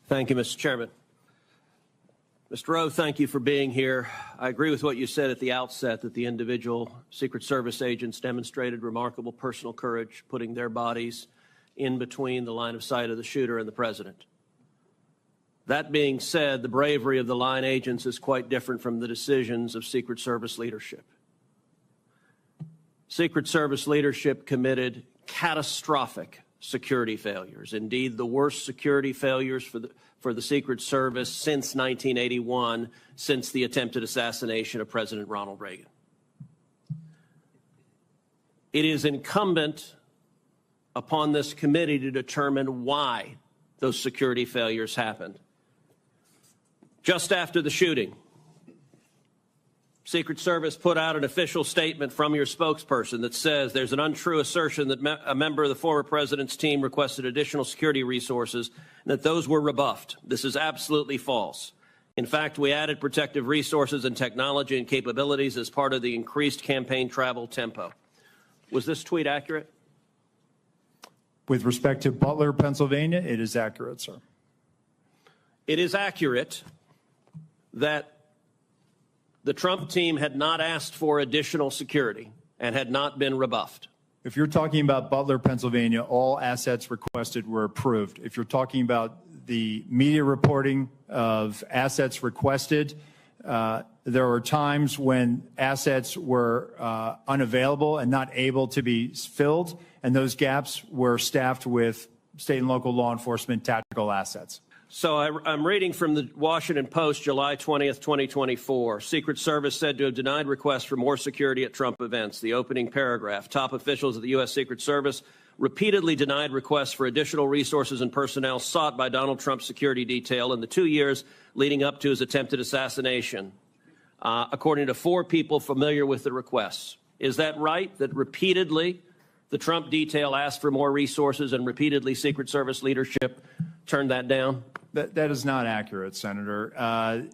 Thank you, Mr. Chairman. Mr. Rowe, thank you for being here. I agree with what you said at the outset, that the individual Secret Service agents demonstrated remarkable personal courage, putting their bodies in between the line of sight of the shooter and the president. That being said, the bravery of the line agents is quite different from the decisions of Secret Service leadership. Secret Service leadership committed catastrophic security failures, indeed the worst security failures for the Secret Service since 1981, since the attempted assassination of President Ronald Reagan. It is incumbent upon this committee to determine why those security failures happened. Just after the shooting, Secret Service put out an official statement from your spokesperson that says there's an untrue assertion that a member of the former president's team requested additional security resources and that those were rebuffed. This is absolutely false. In fact, we added protective resources and technology and capabilities as part of the increased campaign travel tempo. Was this tweet accurate? With respect to Butler, Pennsylvania, it is accurate, sir. It is accurate that the Trump team had not asked for additional security and had not been rebuffed. If you're talking about Butler, Pennsylvania, all assets requested were approved. If you're talking about the media reporting of assets requested, there were times when assets were unavailable and not able to be filled, and those gaps were staffed with state and local law enforcement tactical assets. So I'm reading from the Washington Post, July 20th, 2024. Secret Service said to have denied requests for more security at Trump events. The opening paragraph, top officials of the U.S. Secret Service repeatedly denied requests for additional resources and personnel sought by Donald Trump's security detail in the 2 years leading up to his attempted assassination, according to 4 people familiar with the requests. Is that right, that repeatedly the Trump detail asked for more resources and repeatedly Secret Service leadership turned that down? That is not accurate, Senator.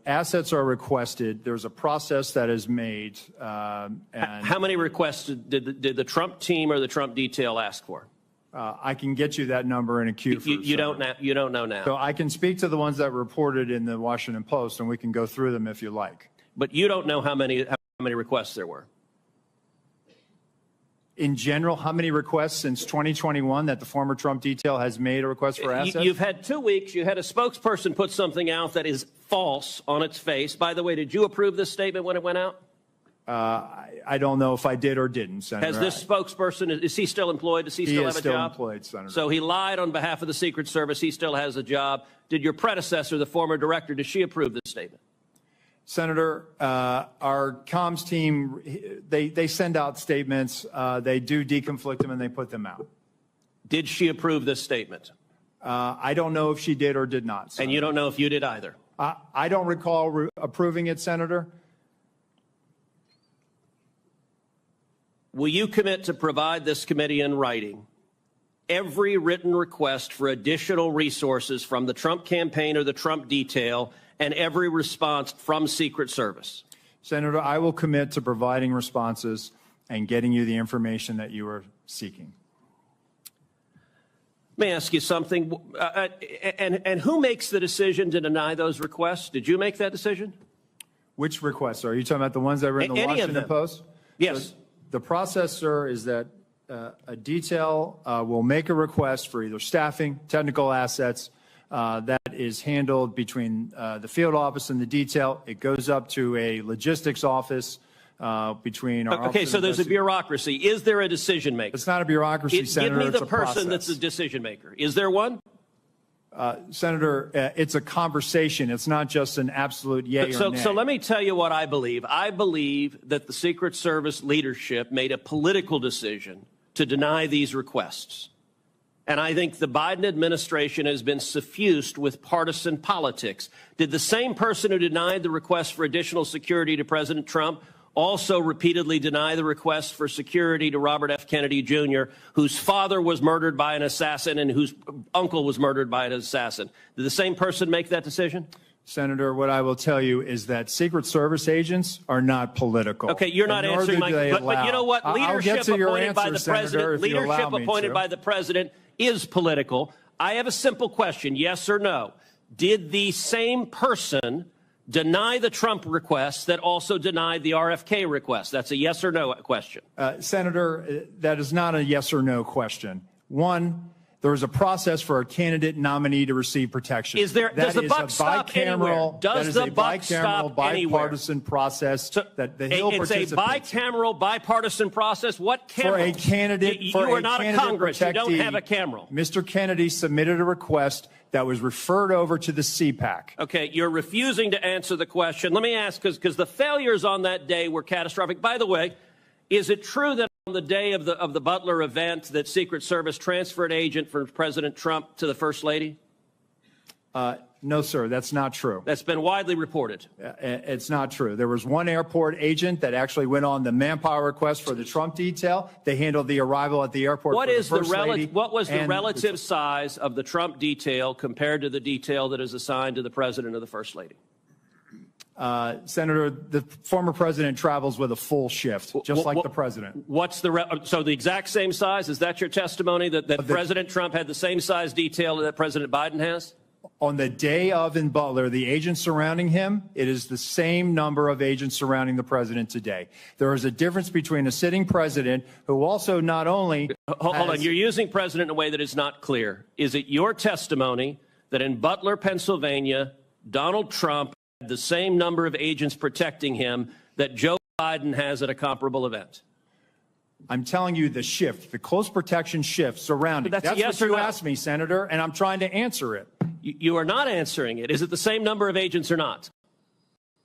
Assets are requested. There's a process that is made. And how many requests did the Trump team or the Trump detail ask for? I can get you that number in a queue. You don't know now. So I can speak to the ones that reported in the Washington Post, and we can go through them if you like. But you don't know how many requests there were. In general, how many requests since 2021 that the former Trump detail has made a request for assets? You've had 2 weeks. You had a spokesperson put something out that is false on its face. By the way, did you approve this statement when it went out? I don't know if I did or didn't, Senator. Has this spokesperson, is he still employed? Does he still have a job? He is still employed, Senator. So he lied on behalf of the Secret Service. He still has a job. Did your predecessor, the former director, did she approve this statement? Senator, our comms team, they send out statements. They do deconflict them and they put them out. Did she approve this statement? I don't know if she did or did not, Senator. And you don't know if you did either? I don't recall approving it, Senator. Will you commit to provide this committee in writing every written request for additional resources from the Trump campaign or the Trump detail and every response from Secret Service? Senator, I will commit to providing responses and getting you the information that you are seeking. Let me ask you something. And who makes the decision to deny those requests? Did you make that decision? Which requests? Are you talking about the ones that were in the Any of Washington them. Post? Yes. So the process, sir, is that a detail will make a request for either staffing, technical assets, that is handled between the field office and the detail. It goes up to a logistics office between our Okay, office so of there's a bureaucracy. Is there a decision maker? It's not a bureaucracy, Senator. Give me the it's a person process. that's a decision maker. Is there one? Senator, it's a conversation. It's not just an absolute yay or nay. So let me tell you what I believe. I believe that the Secret Service leadership made a political decision to deny these requests. And I think the Biden administration has been suffused with partisan politics. Did the same person who denied the request for additional security to President Trump also repeatedly deny the request for security to Robert F. Kennedy Jr., whose father was murdered by an assassin and whose uncle was murdered by an assassin? Did the same person make that decision? Senator, what I will tell you is that Secret Service agents are not political. Okay, you're not answering my question. But you know what? Leadership appointed by the president, leadership appointed by the president is political. I have a simple question, yes or no. Did the same person deny the Trump request that also denied the RFK request? That's a yes or no question. Senator, that is not a yes or no question. One, there is a process for a candidate nominee to receive protection. Does the buck stop anywhere? Does the buck stop anywhere? Bipartisan process that the Hill participates It's a bicameral, bipartisan process. What cameral? For a candidate, you are not a Congress. You don't have a cameral. Mr. Kennedy submitted a request that was referred over to the CPAC. Okay, you're refusing to answer the question. Let me ask, because the failures on that day were catastrophic. By the way, is it true that on the day of the Butler event that Secret Service transferred agent from President Trump to the First Lady? No, sir, that's not true. That's been widely reported. It's not true. There was one airport agent that actually went on the manpower request for the Trump detail. They handled the arrival at the airport. What was the relative the size of the Trump detail compared to the detail that is assigned to the President or the First Lady? Senator, the former president travels with a full shift, just like the president. What's so the exact same size? Is that your testimony that President Trump had the same size detail that President Biden has? On the day of in Butler, the agents surrounding him, it is the same number of agents surrounding the president today. There is a difference between a sitting president who also not only Hold on, you're using president in a way that is not clear. Is it your testimony that in Butler, Pennsylvania, Donald Trump had the same number of agents protecting him that Joe Biden has at a comparable event? I'm telling you the shift, the close protection shift surrounding. That's what you asked me, Senator, and I'm trying to answer it. You are not answering it. Is it the same number of agents or not?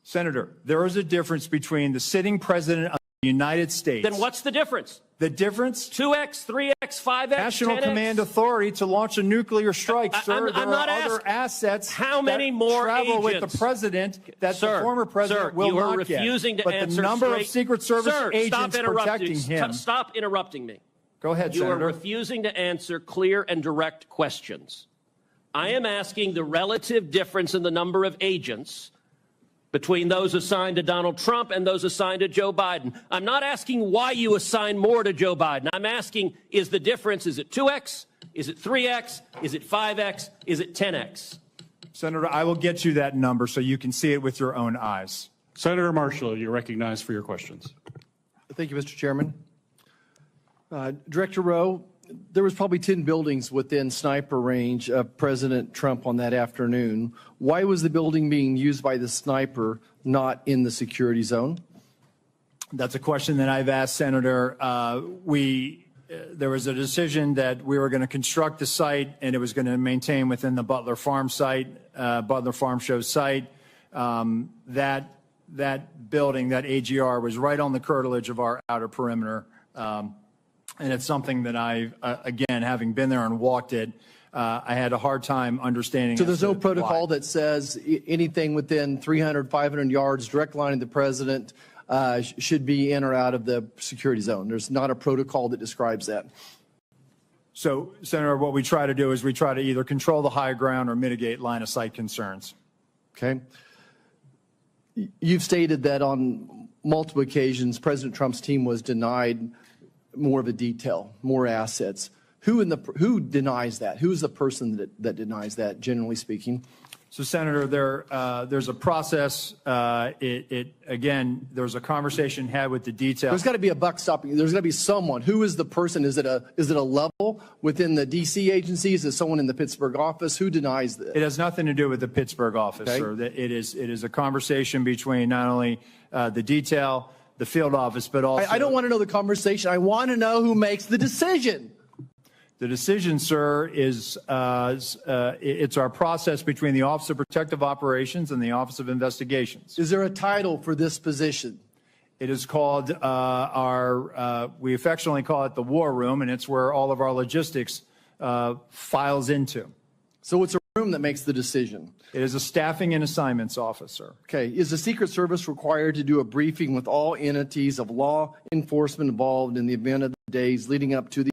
Senator, there is a difference between the sitting president of the United States. Then what's the difference? The difference? 2x, 3x, 5x, National 10x? Command Authority to launch a nuclear strike, sir. I'm not there are other assets how many more travel agents? with the president that Sir, the former president will you are not get. refusing to but answer the number straight. of Secret Service Sir, agents protecting him. Stop interrupting me. Go ahead, You Senator. are refusing to answer clear and direct questions. I am asking the relative difference in the number of agents between those assigned to Donald Trump and those assigned to Joe Biden. I'm not asking why you assign more to Joe Biden. I'm asking, is the difference, is it 2x? Is it 3x? Is it 5x? Is it 10x? Senator, I will get you that number so you can see it with your own eyes. Senator Marshall, you're recognized for your questions. Thank you, Mr. Chairman. Director Rowe, there was probably 10 buildings within sniper range of President Trump on that afternoon. Why was the building being used by the sniper not in the security zone? That's a question that I've asked, Senator. There was a decision that we were going to construct the site and it was going to maintain within the Butler Farm site, Butler Farm Show site. That building, that AGR, was right on the curtilage of our outer perimeter. And it's something that again, having been there and walked it, I had a hard time understanding. So there's no protocol that says anything within 300, 500 yards, direct line of the president, should be in or out of the security zone. There's not a protocol that describes that. So, Senator, what we try to do is we try to either control the high ground or mitigate line of sight concerns. Okay. You've stated that on multiple occasions, President Trump's team was denied more of a detail, more assets. Who denies that? Who is the person that denies that, generally speaking? So, Senator, there's a process. Again, there's a conversation had with the detail. There's got to be a buck stopping. There's got to be someone. Who is the person? Is it a level within the D.C. agencies? Is it someone in the Pittsburgh office? Who denies this? It has nothing to do with the Pittsburgh office, Okay. sir. It is a conversation between not only the detail, the field office, but also. I don't want to know the conversation. I want to know who makes the decision. The decision, sir, is it's our process between the Office of Protective Operations and the Office of Investigations. Is there a title for this position? It is called we affectionately call it the War Room, and it's where all of our logistics files into. So it's a room that makes the decision. It is a staffing and assignments officer. Okay. Is the Secret Service required to do a briefing with all entities of law enforcement involved in the event of the days leading up to the